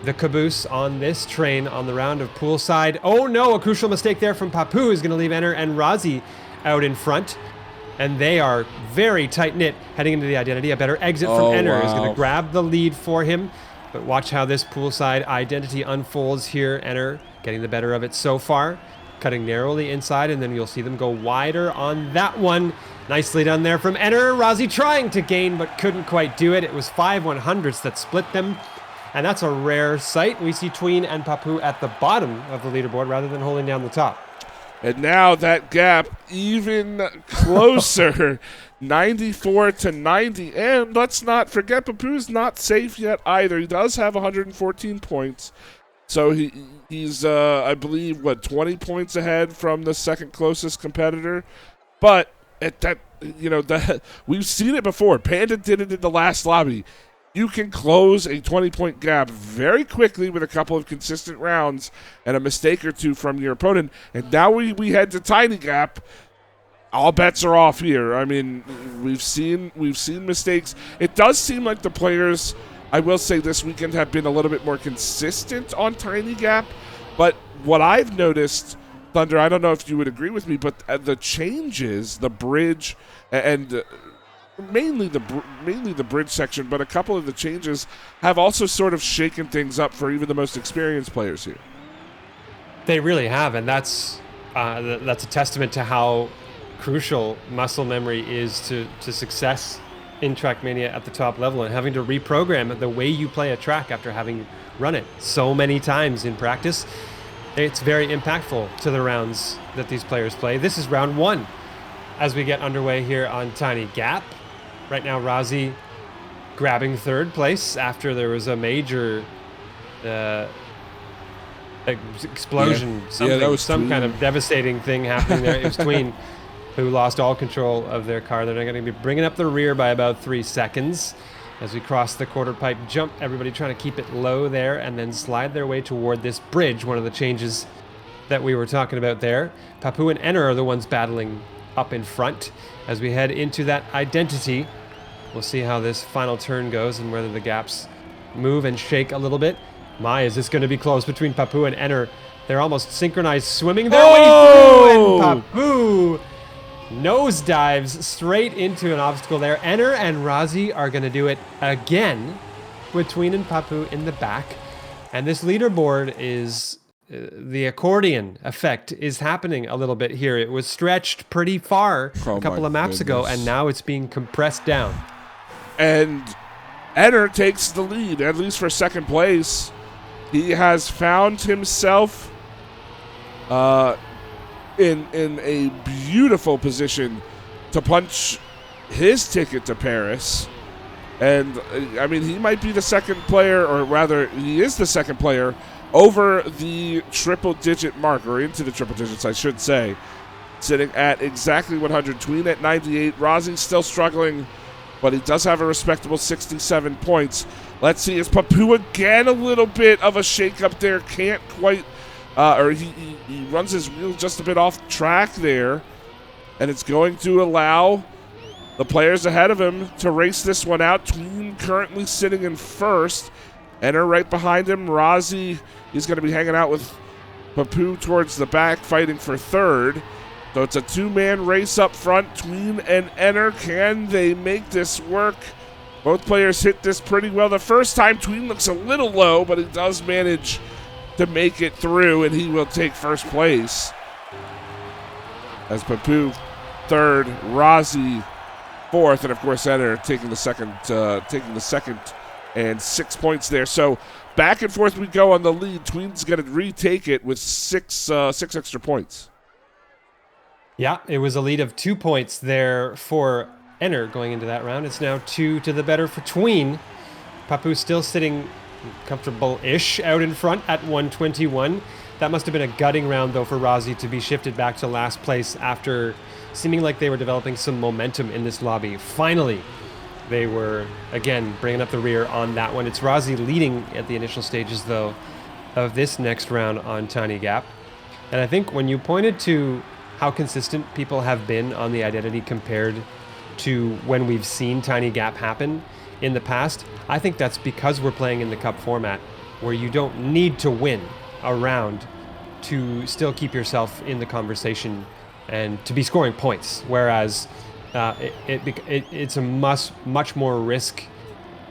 the caboose on this train on the round of poolside. Oh no, a crucial mistake there from Papu is going to leave Enner and Razi out in front. And they are very tight-knit heading into the identity. A better exit from Enner is going to grab the lead for him. But watch how this poolside identity unfolds here. Enner getting the better of it so far. cutting narrowly inside, and then you'll see them go wider on that one. Nicely done there from Enter. Razi trying to gain, but couldn't quite do it. It was 5 100ths that split them, and that's a rare sight. We see Tween and Papu at the bottom of the leaderboard rather than holding down the top. And now that gap even closer, 94 to 90. And let's not forget, Papu's not safe yet either. He does have 114 points. So he's, I believe, 20 points ahead from the second closest competitor. But at that, we've seen it before. Panda did it in the last lobby. You can close a 20-point gap very quickly with a couple of consistent rounds and a mistake or two from your opponent. And now we head to Tiny Gap. All bets are off here. I mean, we've seen mistakes. It does seem like the players, I will say, this weekend have been a little bit more consistent on Tiny Gap. But what I've noticed, Thunder, I don't know if you would agree with me, but the changes, the bridge, and mainly the bridge section, but a couple of the changes have also sort of shaken things up for even the most experienced players here. They really have, and that's a testament to how crucial muscle memory is to success in Trackmania at the top level, and having to reprogram the way you play a track after having run it so many times in practice. It's very impactful to the rounds that these players play. This is round 1 as we get underway here on Tiny Gap. Right now, Razi grabbing third place after there was a major explosion. Yeah, that was some Tween. kind of devastating thing happening there. It was Tween who lost all control of their car. They're going to be bringing up the rear by about 3 seconds as we cross the quarter pipe jump. Everybody trying to keep it low there and then slide their way toward this bridge, one of the changes that we were talking about there. Papu and Enter are the ones battling up in front. As we head into that identity, we'll see how this final turn goes and whether the gaps move and shake a little bit. My, is this going to be close between Papu and Enter? They're almost synchronized, swimming their way through, and Papu nosedives straight into an obstacle there. Enter and Razi are going to do it again with Tween and Papu in the back. And this leaderboard is... the accordion effect is happening a little bit here. It was stretched pretty far a couple of maps ago, and now it's being compressed down. And Enter takes the lead, at least for second place. He has found himself in a beautiful position to punch his ticket to Paris. And, I mean, he might be the second player, or rather, he is the second player over the triple-digit mark, or into the triple digits, I should say, sitting at exactly 100. Tween at 98. Razi's still struggling, but he does have a respectable 67 points. Let's see, is Papu again a little bit of a shake-up there? Can't quite, or he runs his wheel just a bit off track there, and it's going to allow the players ahead of him to race this one out. Tween currently sitting in first. Enter right behind him. Razi, he's going to be hanging out with Papu towards the back, fighting for third. So it's a two-man race up front. Tween and Enter, can they make this work? Both players hit this pretty well. The first time, Tween looks a little low, but he does manage to make it through, and he will take first place. As Papu third, Razi fourth, and of course Enter taking the second and 6 points there. So back and forth we go on the lead. Tween's going to retake it with six extra points. Yeah, it was a lead of 2 points there for Enter going into that round. It's now 2 to the better for Tween. Papu still sitting comfortable-ish out in front at 121. That must have been a gutting round, though, for Razi to be shifted back to last place after seeming like they were developing some momentum in this lobby. Finally, they were, again, bringing up the rear on that one. It's Razi leading at the initial stages, though, of this next round on Tiny Gap. And I think when you pointed to how consistent people have been on the identity compared to when we've seen Tiny Gap happen in the past, I think that's because we're playing in the Cup format, where you don't need to win a round to still keep yourself in the conversation and to be scoring points, whereas it's a much more risk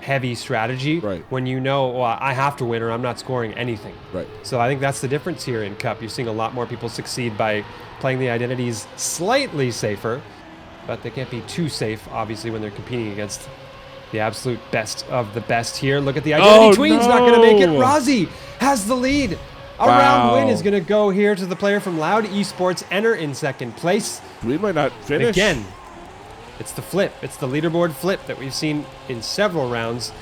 heavy strategy Right. when you know, well, I have to win or I'm not scoring anything. Right. So I think that's the difference here in Cup. You're seeing a lot more people succeed by playing the identities slightly safer, but they can't be too safe, obviously, when they're competing against the absolute best of the best here. Look at the identity. Oh, Tween's not going to make it. no. Razi has the lead. A round win is going to go here to the player from Loud Esports, Enter in second place. We might not finish. Again, it's the flip. It's the leaderboard flip that we've seen in several rounds.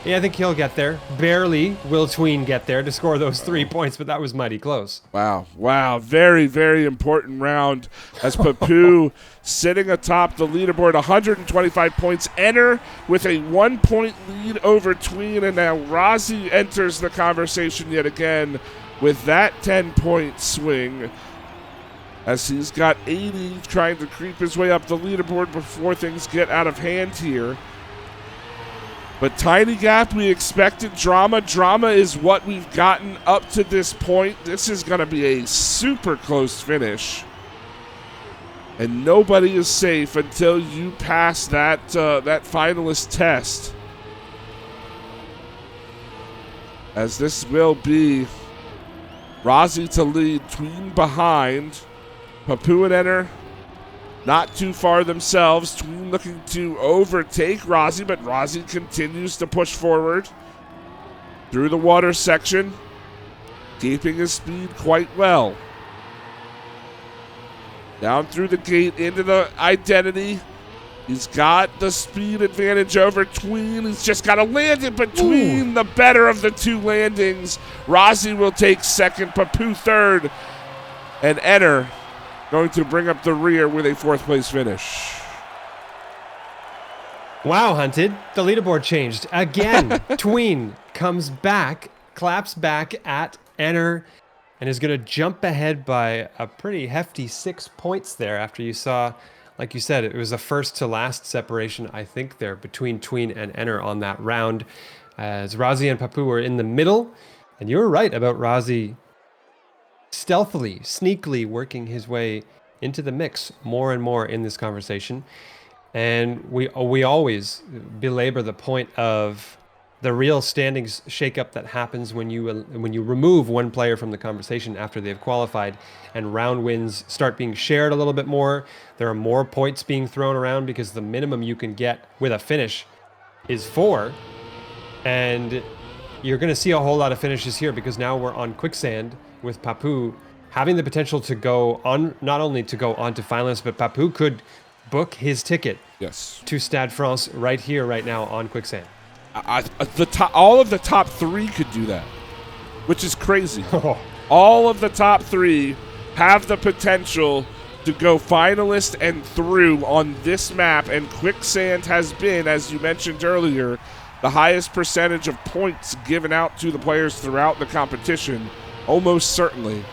Yeah, I think he'll get there. Barely will Tween get there to score those 3 points, but that was mighty close. Wow. Very, very important round as Papu sitting atop the leaderboard, 125 points. Enter with a 1-point lead over Tween, and now Razi enters the conversation yet again with that 10-point swing as he's got 80 trying to creep his way up the leaderboard before things get out of hand here. But tiny gap, we expected drama. Drama is what we've gotten up to this point. This is going to be a super close finish. And nobody is safe until you pass that finalist test. As this will be Razi to lead, Tween behind. Papu and Enter not too far themselves. Tween looking to overtake Razi, but Razi continues to push forward through the water section, keeping his speed quite well. Down through the gate into the identity. He's got the speed advantage over Tween. He's just got to land it, but Tween, the better of the two landings. Razi will take second, Papu third, and Enter going to bring up the rear with a fourth place finish. Wow, Hunted. The leaderboard changed again. Tween comes back, claps back at Enter, and is going to jump ahead by a pretty hefty 6 points there after you saw, like you said, it was a first to last separation, I think, there between Tween and Enter on that round, as Razi and Papu were in the middle. And you were right about Razi stealthily, sneakily working his way into the mix more and more in this conversation. And we always belabor the point of the real standings shakeup that happens when you remove one player from the conversation after they've qualified, and round wins start being shared a little bit more. There are more points being thrown around because the minimum you can get with a finish is 4, and you're going to see a whole lot of finishes here because now we're on Quicksand with Papu having the potential to go on, not only to go on to finalists, but Papu could book his ticket to Stade France right here, right now on Quicksand. All of the top 3 could do that, which is crazy. All of the top 3 have the potential to go finalist and through on this map, and Quicksand has been, as you mentioned earlier, the highest percentage of points given out to the players throughout the competition, almost certainly.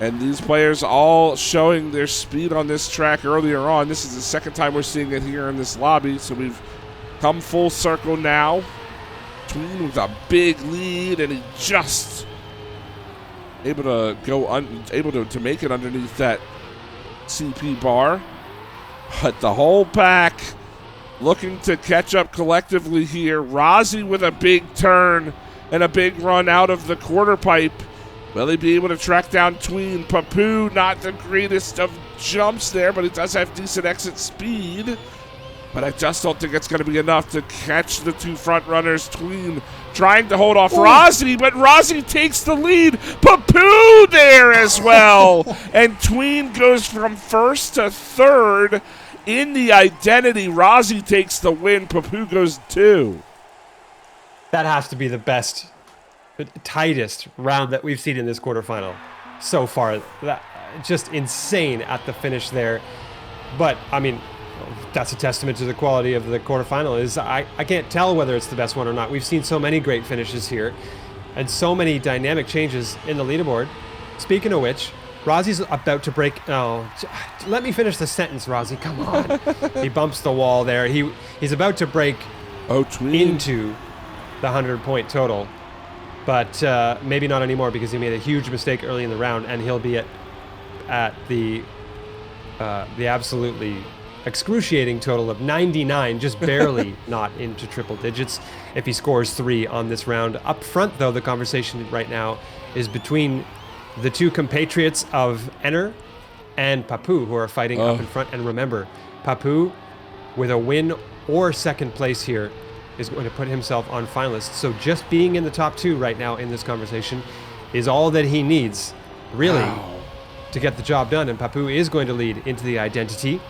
And these players all showing their speed on this track earlier on. This is the second time we're seeing it here in this lobby, so we've come full circle now. Tween with a big lead, and he just able to go able to make it underneath that CP bar. But the whole pack looking to catch up collectively here. Razi with a big turn and a big run out of the quarter pipe. Will he be able to track down Tween? Papu, not the greatest of jumps there, but he does have decent exit speed. But I just don't think it's going to be enough to catch the two front runners. Tween trying to hold off Razi, but Razi takes the lead. Papu there as well. And Tween goes from first to third in the identity. Razi takes the win. Papu goes 2. That has to be the best, the tightest round that we've seen in this quarterfinal so far. That just insane at the finish there. But I mean, that's a testament to the quality of the quarterfinal. Is I can't tell whether it's the best one or not. We've seen so many great finishes here and so many dynamic changes in the leaderboard. Speaking of which, Razi's about to break. Oh, let me finish the sentence, Razi. Come on. He bumps the wall there. He's about to break into the 100-point total. But maybe not anymore because he made a huge mistake early in the round, and he'll be at the absolutely excruciating total of 99, just barely not into triple digits if he scores 3 on this round. Up front, though, the conversation right now is between the two compatriots of Enner and Papu, who are fighting up in front. And remember, Papu, with a win or second place here, is going to put himself on finalists. So just being in the top 2 right now in this conversation is all that he needs, really, to get the job done. And Papu is going to lead into the identity.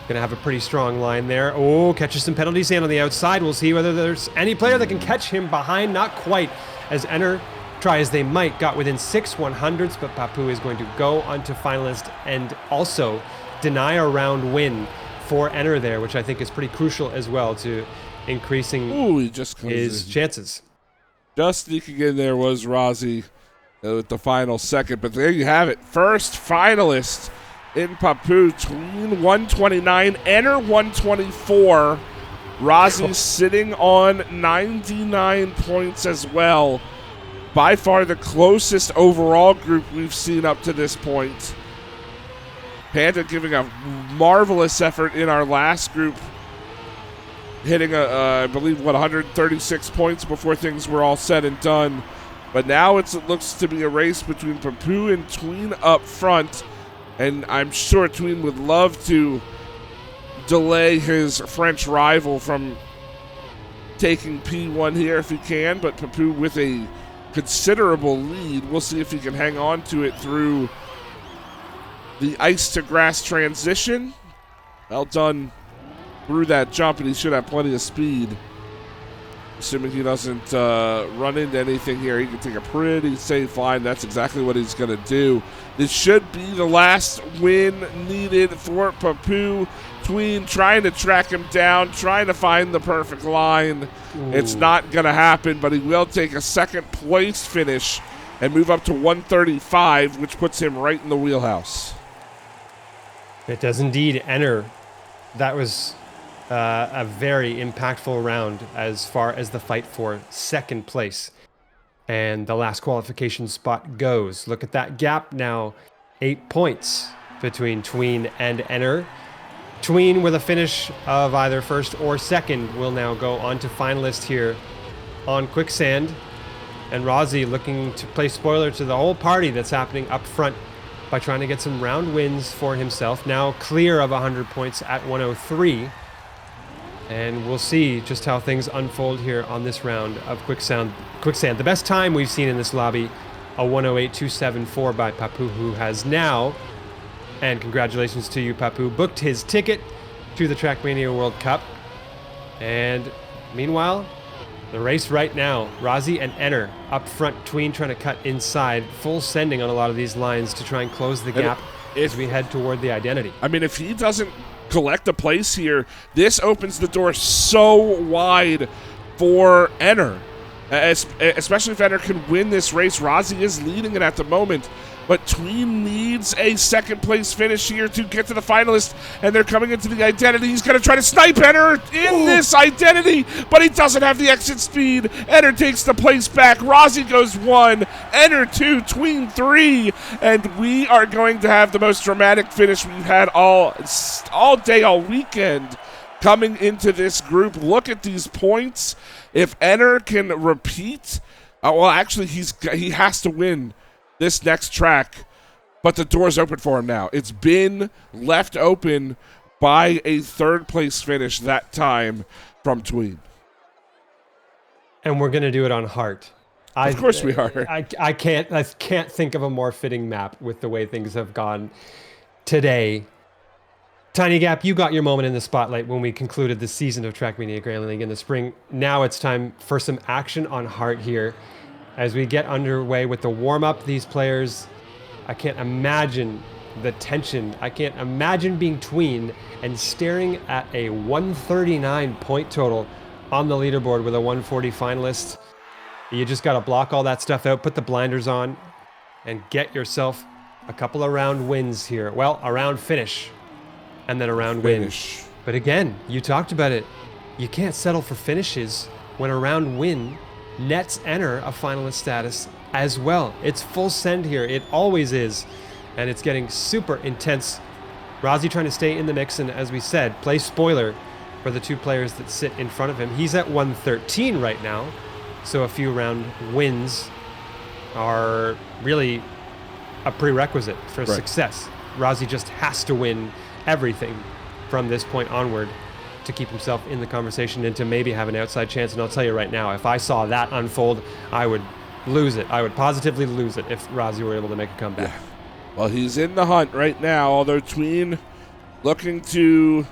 Going to have a pretty strong line there. Oh, catches some penalties in on the outside. We'll see whether there's any player that can catch him behind. Not quite, as Enner, try as they might, got within 6 100ths, but Papu is going to go onto finalist and also deny a round win for Enner there, which I think is pretty crucial as well to increasing he just his chances. Just sneaking in there was Rozzy with the final second, but there you have it. First finalist in Papu, Tween 129, Enner 124. Rozzy sitting on 99 points as well. By far the closest overall group we've seen up to this point. Panda giving a marvelous effort in our last group, hitting, I believe, 136 points before things were all said and done. But now it looks to be a race between Papu and Tween up front. And I'm sure Tween would love to delay his French rival from taking P1 here if he can. But Papu with a considerable lead. We'll see if he can hang on to it through the ice to grass transition. Well done through that jump, and he should have plenty of speed. Assuming he doesn't run into anything here, he can take a pretty safe line. That's exactly what he's going to do. This should be the last win needed for Papu. Tween trying to track him down, trying to find the perfect line. It's not going to happen, but he will take a second place finish and move up to 135, which puts him right in the wheelhouse. It does indeed. Enner, that was a very impactful round as far as the fight for second place and the last qualification spot goes. Look at that gap now, 8 points between Tween and Enner. Tween with a finish of either first or second will now go on to finalist here on Quicksand, and Rozzy looking to play spoiler to the whole party that's happening up front by trying to get some round wins for himself. Now clear of 100 points at 103. And we'll see just how things unfold here on this round of Quicksand. The best time we've seen in this lobby, a 108.274 by Papu, who has now, and congratulations to you, Papu, booked his ticket to the Trackmania World Cup. And meanwhile, the race right now, Rozzy and Enner up front, Tween trying to cut inside, full sending on a lot of these lines to try and close the gap as we head toward the identity. I mean, if he doesn't collect a place here, this opens the door so wide for Enner, especially if Enner can win this race. Rozzy is leading it at the moment, but Tween needs a second place finish here to get to the finalist, and they're coming into the identity. He's going to try to snipe Enner in this identity, but he doesn't have the exit speed. Enner takes the place back. Rozzy goes 1, Enner 2, Tween 3, and we are going to have the most dramatic finish we've had all day, all weekend coming into this group. Look at these points. If Enner can repeat, well, actually, he has to win this next track, but the door's open for him now. It's been left open by a third place finish that time from Tween. And we're going to do it on heart. Of course we are. I can't think of a more fitting map with the way things have gone today. Tiny Gap, you got your moment in the spotlight when we concluded the season of Trackmania Grand League in the spring. Now it's time for some action on heart here. As we get underway with the warm-up, these players, I can't imagine the tension. I can't imagine being Tween and staring at a 139 point total on the leaderboard with a 140 finalist. You just got to block all that stuff out, put the blinders on, and get yourself a couple of round wins here. Well, a round finish, and then a round win. But again, you talked about it. You can't settle for finishes when a round win nets Enner a finalist status as well. It's full send here. It always is. And it's getting super intense Rozzy trying to stay in the mix, and as we said, play spoiler for the two players that sit in front of him. He's at 113 right now, so a few round wins are really a prerequisite for success. Rozzy just has to win everything from this point onward to keep himself in the conversation and to maybe have an outside chance. And I'll tell you right now, if I saw that unfold, I would lose it. I would positively lose it if Rozzy were able to make a comeback. Yeah. Well, he's in the hunt right now, although Tween looking to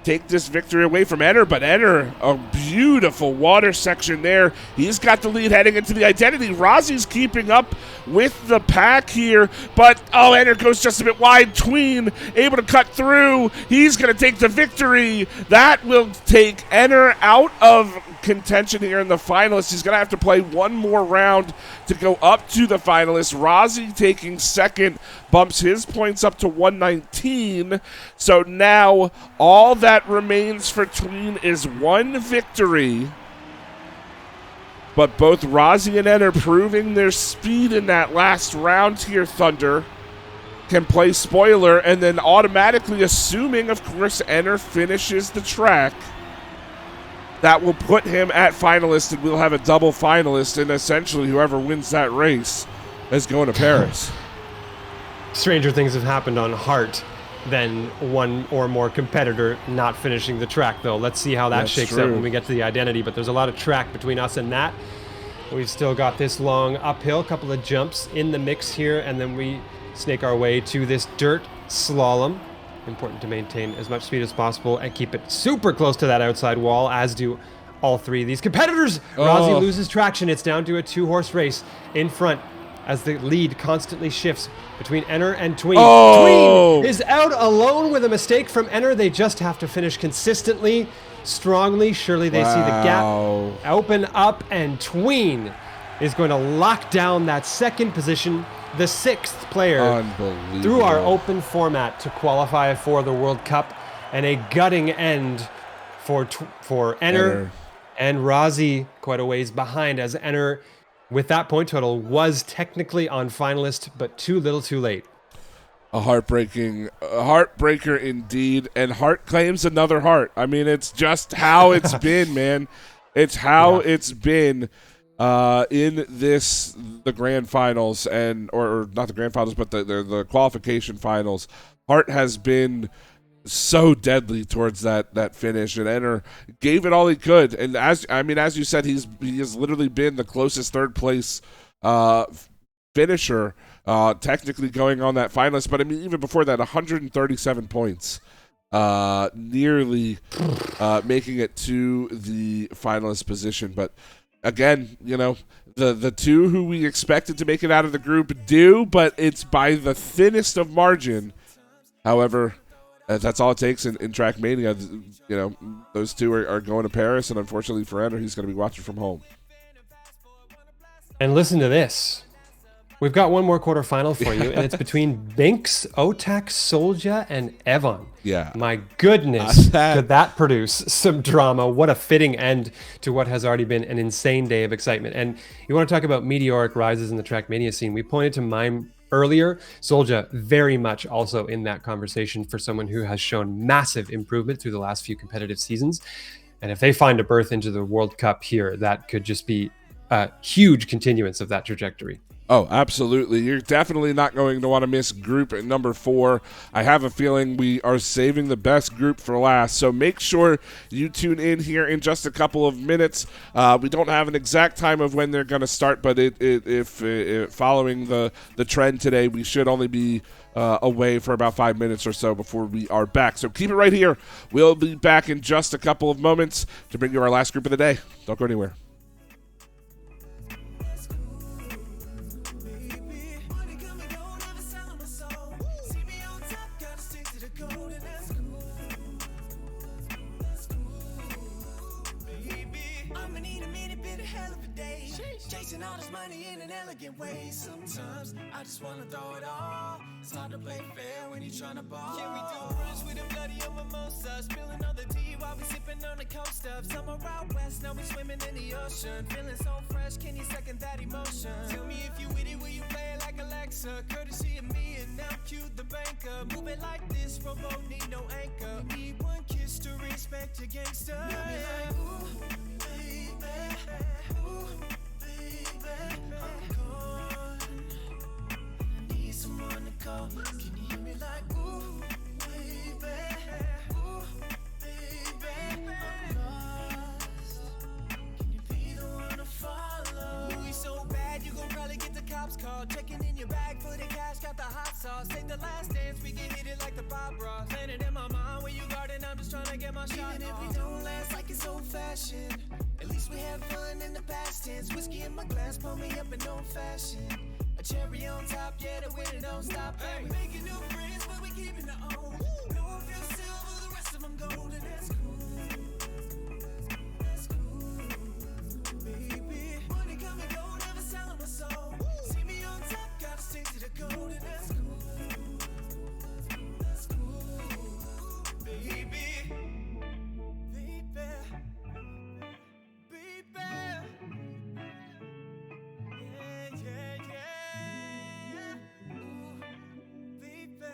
take this victory away from Enner, but Enner, a beautiful water section there. He's got the lead heading into the identity. Rozzy's keeping up with the pack here, but Enner goes just a bit wide. Tween able to cut through. He's going to take the victory. That will take Enner out of contention here in the finalists. He's going to have to play one more round to go up to the finalists. Rozzy taking second, bumps his points up to 119. So now all that remains for Tween is one victory. But both Rozzy and Enner proving their speed in that last round here, Thunder. Can play spoiler and then automatically assuming, of course, Enner finishes the track. That will put him at finalist, and we'll have a double finalist, and essentially whoever wins that race is going to Paris. Stranger things have happened on Heart than one or more competitor not finishing the track, though. Let's see how that shakes out when we get to the identity, but there's a lot of track between us and that. We've still got this long uphill, couple of jumps in the mix here, and then we snake our way to this dirt slalom. Important to maintain as much speed as possible and keep it super close to that outside wall, as do all three of these competitors. Rozzy loses traction. It's down to a two-horse race in front as the lead constantly shifts between Enner and Tween. Tween is out alone with a mistake from Enner. They just have to finish consistently, strongly. Surely they see the gap open up, and Tween is going to lock down that second position, the sixth player through our open format to qualify for the World Cup, and a gutting end for Enner. And Rozzy quite a ways behind, as Enner, with that point total, was technically on finalist, but too little too late. A heartbreaker indeed, and Heart claims another heart. I mean, it's just how it's been, man. It's how it's been in the grand finals, and or not the grand finals, but the qualification finals. Heart has been so deadly towards that finish, and Enner gave it all he could. And as you said, he has literally been the closest third place finisher, technically going on that finalist. But I mean, even before that, 137 points, nearly making it to the finalist position. But again, the two who we expected to make it out of the group do, but it's by the thinnest of margin. However, that's all it takes in Trackmania. Those two are going to Paris, and unfortunately for Enner, he's going to be watching from home. And listen to this. We've got one more quarterfinal for you, and it's between Binks, Otak, Solja, and Evan. Yeah. My goodness, could that produce some drama? What a fitting end to what has already been an insane day of excitement. And you want to talk about meteoric rises in the Trackmania scene. We pointed to Mime earlier. Solja very much also in that conversation for someone who has shown massive improvement through the last few competitive seasons. And if they find a berth into the World Cup here, that could just be a huge continuance of that trajectory. Oh, absolutely. You're definitely not going to want to miss group at number 4. I have a feeling we are saving the best group for last, so make sure you tune in here in just a couple of minutes. We don't have an exact time of when they're going to start, but if following the trend today, we should only be away for about 5 minutes or so before we are back. So keep it right here. We'll be back in just a couple of moments to bring you our last group of the day. Don't go anywhere. Sometimes I just wanna throw it all. It's hard to play fair when you're trying to ball. Can we do runs with a bloody on mimosa, spilling all the tea while we sipping on on the coast of somewhere out west. Now we swimming in the ocean. Feeling so fresh, can you second that emotion? Tell me if you with it, will you play it like Alexa? Courtesy of me and now cue the banker. Move it like this, rowboat need no anchor. You need one kiss to respect your gangster. Got me like, ooh, baby, I'm gone. I need someone to call. Can you hear me like, ooh, baby, I'm lost. Can you be the one to follow? Ooh, we so bad, you gon' probably get the cops called. Checking in your bag for the cash, got the hot sauce. Take the last dance, we can hit it like the Bob Ross. Planted in my mind where you guarding, I'm just trying to get my shot. Even if we don't last like it's old fashioned, at least we have fun in the past tense. Whiskey in my glass, pull me up in old fashioned. A cherry on top, yeah, the winner don't stop. Hey, we making new friends, but we keeping the old. No one feels silver, the rest of them gold, and that's cool. That's cool, baby. Money come and go, never selling my soul. See me on top, gotta stick to the gold, and that's cool. That's cool, baby. Baby. Yeah, yeah, yeah. Ooh, baby.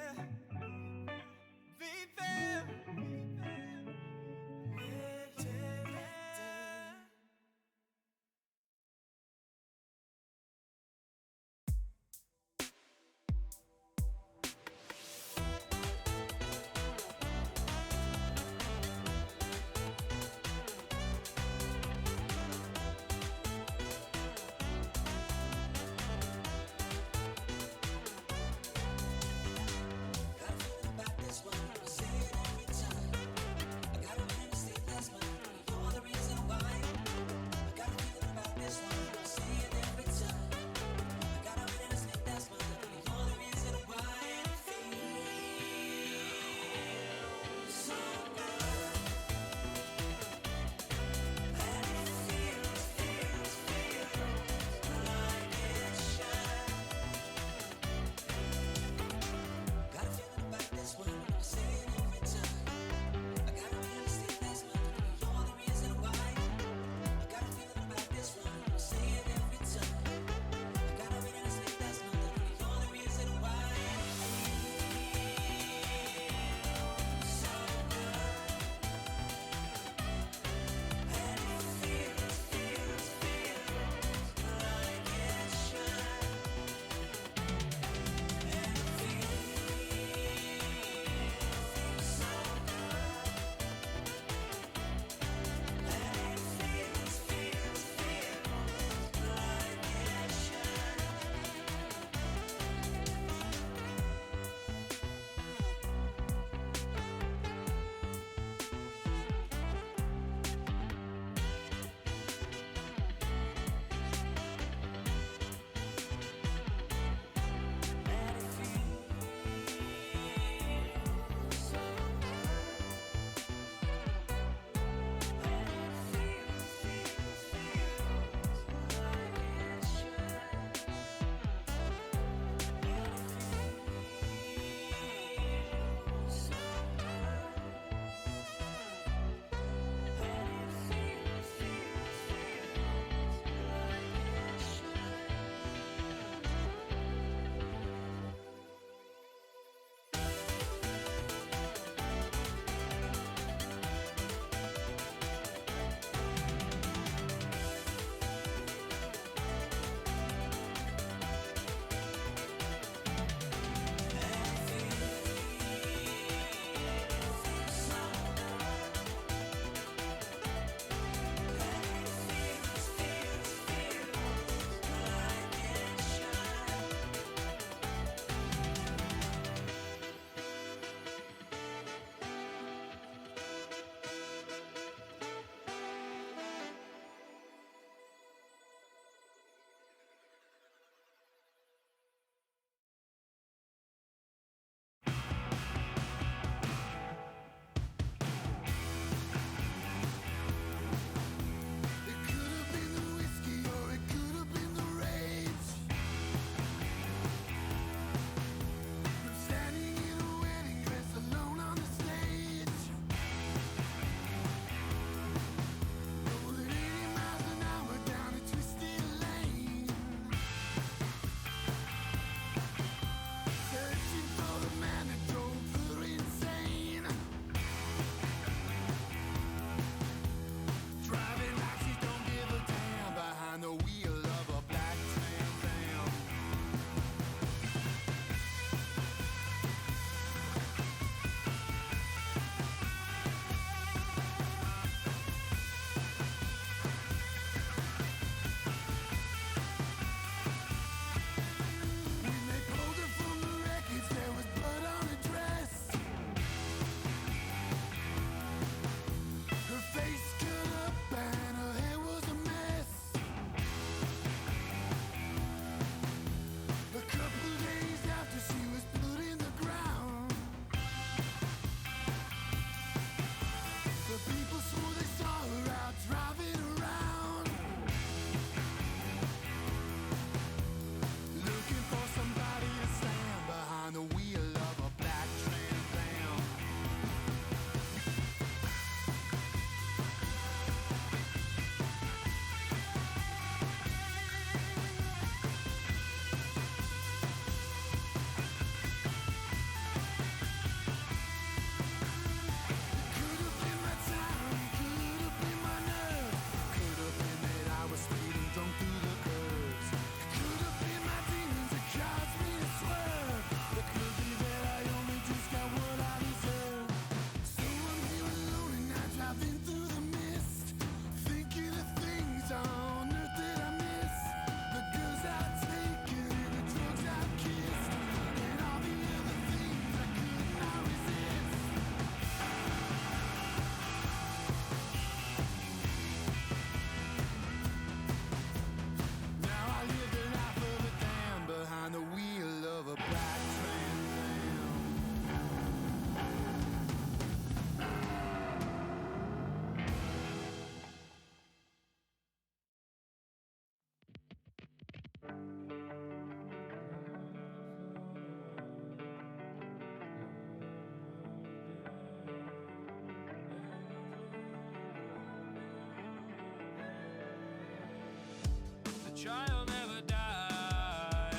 child never dies.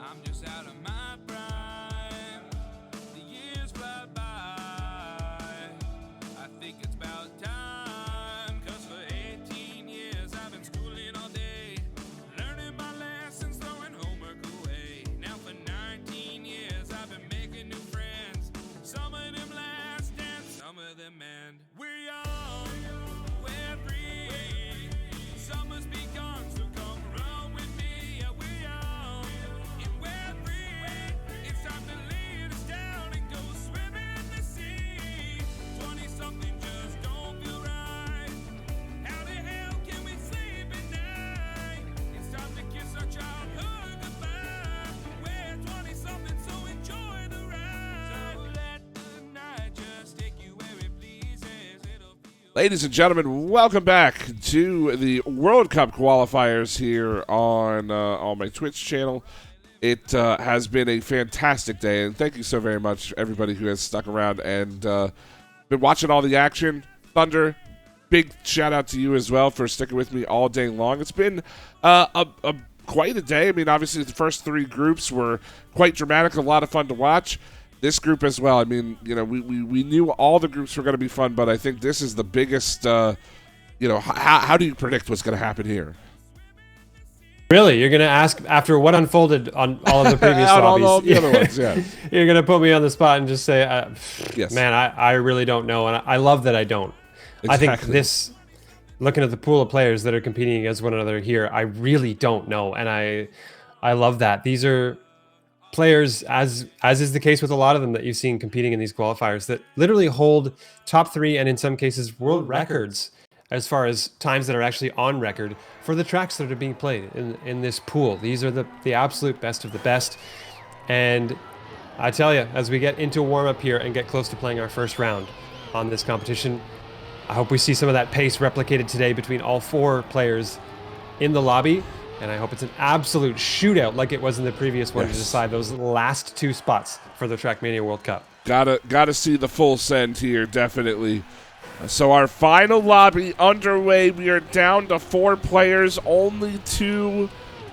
I'm just out of my prime. The years fly by. I think it's about time. Cause for 18 years I've been schooling all day, learning my lessons, throwing homework away. Now for 19 years I've been making new friends. Some of them last and some of them end. We're young, we're free. Summer's begun, so come run with me. Yeah, we're young and we're free. It's time to lead us down and go swim in the sea. 20-something just don't feel right. How the hell can we sleep at night? It's time to kiss our childhood goodbye. We're 20-something, so enjoy the ride. So let the night just take you where it pleases. It'll feel Ladies and gentlemen, welcome back to the World Cup qualifiers here on my Twitch channel. It has been a fantastic day, and thank you so very much, everybody who has stuck around and been watching all the action. Thunder, big shout out to you as well for sticking with me all day long. It's been quite a day. I mean, obviously the first three groups were quite dramatic, a lot of fun to watch. This group as well. I mean, you know, we knew all the groups were going to be fun, but I think this is the biggest. You know, how do you predict what's going to happen here? Really, you're gonna ask after what unfolded on all of the previous On lobbies? all the other ones, yeah. You're gonna put me on the spot and just say, Yes. "Man, I really don't know," and I love that I don't. I think Exactly. this, looking at the pool of players that are competing against one another here, I really don't know, and I love that. These are players, as is the case with a lot of them that you've seen competing in these qualifiers, that literally hold top 3 and in some cases world records as far as times that are actually on record for the tracks that are being played in this pool. These are the absolute best of the best. And I tell you, as we get into warm-up here and get close to playing our first round on this competition, I hope we see some of that pace replicated today between all 4 players in the lobby. And I hope it's an absolute shootout like it was in the previous one to decide those last 2 spots for the Trackmania World Cup. Gotta see the full send here, definitely. So our final lobby underway. We are down to 4 players. Only 2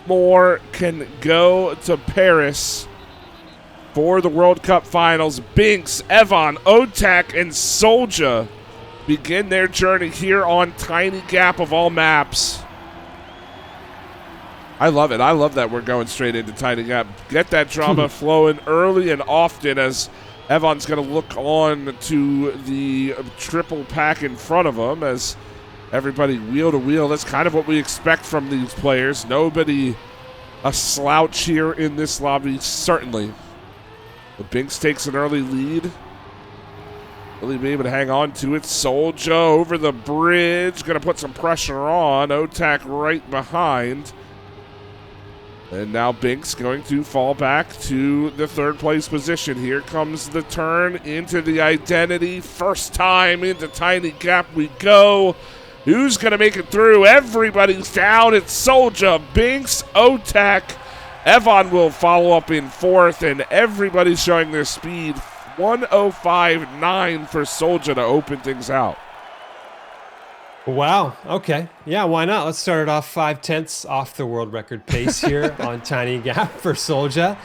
more can go to Paris for the World Cup finals. Binks, Evan, Otak, and Solja begin their journey here on Tiny Gap of all maps. I love it. I love that we're going straight into Tiny Gap. Get that drama flowing early and often, as Evan's going to look on to the triple pack in front of him as everybody wheel to wheel. That's kind of what we expect from these players. Nobody a slouch here in this lobby, certainly. But Binks takes an early lead. Will he be able to hang on to it? Solja over the bridge. Going to put some pressure on. Otak right behind. And now Binks going to fall back to the 3rd place position. Here comes the turn into the identity. First time into Tiny Gap we go. Who's going to make it through? Everybody's down. It's Solja, Binks, Otak. Evan will follow up in 4th, and everybody's showing their speed. 1:05.9 for Solja to open things out. Wow. Okay. Yeah, why not? Let's start it off 5/10 off the world record pace here on Tiny Gap for Solja.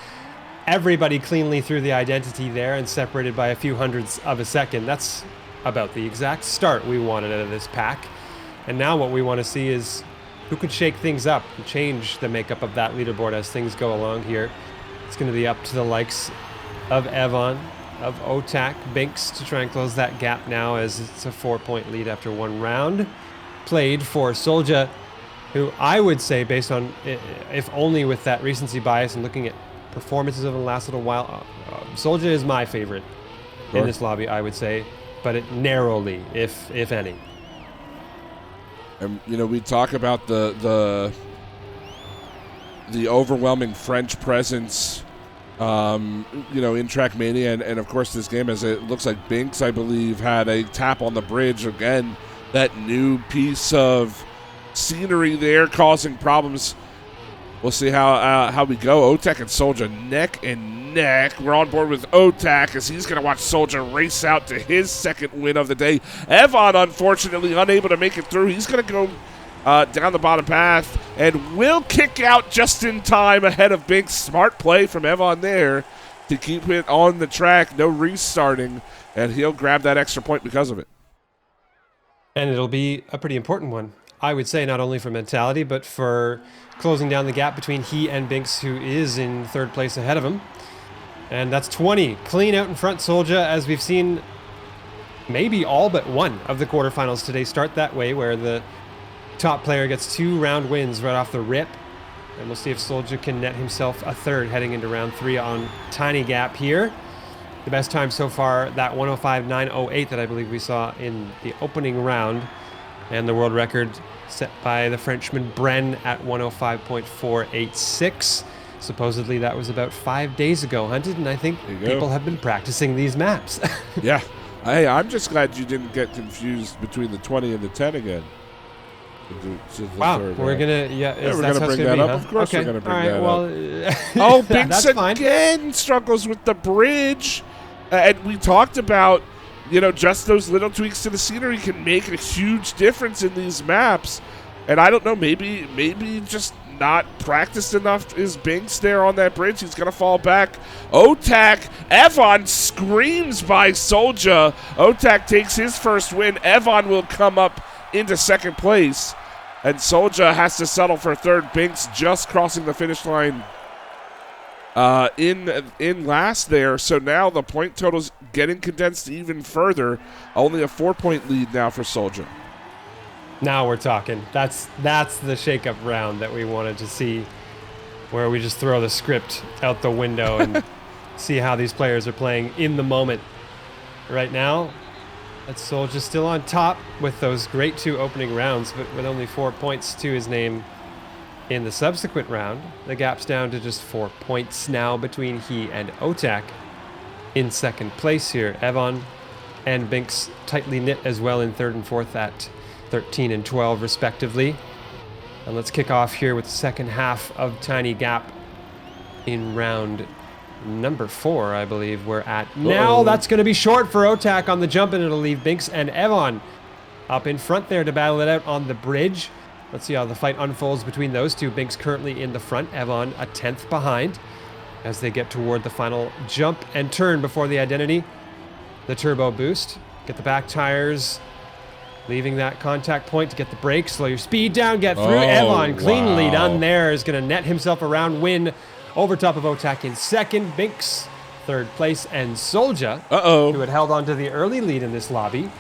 Everybody cleanly through the identity there and separated by a few hundredths of a second. That's about the exact start we wanted out of this pack. And now what we want to see is who could shake things up and change the makeup of that leaderboard as things go along here. It's going to be up to the likes of Evan, of Otak, Binks to try and close that gap now, as it's a 4-point lead after 1 round played for Solja, who I would say, based on, if only with that recency bias and looking at performances over the last little while, Solja is my favorite in this lobby, I would say, but it narrowly, if any. And you know, we talk about the overwhelming French presence, you know, in Trackmania, and of course this game, as it looks like Binks, I believe, had a tap on the bridge again. That new piece of scenery there causing problems. We'll see how we go. Otak and Solja neck and neck. We're on board with Otak as he's going to watch Solja race out to his 2nd win of the day. Evan, unfortunately, unable to make it through. He's going to go down the bottom path and will kick out just in time ahead of Binks. Smart play from Evon there to keep it on the track. No restarting, and he'll grab that extra point because of it. And it'll be a pretty important one, I would say, not only for mentality, but for closing down the gap between he and Binks, who is in third place ahead of him. And that's 20. Clean out in front, Soldier, as we've seen maybe all but one of the quarterfinals today start that way, where the top player gets 2 round wins right off the rip. And we'll see if Soldier can net himself a third heading into round 3 on tiny gap here. The best time so far, that 105.908 that I believe we saw in the opening round. And the world record set by the Frenchman Bren at 105.486. Supposedly that was about 5 days ago, Hunted, and I think people have been practicing these maps. Yeah. Hey, I'm just glad you didn't get confused between the 20 and the 10 again. Wow, we're gonna, we're gonna bring that up. Of course, we're gonna bring that up. Oh, Binks again struggles with the bridge, and we talked about, just those little tweaks to the scenery can make a huge difference in these maps. And I don't know, maybe just not practiced enough is Binks there on that bridge. He's gonna fall back. Otak, Evon screams by Soldier. Otak takes his first win. Evon will come up into second place, and Soldier has to settle for third. Binks just crossing the finish line in last there. So now the point total's getting condensed even further. Only a 4-point lead now for Soldier. Now we're talking. That's the shake-up round that we wanted to see, where we just throw the script out the window and see how these players are playing in the moment. Right now, that's Soldier still on top with those great 2 opening rounds, but with only 4 points to his name in the subsequent round. The gap's down to just 4 points now between he and Otak in second place here. Evon and Binks tightly knit as well in third and fourth at 13 and 12 respectively. And let's kick off here with the second half of Tiny Gap in round number 4, I believe we're at. Now that's going to be short for Otak on the jump, and it'll leave Binks and Evon up in front there to battle it out on the bridge. Let's see how the fight unfolds between those two. Binks currently in the front, Evon a 10th behind as they get toward the final jump and turn before the identity. The turbo boost. Get the back tires, leaving that contact point to get the brake. Slow your speed down, get through. Evon cleanly done there, is going to net himself a round win over top of Otak in second. Binks third place, and Soldier, who had held on to the early lead in this lobby,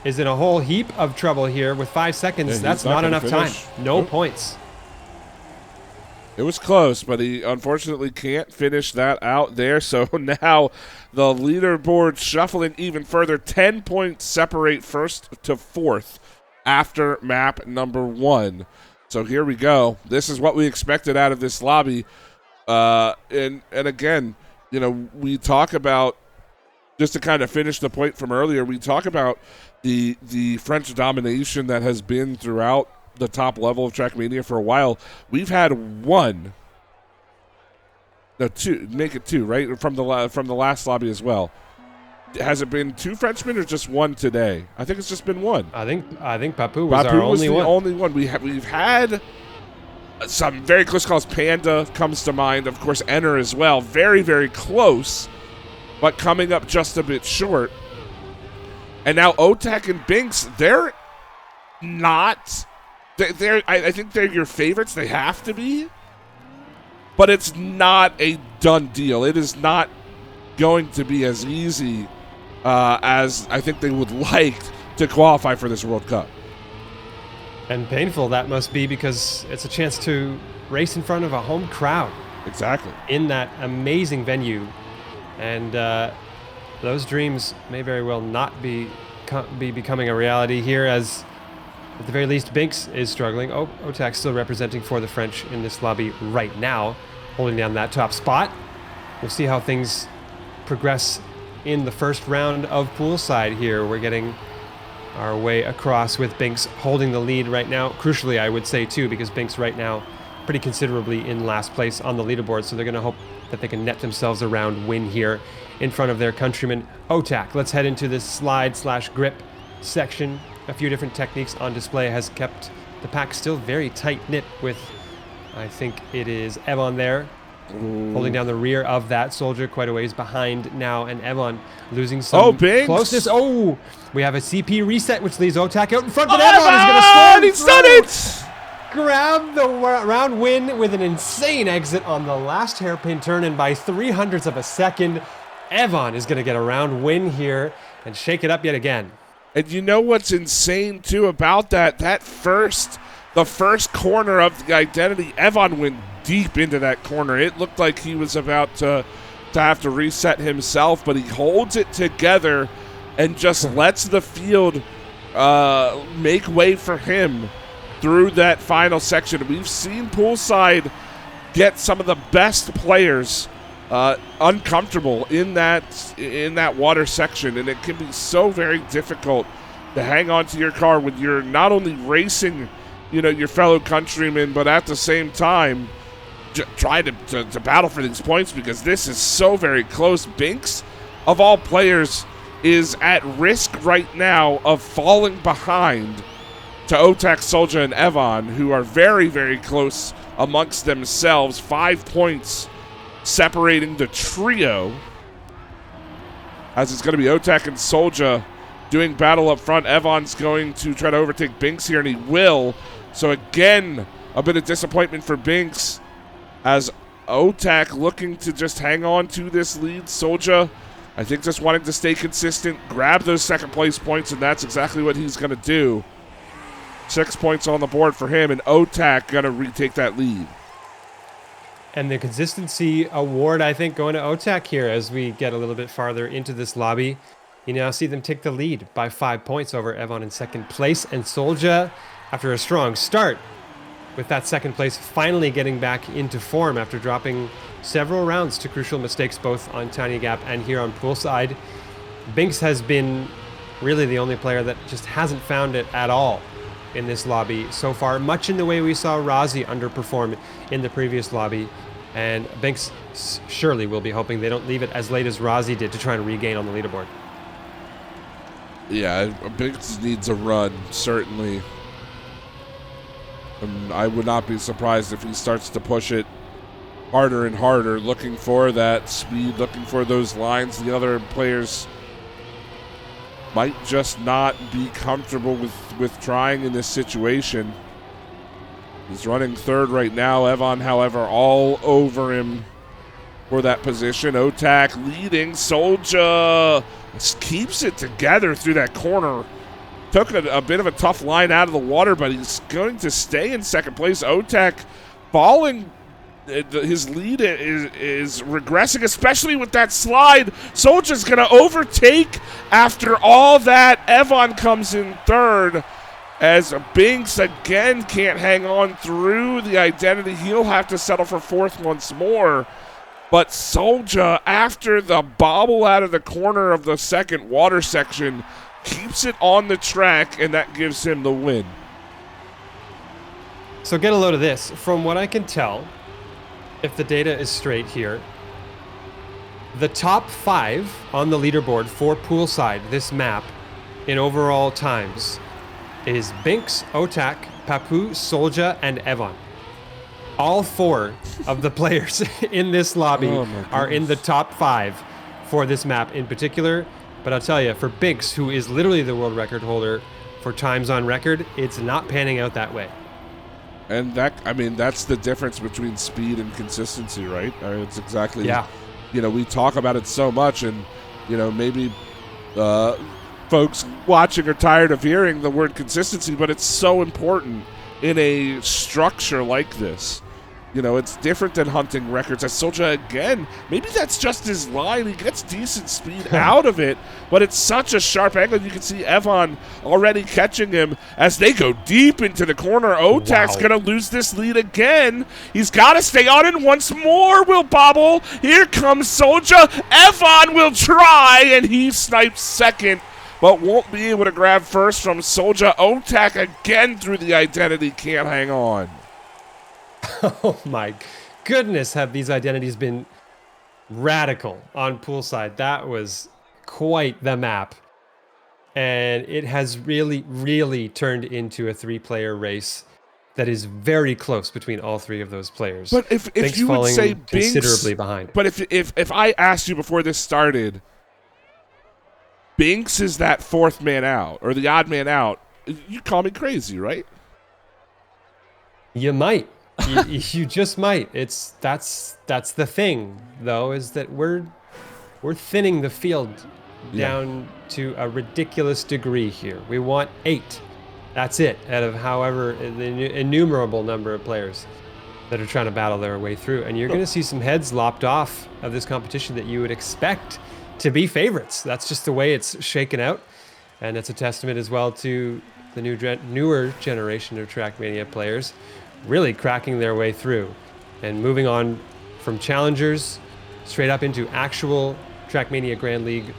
is in a whole heap of trouble here with 5 seconds. Yeah, that's not enough time. No points. It was close, but he unfortunately can't finish that out there. So now the leaderboard shuffling even further. 10 points separate first to fourth after map number 1. So here we go. This is what we expected out of this lobby. And again, we talk about, just to kind of finish the point from earlier, we talk about the French domination that has been throughout the top level of Trackmania for a while. We've had two, make it 2, right? From the last lobby as well. Has it been 2 Frenchmen or just 1 today? I think it's just been 1. I think Papu was our only one. Only one. We've had some very close calls. Panda comes to mind, of course. Enner as well. Very, very close, but coming up just a bit short. And now Otak and Binks, they're not. I think they're your favorites. They have to be. But it's not a done deal. It is not going to be as easy as I think they would like to qualify for this World Cup. And painful that must be, because it's a chance to race in front of a home crowd. Exactly. In that amazing venue. And those dreams may very well not be becoming a reality here, as at the very least Binks is struggling. Otak still representing for the French in this lobby right now, holding down that top spot. We'll see how things progress in the first round of poolside here. We're getting our way across with Binks holding the lead right now. Crucially, I would say too, because Binks right now pretty considerably in last place on the leaderboard, so they're going to hope that they can net themselves a round win here in front of their countryman Otak. Let's head into this slide/grip section. A few different techniques on display has kept the pack still very tight-knit with, I think it is Evan there, holding down the rear of that Soldier quite a ways behind now, and Evan losing some Binks. closeness. Oh, we have a CP reset, which leaves Otak out in front, but Evan! Evan is He's going done to it! grab the round win with an insane exit on the last hairpin turn, and by 0.03 of a second, Evan is going to get a round win here and shake it up yet again. And you know what's insane too about that? The first corner of the identity, Evan went deep into that corner. It looked like he was about to have to reset himself, but he holds it together and just lets the field make way for him through that final section. We've seen Poolside get some of the best players uncomfortable in that water section, and it can be so very difficult to hang on to your car when you're not only racing, your fellow countrymen, but at the same time try to battle for these points, because this is so very close. Binks, of all players, is at risk right now of falling behind to Otak, Soldier, and Evan, who are very, very close amongst themselves. 5 points separating the trio, as it's going to be Otak and Soldier doing battle up front. Evan's going to try to overtake Binks here, and he will. So again, a bit of disappointment for Binks, as Otak looking to just hang on to this lead. Soldier, I think, just wanting to stay consistent, grab those second place points, and that's exactly what he's going to do. 6 points on the board for him, and Otak going to retake that lead. And the consistency award, I think, going to Otak here as we get a little bit farther into this lobby. You now see them take the lead by 5 points over Evan in second place, and Soldier, after a strong start with that second place, finally getting back into form after dropping several rounds to crucial mistakes both on Tiny Gap and here on Poolside. Binks has been really the only player that just hasn't found it at all in this lobby so far, much in the way we saw Rozzy underperform in the previous lobby. And Binks surely will be hoping they don't leave it as late as Rozzy did to try and regain on the leaderboard. Yeah, Binks needs a run, certainly. I would not be surprised if he starts to push it harder and harder, looking for that speed, looking for those lines. The other players might just not be comfortable with trying in this situation. He's running third right now. Evan, however, all over him for that position. Otak leading. Soldier keeps it together through that corner. Took a bit of a tough line out of the water, but he's going to stay in second place. Otak falling. His lead is regressing, especially with that slide. Soldier's going to overtake after all that. Evan comes in third, as Binks again can't hang on through the identity. He'll have to settle for fourth once more. But Soldier, after the bobble out of the corner of the second water section, keeps it on the track, and that gives him the win. So get a load of this. From what I can tell, if the data is straight here, the top 5 on the leaderboard for Poolside, this map, in overall times, is Binks, Otak, Papu, Soldier, and Evan. All 4 of the players in this lobby are in the top 5 for this map in particular. But I'll tell you, for Binks, who is literally the world record holder for times on record, it's not panning out that way. And that's the difference between speed and consistency, right? It's exactly, yeah. We talk about it so much, and, maybe folks watching are tired of hearing the word consistency, but it's so important in a structure like this. It's different than hunting records. As Soldier, again, maybe that's just his line. He gets decent speed out of it, but it's such a sharp angle. You can see Evan already catching him as they go deep into the corner. Otak's going to lose this lead again. He's got to stay on it once more. Will bobble. Here comes Soldier. Evan will try, and he snipes second, but won't be able to grab first from Soldier. Otak again through the identity. Can't hang on. Oh my goodness, have these identities been radical on Poolside. That was quite the map. And it has really, really turned into a 3-player race that is very close between all 3 of those players. But if Binks you would falling say considerably Binks, behind. but if I asked you before this started, Binks is that 4th man out or the odd man out, you call me crazy, right? You might. You just might. That's the thing, though, is that we're thinning the field down to a ridiculous degree here. We want 8. That's it, out of however the innumerable number of players that are trying to battle their way through. And you're going to see some heads lopped off of this competition that you would expect to be favorites. That's just the way it's shaken out. And it's a testament as well to the newer generation of Trackmania players really cracking their way through and moving on from challengers straight up into actual Trackmania Grand League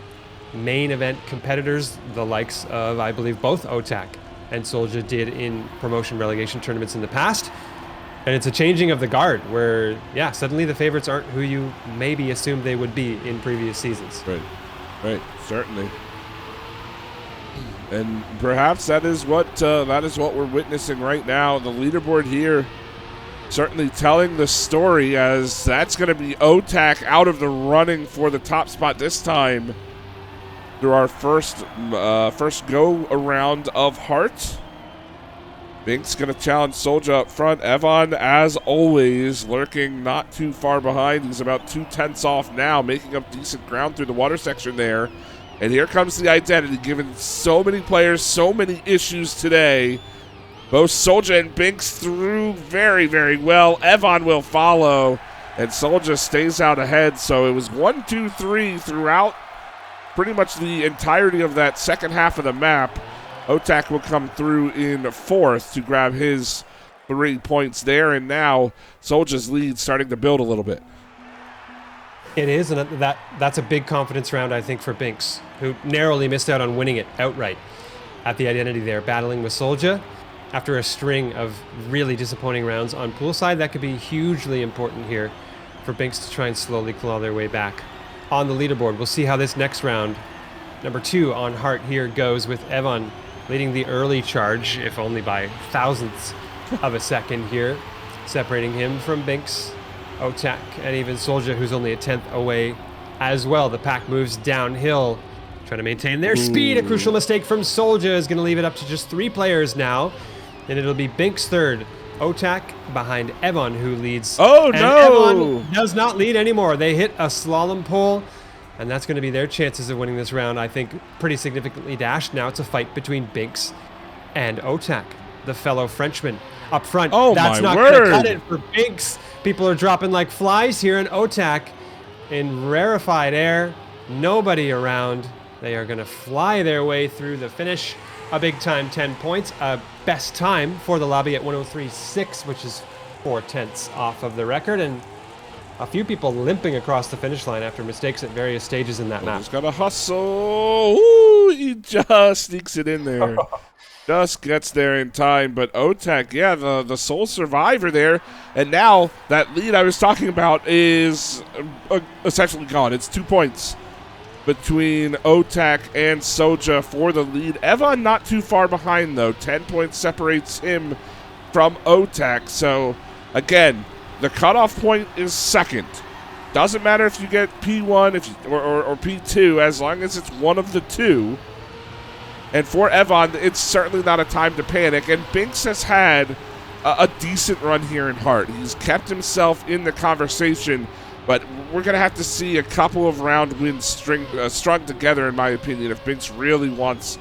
main event competitors, the likes of, I believe, both OTAC and Soldier did in promotion relegation tournaments in the past. And it's a changing of the guard where, yeah, suddenly the favorites aren't who you maybe assumed they would be in previous seasons. Right, certainly. And perhaps that is what we're witnessing right now. The leaderboard here certainly telling the story, as that's going to be OTAC out of the running for the top spot this time through our first go around of Heart. Binks going to challenge Soldier up front. Evan, as always, lurking not too far behind. He's about 2/10 off now, making up decent ground through the water section there. And here comes the identity, given so many players, so many issues today. Both Soldier and Binks through very, very well. Evan will follow, and Soldier stays out ahead. So it was 1, 2, 3 throughout pretty much the entirety of that second half of the map. OTAC will come through in 4th to grab his 3 points there, and now Soldier's lead starting to build a little bit. It is, and that's a big confidence round, I think, for Binks, who narrowly missed out on winning it outright at the identity there, battling with Soldier. After a string of really disappointing rounds on poolside, that could be hugely important here for Binks to try and slowly claw their way back on the leaderboard. We'll see how this next round, number 2 on Heart here, goes with Evan leading the early charge, if only by thousandths of a second here, separating him from Binks, OTAC, and even Soldier, who's only a 10th away as well. The pack moves downhill, trying to maintain their speed. A crucial mistake from Soldier is going to leave it up to just 3 players now, and it'll be Binks 3rd, OTAC behind Evan, who leads. Oh, and no! Evan does not lead anymore. They hit a slalom pole, and that's going to be their chances of winning this round, I think, pretty significantly dashed. Now it's a fight between Binks and OTAC, the fellow Frenchman up front. Oh, that's my not going to word. cut it for Binks. People are dropping like flies here, and OTAC in rarefied air, nobody around. They are going to fly their way through the finish. A big time 10 points, a best time for the lobby at 103.6, which is 4/10 off of the record, and a few people limping across the finish line after mistakes at various stages in that map. He's got to hustle. Ooh, he just sneaks it in there. Just gets there in time. But OTAC, yeah, the sole survivor there. And now that lead I was talking about is essentially gone. It's 2 points between OTAC and Soja for the lead. Evan not too far behind, though. 10 points separates him from OTAC. So, again, the cutoff point is 2nd. Doesn't matter if you get P1 or P2, as long as it's one of the 2. And for Evan, it's certainly not a time to panic. And Binks has had a decent run here in Heart. He's kept himself in the conversation, but we're going to have to see a couple of round wins strung together, in my opinion, if Binks really wants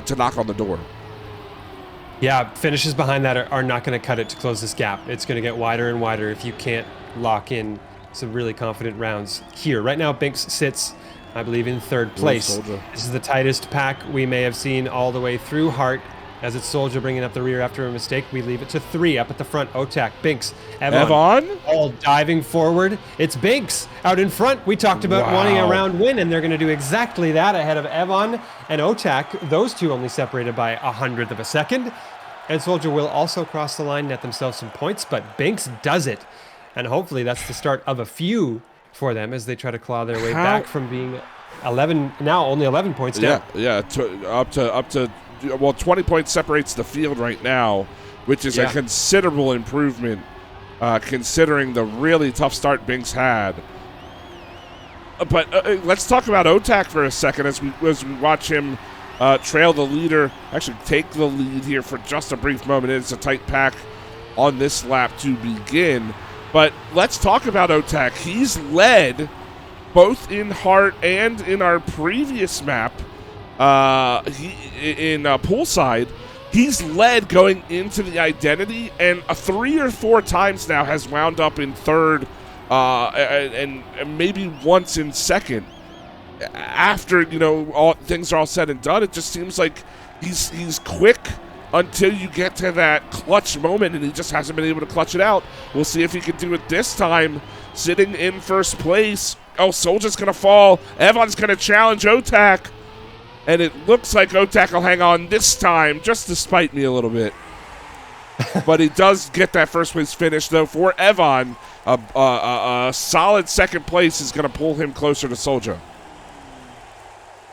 to knock on the door. Yeah, finishes behind that are not going to cut it to close this gap. It's going to get wider and wider if you can't lock in some really confident rounds here. Right now, Binks sits, I believe, in 3rd place. This is the tightest pack we may have seen all the way through Heart. As it's Soldier bringing up the rear after a mistake, we leave it to 3 up at the front. OTAC, Binks, Evan, all diving forward. It's Binks out in front. We talked about wanting a round win, and they're going to do exactly that ahead of Evan and OTAC. Those two only separated by 100th of a second. And Soldier will also cross the line, net themselves some points, but Binks does it. And hopefully that's the start of a few for them as they try to claw their way back from being 11 now, only 11 points down. Yeah, up to 20 points separates the field right now, which is a considerable improvement considering the really tough start Binks had. But let's talk about Otak for a second as we watch him trail the leader, actually take the lead here for just a brief moment. It's a tight pack on this lap to begin. But let's talk about Otak. He's led both in Heart and in our previous map, in poolside. He's led going into the identity, and 3 or 4 times now has wound up in third, and maybe once in second. After things are all said and done, it just seems like he's quick until you get to that clutch moment, and he just hasn't been able to clutch it out. We'll see if he can do it this time, sitting in first place. Oh, Soldier's going to fall. Evon's going to challenge Otak. And it looks like Otak will hang on this time, just to spite me a little bit. But he does get that first place finish, though, for Evon. A solid second place is going to pull him closer to Soldier.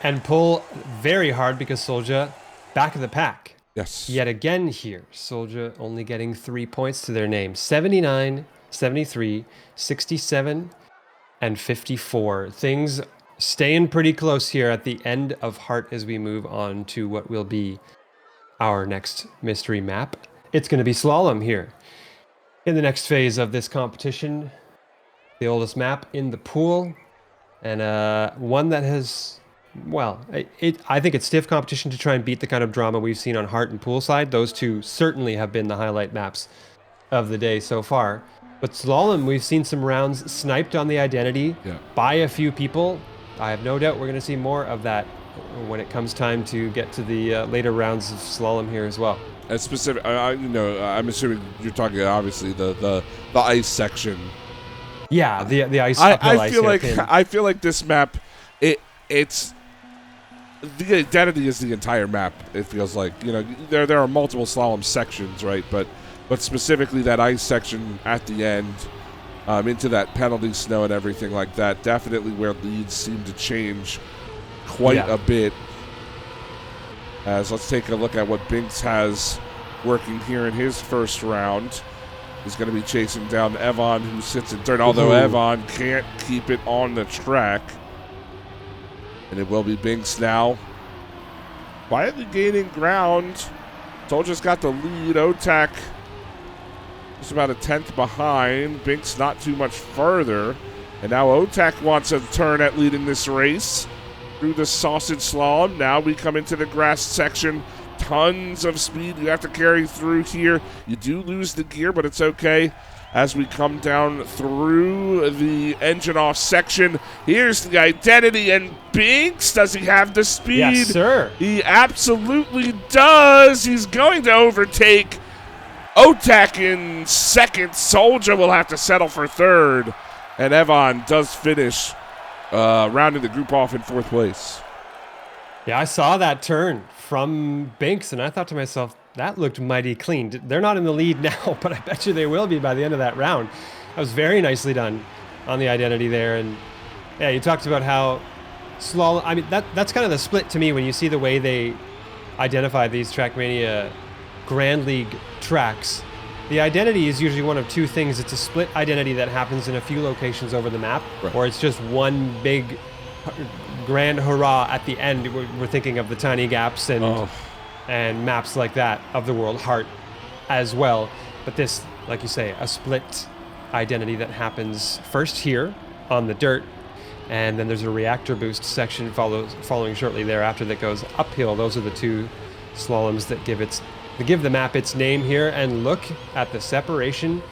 And pull very hard because Soldier back of the pack. Yes. Yet again here, Soldier only getting 3 points to their name. 79, 73, 67, and 54. Things staying pretty close here at the end of Heart as we move on to what will be our next mystery map. It's going to be Slalom here in the next phase of this competition. The oldest map in the pool, and one that has, well, I think it's stiff competition to try and beat the kind of drama we've seen on Heart and Poolside. Those two certainly have been the highlight maps of the day so far. But Slalom, we've seen some rounds sniped on the identity by a few people. I have no doubt we're going to see more of that when it comes time to get to the later rounds of Slalom here as well. And specific, I'm assuming you're talking obviously the ice section. Yeah, the ice. I feel like this map, it's the identity is the entire map. It feels like there are multiple slalom sections, right? But specifically that ice section at the end, into that penalty snow and everything like that, definitely where leads seem to change quite a bit. As let's take a look at what Binks has working here in his first round. He's going to be chasing down Evon, who sits in third, although Evon can't keep it on the track. And it will be Binks now, quietly gaining ground. Soldier's got the lead. Otak just about a tenth behind. Binks not too much further. And now Otak wants a turn at leading this race through the sausage slalom. Now we come into the grass section. Tons of speed you have to carry through here. You do lose the gear, but it's okay. As we come down through the engine off section, here's the identity, and Binks, does he have the speed? Yes, sir. He absolutely does. He's going to overtake Otak in second. Soldier will have to settle for third, and Evon does finish rounding the group off in fourth place. Yeah, I saw that turn from Binks, and I thought to myself, that looked mighty clean. They're not in the lead now, but I bet you they will be by the end of that round. That was very nicely done on the identity there. And yeah, you talked about how slalom, I mean, that's kind of the split to me when you see the way they identify these Trackmania Grand League tracks. The identity is usually one of two things. It's a split identity that happens in a few locations over the map, or it's just one big grand hurrah at the end. We're thinking of the tiny gaps and maps like that of the world, Heart as well. But this, like you say, a split identity that happens first here on the dirt, and then there's a reactor boost section following shortly thereafter that goes uphill. Those are the two slaloms that give the map its name here. And look at the separation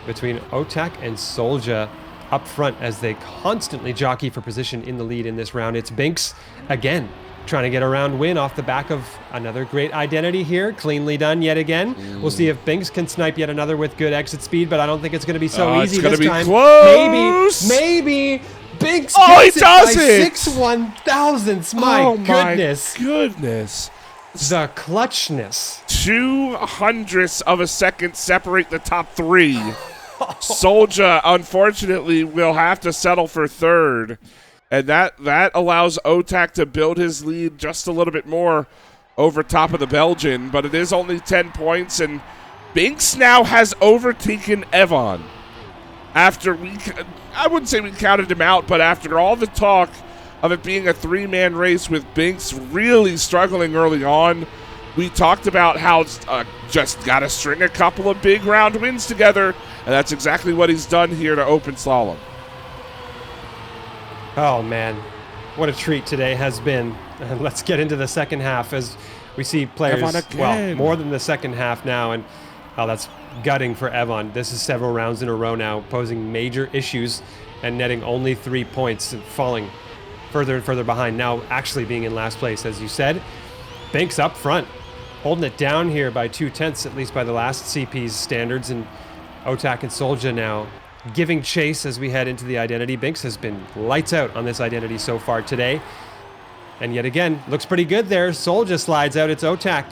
between Otak and Soldier up front as they constantly jockey for position in the lead in this round. It's Binks again, trying to get a round win off the back of another great identity here. Cleanly done yet again. We'll see if Binks can snipe yet another with good exit speed, but I don't think it's going to be so easy this time. It's going to be close. Maybe Binks gets it does by it. 6/1000ths. My goodness. My goodness. The clutchness. 0.02 of a second separate the top three. Soldier, unfortunately, will have to settle for third. And that allows Otak to build his lead just a little bit more over top of the Belgian, but it is only 10 points, and Binks now has overtaken Evon. After I wouldn't say we counted him out, but after all the talk of it being a three-man race with Binks really struggling early on, we talked about how just got to string a couple of big round wins together, and that's exactly what he's done here to open slalom. Oh, man. What a treat today has been. Let's get into the second half as we see players, well, more than the second half now, and that's gutting for Evon. This is several rounds in a row now, posing major issues and netting only 3 points and falling further and further behind, now actually being in last place, as you said. Binks up front, holding it down here by 2/10, at least by the last CP's standards, and Otak and Solja now giving chase as we head into the identity. Binks has been lights out on this identity so far today. And yet again, looks pretty good there. Solja slides out. It's Otak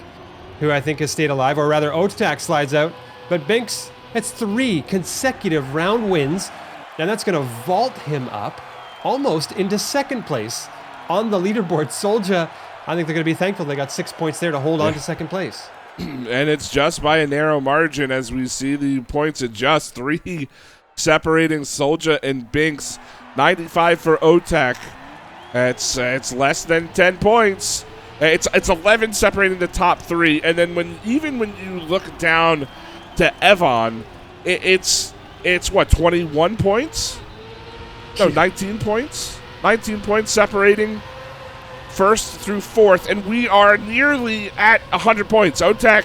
who I think has stayed alive, or rather Otak slides out. But Binks, it's 3 consecutive round wins, and that's going to vault him up almost into second place on the leaderboard. Solja, I think they're going to be thankful they got 6 points there to hold on to second place. And it's just by a narrow margin as we see the points adjust. 3 separating Solja and Binks. 95 for Otak. It's less than 10 points. It's 11 separating the top 3, and then when you look down to Evon, it's what, 21 points? No, 19 points. 19 points separating first through fourth, and we are nearly at 100 points. Otak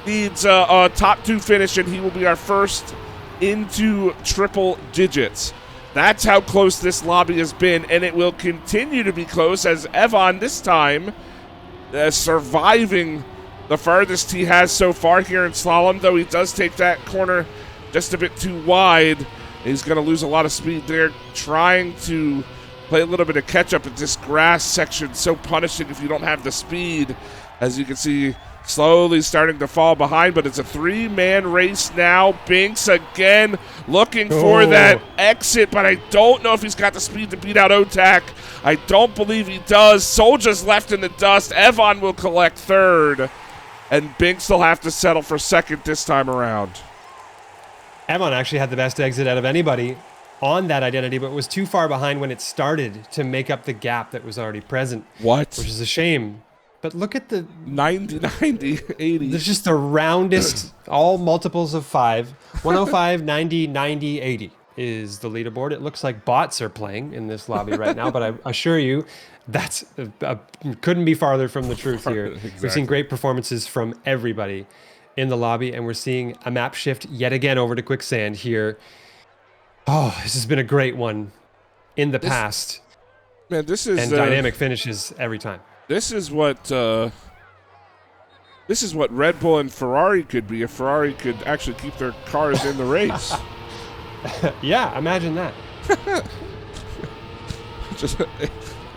needs a top 2 finish, and he will be our first into triple digits. That's how close this lobby has been, and it will continue to be close as Evon this time surviving the farthest he has so far here in slalom, though he does take that corner just a bit too wide. He's going to lose a lot of speed there, trying to play a little bit of catch-up at this grass section. So punishing if you don't have the speed. As you can see, slowly starting to fall behind, but it's a 3-man race now. Binks again looking for that exit, but I don't know if he's got the speed to beat out Otak. I don't believe he does. Solja's left in the dust. Evon will collect third, and Binks will have to settle for second this time around. Evon actually had the best exit out of anybody on that identity, but was too far behind when it started to make up the gap that was already present. What? Which is a shame. But look at the 90, 90, 80. There's just the roundest, all multiples of 5. 105, 90, 90, 80 is the leaderboard. It looks like bots are playing in this lobby right now, but I assure you, that's couldn't be farther from the truth here. Exactly. We've seen great performances from everybody in the lobby, and we're seeing a map shift yet again over to Quicksand here. Oh, this has been a great one in the past. Man, this is and dynamic finishes every time. This is what Red Bull and Ferrari could be if Ferrari could actually keep their cars in the race. Yeah, imagine that.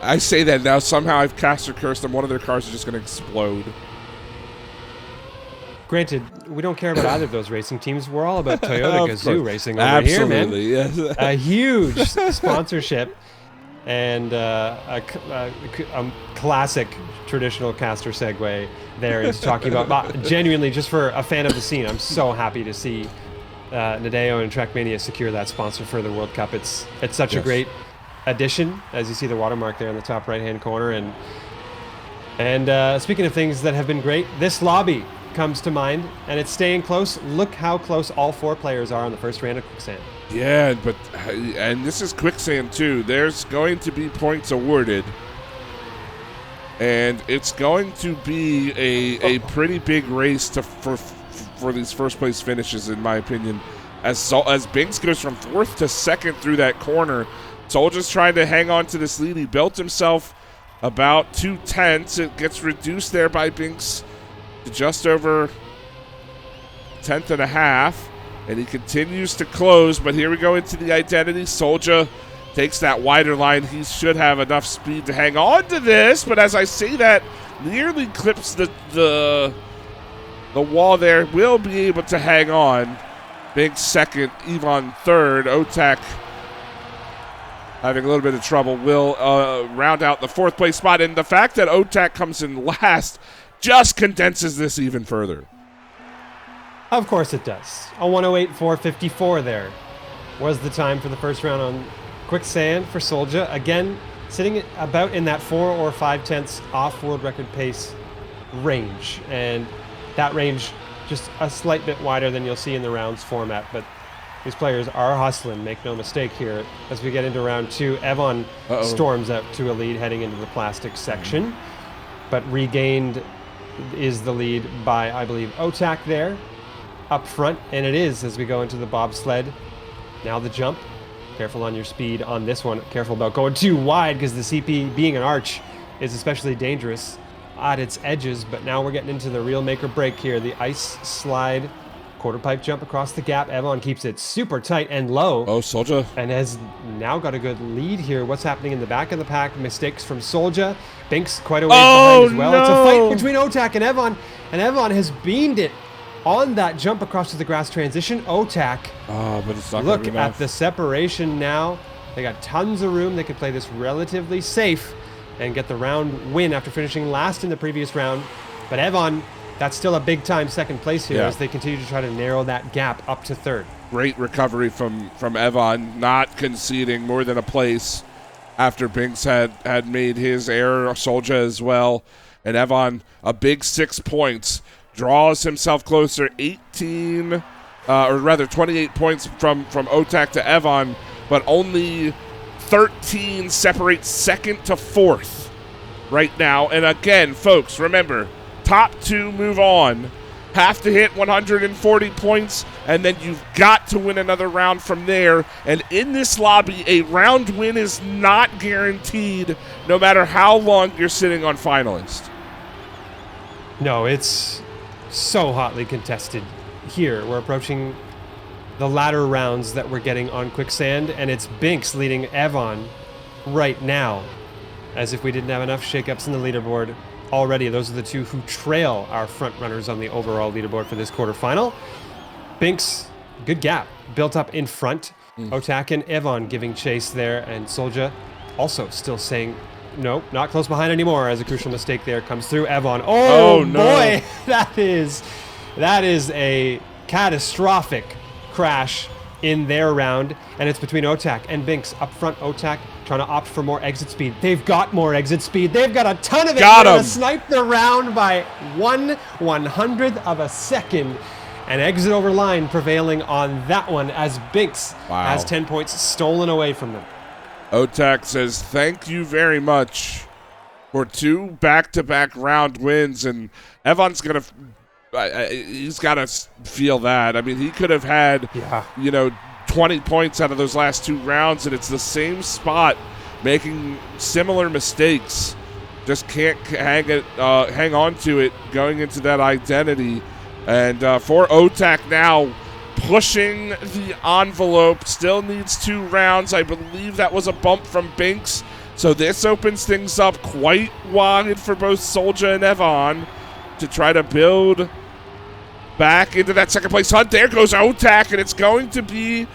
I say that now. Somehow I've cast or cursed them. One of their cars is just going to explode. Granted, we don't care about either of those racing teams. We're all about Toyota Gazoo racing over here, man. Yes. A huge sponsorship. And a classic traditional caster segue there is talking about, genuinely, just for a fan of the scene, I'm so happy to see Nadeo and Trackmania secure that sponsor for the World Cup. It's such a great addition, as you see the watermark there in the top right-hand corner. And speaking of things that have been great, this lobby comes to mind, and it's staying close. Look how close all 4 players are on the first round of Quicksand. Yeah, and this is Quicksand too. There's going to be points awarded, and it's going to be a pretty big race for these first place finishes, in my opinion. As Binks goes from 4th to 2nd through that corner, Solja's trying to hang on to this lead. He built himself about 2/10. It gets reduced there by Binks to just over 10th and a half. And he continues to close, but here we go into the identity. Solja takes that wider line. He should have enough speed to hang on to this, but as I say that, nearly clips the wall there. Will be able to hang on. Big second, Evon third. Otak having a little bit of trouble, will round out the 4th place spot. And the fact that OTAC comes in last just condenses this even further. Of course it does. A 108.454 there was the time for the first round on Quicksand for Soldier. Again, sitting about in that 4 or 5 tenths off world record pace range. And that range just a slight bit wider than you'll see in the rounds format. But these players are hustling, make no mistake here. As we get into round 2, Evon storms out to a lead heading into the plastic section. But regained is the lead by, I believe, OTAC there up front. And it is as we go into the bobsled. Now the jump. Careful on your speed on this one. Careful about going too wide because the CP, being an arch, is especially dangerous at its edges. But now we're getting into the real make or break here. The ice slide, quarter pipe jump across the gap. Evon keeps it super tight and low. Oh, Soldier. And has now got a good lead here. What's happening in the back of the pack? Mistakes from Soldier. Binks quite a ways behind as well. No. It's a fight between OTAC and Evon. And Evon has beamed it on that jump across to the grass transition. OTAC. Oh, but it's not Look gonna be at enough. the separation now. They got tons of room. They could play this relatively safe and get the round win after finishing last in the previous round. But Evon, that's still a big time second place here as they continue to try to narrow that gap up to 3rd. Great recovery from Evon, not conceding more than a place after Binks had made his error. Soldier as well. And Evon, a big 6 points, draws himself closer, 18, or rather 28 points from OTAC to Evon, but only 13 separates 2nd to 4th right now. And again, folks, remember, top 2 move on, have to hit 140 points, and then you've got to win another round from there. And in this lobby, a round win is not guaranteed no matter how long you're sitting on Finalist. No, it's so hotly contested here. We're approaching the latter rounds that we're getting on Quicksand, and it's Binks leading Evon right now. As if we didn't have enough shakeups in the leaderboard already. Those are the 2 who trail our front runners on the overall leaderboard for this quarterfinal. Binks, good gap, built up in front. OTAC and Evon giving chase there, and Soldier also still saying, no, not close behind anymore, as a crucial mistake there comes through. Evon, oh no. boy, that is a catastrophic crash in their round, and it's between OTAC and Binks up front. OTAC trying to opt for more exit speed. They've got more exit speed. They've got a ton of it. Got They're gonna him. snipe the round by 1/100th of a second. And exit over line prevailing on that one as Binks has 10 points stolen away from them. OTAC says thank you very much for 2 back-to-back round wins, and Evon's gonna he's got to feel that. I mean, he could have had 20 points out of those last 2 rounds, and it's the same spot, making similar mistakes. Just can't hang on to it going into that identity. And for OTAC now, pushing the envelope, still needs 2 rounds. I believe that was a bump from Binks. So this opens things up quite wide for both Soldier and Evon to try to build back into that second place hunt. There goes OTAC, and it's going to be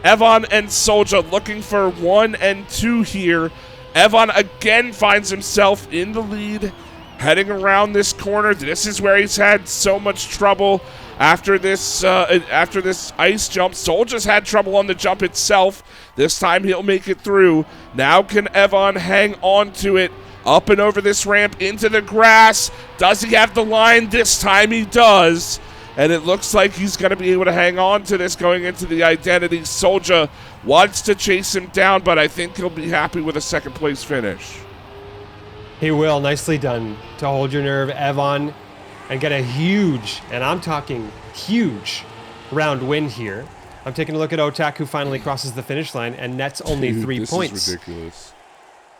Evon and Soldier looking for 1 and 2 here. Evon again finds himself in the lead, heading around this corner. This is where he's had so much trouble after this ice jump. Soldier's had trouble on the jump itself. This time he'll make it through. Now can Evon hang on to it? Up and over this ramp into the grass. Does he have the line? This time he does. And it looks like he's going to be able to hang on to this going into the identity. Soldier wants to chase him down, but I think he'll be happy with a second place finish. He will. Nicely done to hold your nerve, Evon, and get a huge, and I'm talking huge, round win here. I'm taking a look at OTAC, who finally crosses the finish line and nets only 3 points. This is ridiculous.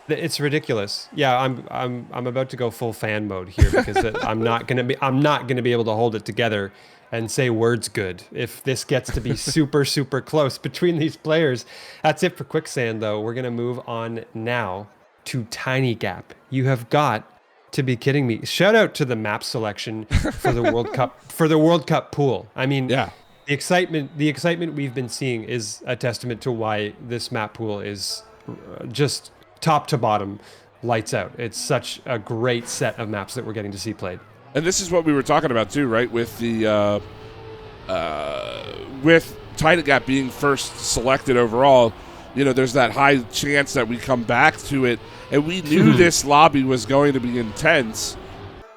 It's ridiculous. Yeah, I'm about to go full fan mode here because I'm not gonna be able to hold it together and say words good if this gets to be super close between these players. That's it for Quicksand, though. We're gonna move on now to Tiny Gap. You have got to be kidding me! Shout out to the map selection for the World Cup pool. I mean, Yeah. the excitement we've been seeing is a testament to why this map pool is just top to bottom, lights out. It's such a great set of maps that we're getting to see played. And this is what we were talking about too, right? With the with Tiny Gap being first selected overall, you know, there's that high chance that we come back to it. And we knew this lobby was going to be intense.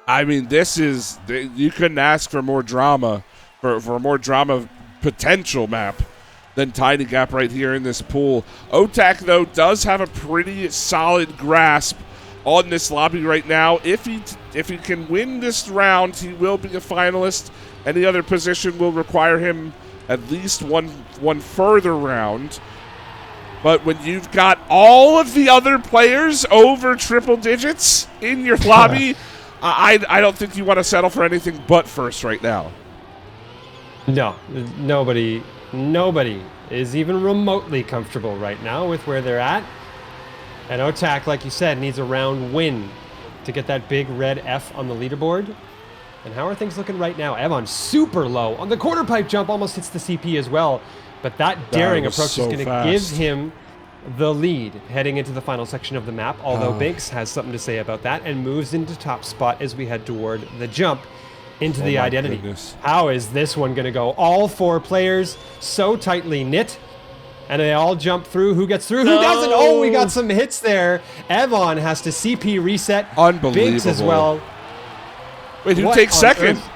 I mean, this is, you couldn't ask for more drama, for a more drama potential map than Tiny Gap right here in this pool. Otak, though, does have a pretty solid grasp on this lobby right now. If he can win this round, he will be a finalist. Any other position will require him at least one further round. But when you've got all of the other players over triple digits in your lobby, I don't think you want to settle for anything but first right now. No, nobody is even remotely comfortable right now with where they're at. And Otak, like you said, needs a round win to get that big red F on the leaderboard. And how are things looking right now? Evan super low on the quarter pipe jump, almost hits the CP as well. But that daring approach is going to give him the lead heading into the final section of the map, although Binks has something to say about that and moves into top spot as we head toward the jump into the identity. Goodness. How is this one going to go? All 4 players so tightly knit, and they all jump through. Who gets through? Who doesn't? Oh, we got some hits there. Evan has to CP reset. Unbelievable. Binks as well. Wait, who What takes on second? earth?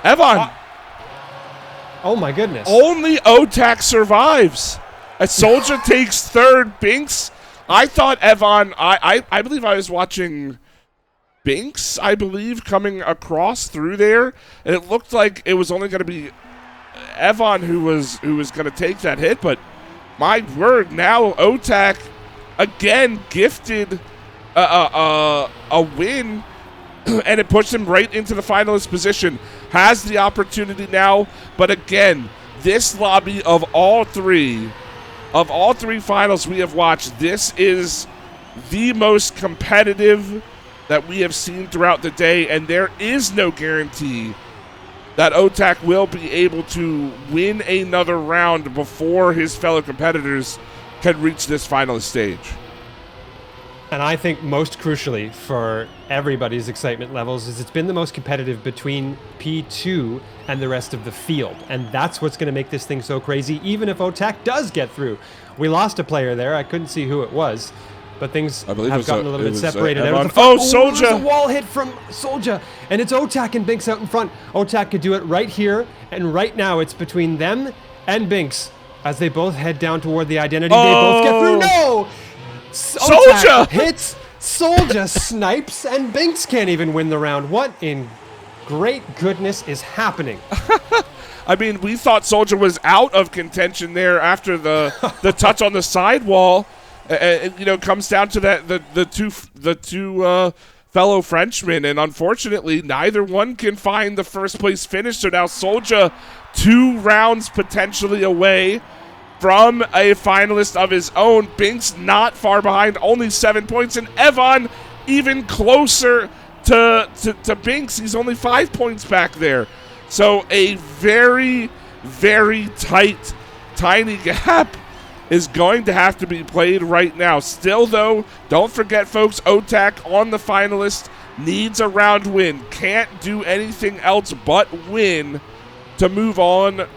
Evan. Oh my goodness. Only Otak survives. A soldier takes third. Binks. I thought Evan. I believe I was watching Binks, I believe, coming across through there, and it looked like it was only going to be Evan who was going to take that hit. But my word, now Otak again gifted a win. And it pushed him right into the finalist position. Has the opportunity now, but again, this lobby of all three finals we have watched, this is the most competitive that we have seen throughout the day, and there is no guarantee that Otak will be able to win another round before his fellow competitors can reach this finalist stage. And I think most crucially for everybody's excitement levels is it's been the most competitive between P2 and the rest of the field. And that's what's going to make this thing so crazy, even if Otak does get through. We lost a player there. I couldn't see who it was, but things have gotten a little bit separated. Soldier! There's a wall hit from Soldier, and it's Otak and Binks out in front. Otak could do it right here, and right now it's between them and Binks as they both head down toward the identity. They both get through. No! Soldier hits, Soldier snipes, and Binks can't even win the round. What in great goodness is happening? I mean, we thought Soldier was out of contention there after the touch on the sidewall. You know, comes down to that the two fellow Frenchmen, and unfortunately, neither one can find the first place finish. So now Soldier 2 rounds potentially away from a finalist of his own. Binks not far behind, only 7 points, and Evan even closer to Binks. He's only 5 points back there. So a very, very tight, tiny gap is going to have to be played right now. Still, though, don't forget, folks, Otak on the finalist needs a round win. Can't do anything else but win to move on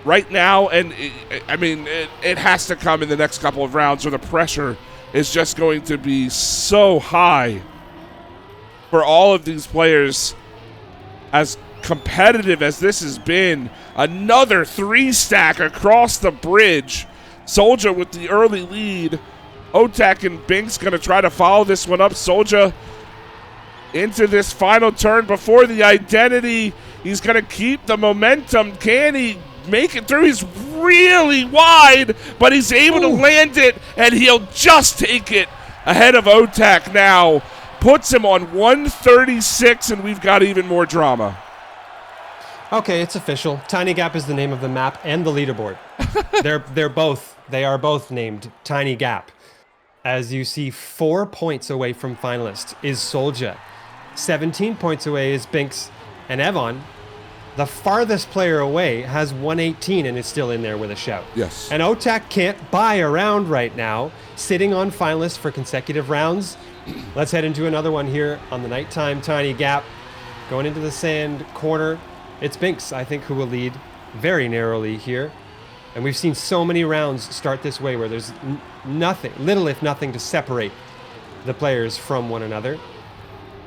right now, and it has to come in the next couple of rounds, or the pressure is just going to be so high for all of these players. As competitive as this has been, another 3-stack across the bridge. Soldier with the early lead. Otak and Binks going to try to follow this one up. Soldier into this final turn before the identity. He's going to keep the momentum. Can he make it through? He's really wide, but he's able to land it, and he'll just take it ahead of Otak now. Puts him on 136, and we've got even more drama. Okay, it's official. Tiny Gap is the name of the map and the leaderboard. They are both named Tiny Gap. As you see, 4 points away from finalist is Soldier. 17 points away is Binks, and Evan The farthest player away has 118 and is still in there with a shout. Yes. And Otak can't buy a round right now, sitting on Finalist for consecutive rounds. Let's head into another one here on the nighttime tiny gap. Going into the sand corner, it's Binks, I think, who will lead very narrowly here. And we've seen so many rounds start this way where there's nothing, little if nothing, to separate the players from one another.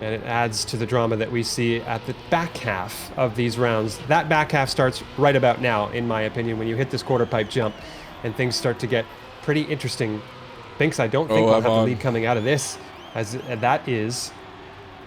And it adds to the drama that we see at the back half of these rounds. That back half starts right about now, in my opinion, when you hit this quarter pipe jump and things start to get pretty interesting. Binks, I don't think will have the lead coming out of this, as that is,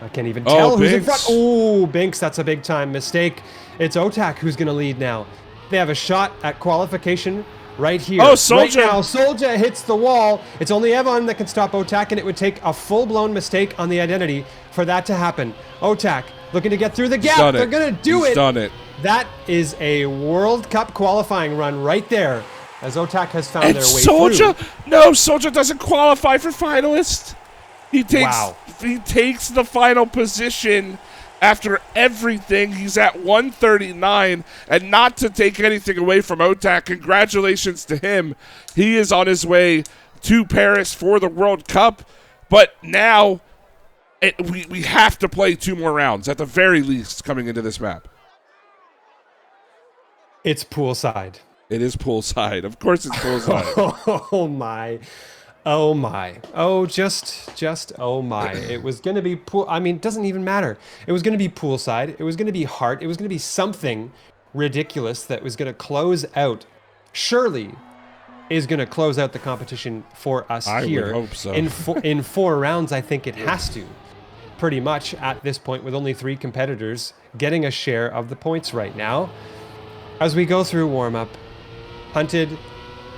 I can't even tell who's in front. Oh, Binks, that's a big time mistake. It's Otak who's going to lead now. They have a shot at qualification right here. Oh, Soldier! Right now, Soldier hits the wall. It's only Evan that can stop Otak, and it would take a full-blown mistake on the identity for that to happen. Otak looking to get through the gap. They're going to do it. He's done it. That is a World Cup qualifying run right there, as Otak has found their way Soldier, through. no, Soldier doesn't qualify for Finalist. He takes the final position after everything. He's at 139, and not to take anything away from Otak, congratulations to him. He is on his way to Paris for the World Cup, but now we have to play 2 more rounds, at the very least, coming into this map. It's poolside. It is poolside. Of course it's poolside. Oh my. Oh my. Oh, just oh my. It was going to be pool. I mean, it doesn't even matter. It was going to be poolside. It was going to be heart. It was going to be something ridiculous that was going to close out. Surely is going to close out the competition for us here. I would hope so. In 4 rounds, I think it has to. Pretty much at this point, with only 3 competitors getting a share of the points right now. As we go through warm-up, Hunted,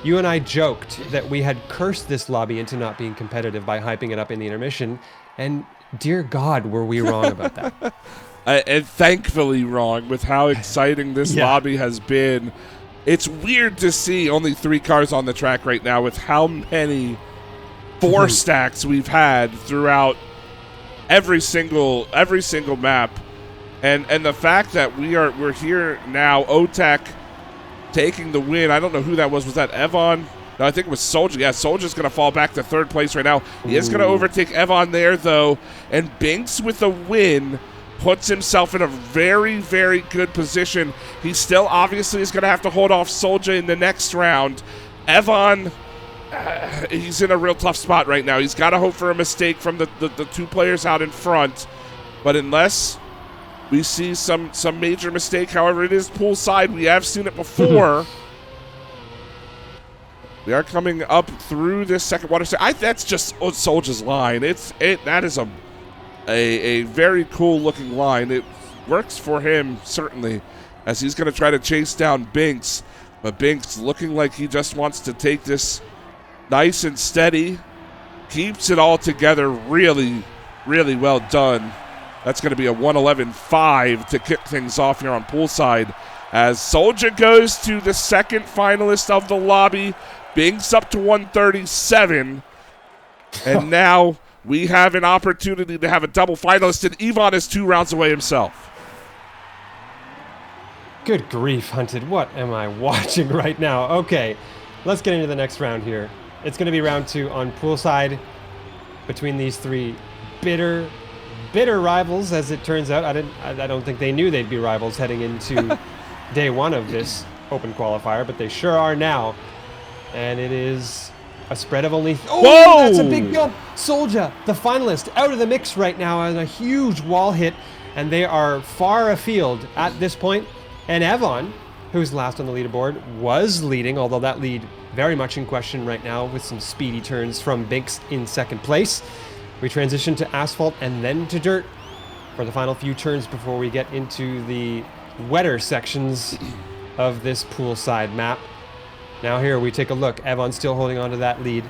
you and I joked that we had cursed this lobby into not being competitive by hyping it up in the intermission, and dear God, were we wrong about that. And thankfully wrong with how exciting this lobby has been. It's weird to see only 3 cars on the track right now with how many 4 stacks we've had throughout every single map. And the fact that we're here now, Otak taking the win. I don't know who that was. Was that Evan? No, I think it was Soldier. Yeah, Soldier's going to fall back to 3rd place right now. He is going to overtake Evan there, though. And Binks with the win puts himself in a very, very good position. He still obviously is going to have to hold off Soldier in the next round. Evan, he's in a real tough spot right now. He's got to hope for a mistake from the 2 players out in front. But unless we see some major mistake, however, it is poolside. We have seen it before. We are coming up through this second water station. That's just Soldier's line. That is a very cool looking line. It works for him certainly, as he's going to try to chase down Binks. But Binks looking like he just wants to take this nice and steady. Keeps it all together. Really, really well done. That's going to be a 111.5 to kick things off here on poolside, as Soldier goes to the 2nd finalist of the lobby. Binks up to 137. And now we have an opportunity to have a double finalist, and Yvonne is 2 rounds away himself. Good grief, Hunted. What am I watching right now? Okay, let's get into the next round here. It's going to be round 2 on poolside between these 3 bitter rivals, as it turns out. I don't think they knew they'd be rivals heading into day 1 of this Open Qualifier, but they sure are now. And it is a spread of only... Oh, that's a big jump! Soldier, the finalist, out of the mix right now, and a huge wall hit, and they are far afield at this point. And Evan, who's last on the leaderboard, was leading, although that lead very much in question right now with some speedy turns from Binks in 2nd place. We transition to asphalt and then to dirt for the final few turns before we get into the wetter sections of this poolside map. Now here we take a look. Evan still holding on to that lead.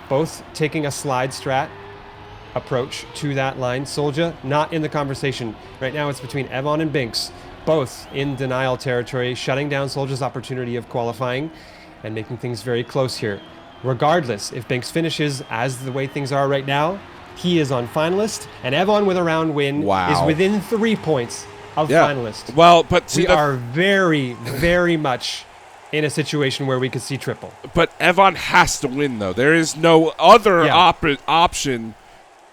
Both taking a slide strat approach to that line. Soldier not in the conversation. Right now it's between Evan and Binks, both in denial territory, shutting down Soldier's opportunity of qualifying and making things very close here. Regardless, if Binks finishes as the way things are right now, he is on finalist, and Evan with a round win is within 3 points of Yeah. finalists. Well, but see, We are very, very much in a situation where we could see triple. but Evon has to win though. There is no other Yeah. option.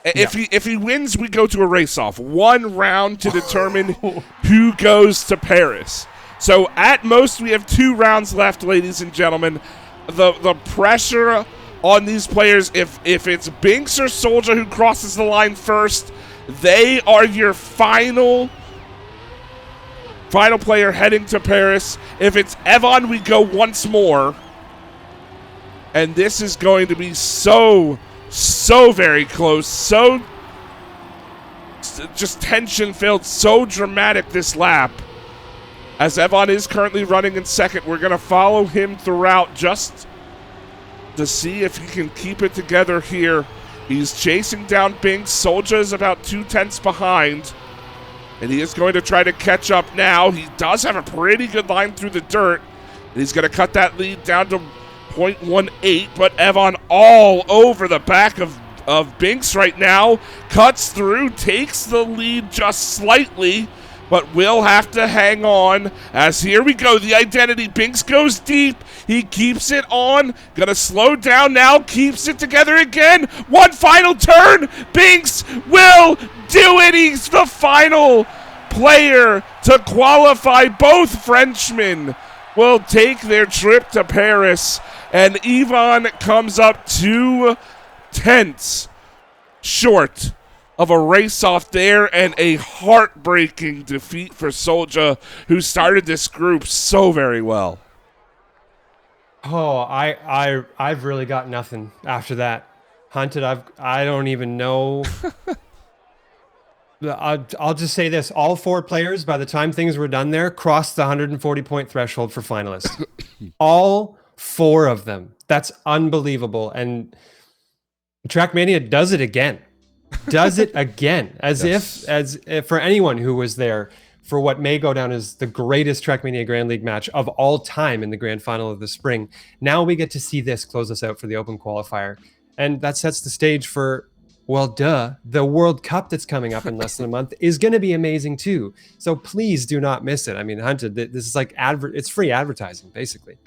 If he wins, we go to a race-off. 1 round to determine who goes to Paris. So at most, we have 2 rounds left, ladies and gentlemen. The pressure on these players, if it's Binks or Soldier who crosses the line first, they are your final player heading to Paris. If it's Evon, we go once more. And this is going to be so very close, so just tension-filled, so dramatic this lap. As Evon is currently running in second, we're going to follow him throughout just to see if he can keep it together here. He's chasing down Binks. Soldier is about 2/10 behind, and he is going to try to catch up now. He does have a pretty good line through the dirt, and he's going to cut that lead down to 0.18, but Evon all over the back of Binks right now. Cuts through, takes the lead just slightly, but will have to hang on. As here we go, the identity. Binks goes deep. He keeps it on. Gonna slow down now. Keeps it together again. One final turn. Binks will do it. He's the final player to qualify. Both Frenchmen will take their trip to Paris. And Evon comes up 2/10 short of a race-off there, and a heartbreaking defeat for Soldier, who started this group so very well. Oh, I've really got nothing after that. Hunted, I don't even know. I'll just say this: all 4 players, by the time things were done there, crossed the 140-point threshold for finalists. All 4 of them. That's unbelievable. And Trackmania does it again. As if for anyone who was there for what may go down as the greatest Trackmania Grand League match of all time in the grand final of the spring. Now we get to see this close us out for the Open Qualifier. And that sets the stage for, well, the World Cup that's coming up in less than a month is going to be amazing too. So please do not miss it. I mean, Hunted, this is like it's free advertising, basically.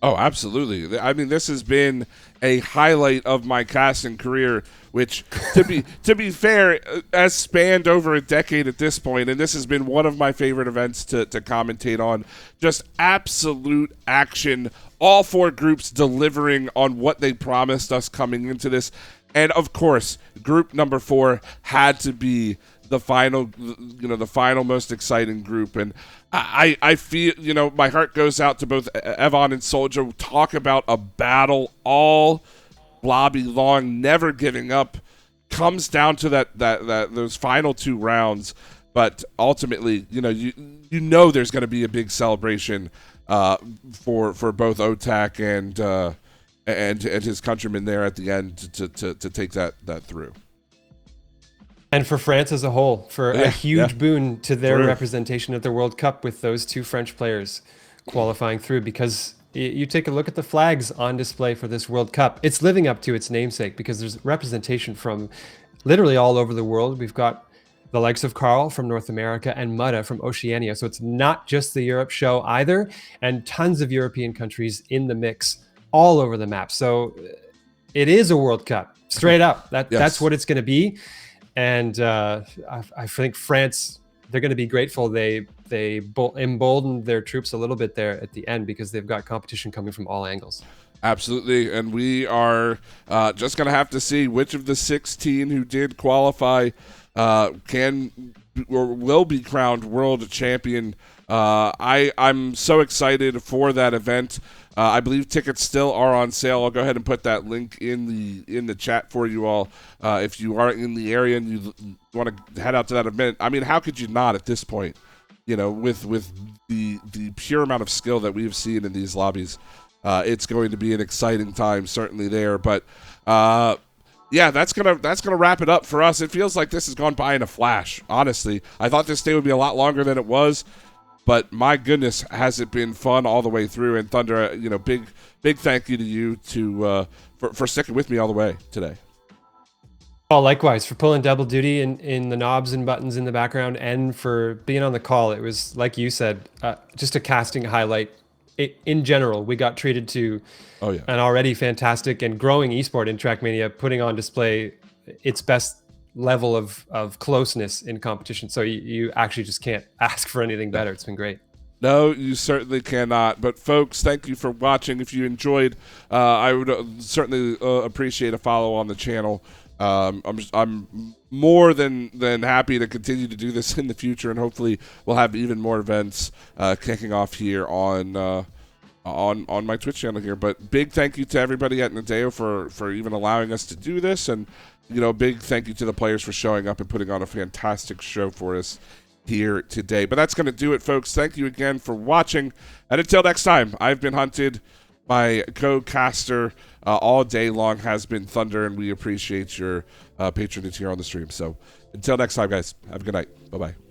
Oh, absolutely. I mean, this has been a highlight of my casting career, which, to be fair, has spanned over a decade at this point, and this has been one of my favorite events to commentate on. Just absolute action. All 4 groups delivering on what they promised us coming into this. And, of course, group number 4 had to be the final most exciting group. And I feel, my heart goes out to both Evon and Soldier. Talk about a battle all lobby long, never giving up. Comes down to those final 2 rounds, but ultimately, there's going to be a big celebration for both OTAC and his countrymen there at the end to take that through. And for France as a whole, for a huge boon to their True. representation at the World Cup with those 2 French players qualifying through, because you take a look at the flags on display for this World Cup. It's living up to its namesake because there's representation from literally all over the world. We've got the likes of Carl from North America and Mutta from Oceania. So it's not just the Europe show either, and tons of European countries in the mix all over the map. So it is a World Cup, straight up. That's what it's going to be. And I think France, they're going to be grateful they emboldened their troops a little bit there at the end, because they've got competition coming from all angles. Absolutely, and we are just going to have to see which of the 16 who did qualify can or will be crowned world champion. I'm so excited for that event. I believe tickets still are on sale. I'll go ahead and put that link in the chat for you all. If you are in the area and you want to head out to that event, I mean, how could you not at this point? With the pure amount of skill that we've seen in these lobbies, it's going to be an exciting time, certainly there. But that's gonna wrap it up for us. It feels like this has gone by in a flash. Honestly, I thought this day would be a lot longer than it was. But my goodness, has it been fun all the way through? And Thunder, big thank you to you for sticking with me all the way today. Oh, likewise, for pulling double duty in the knobs and buttons in the background and for being on the call. It was, like you said, just a casting highlight. In general, we got treated to an already fantastic and growing esport in Trackmania, putting on display its best level of closeness in competition. So you actually just can't ask for anything better. It's been great. No, you certainly cannot. But folks, thank you for watching. If you enjoyed, I would certainly appreciate a follow on the channel. I'm more than happy to continue to do this in the future, and hopefully we'll have even more events kicking off here on my Twitch channel here. But big thank you to everybody at Nadeo for even allowing us to do this, and big thank you to the players for showing up and putting on a fantastic show for us here today. But that's going to do it, folks. Thank you again for watching, and until next time, I've been Hunted. My co-caster all day long has been Thunder, and we appreciate your patronage here on the stream. So until next time, guys, have a good night. Bye-bye.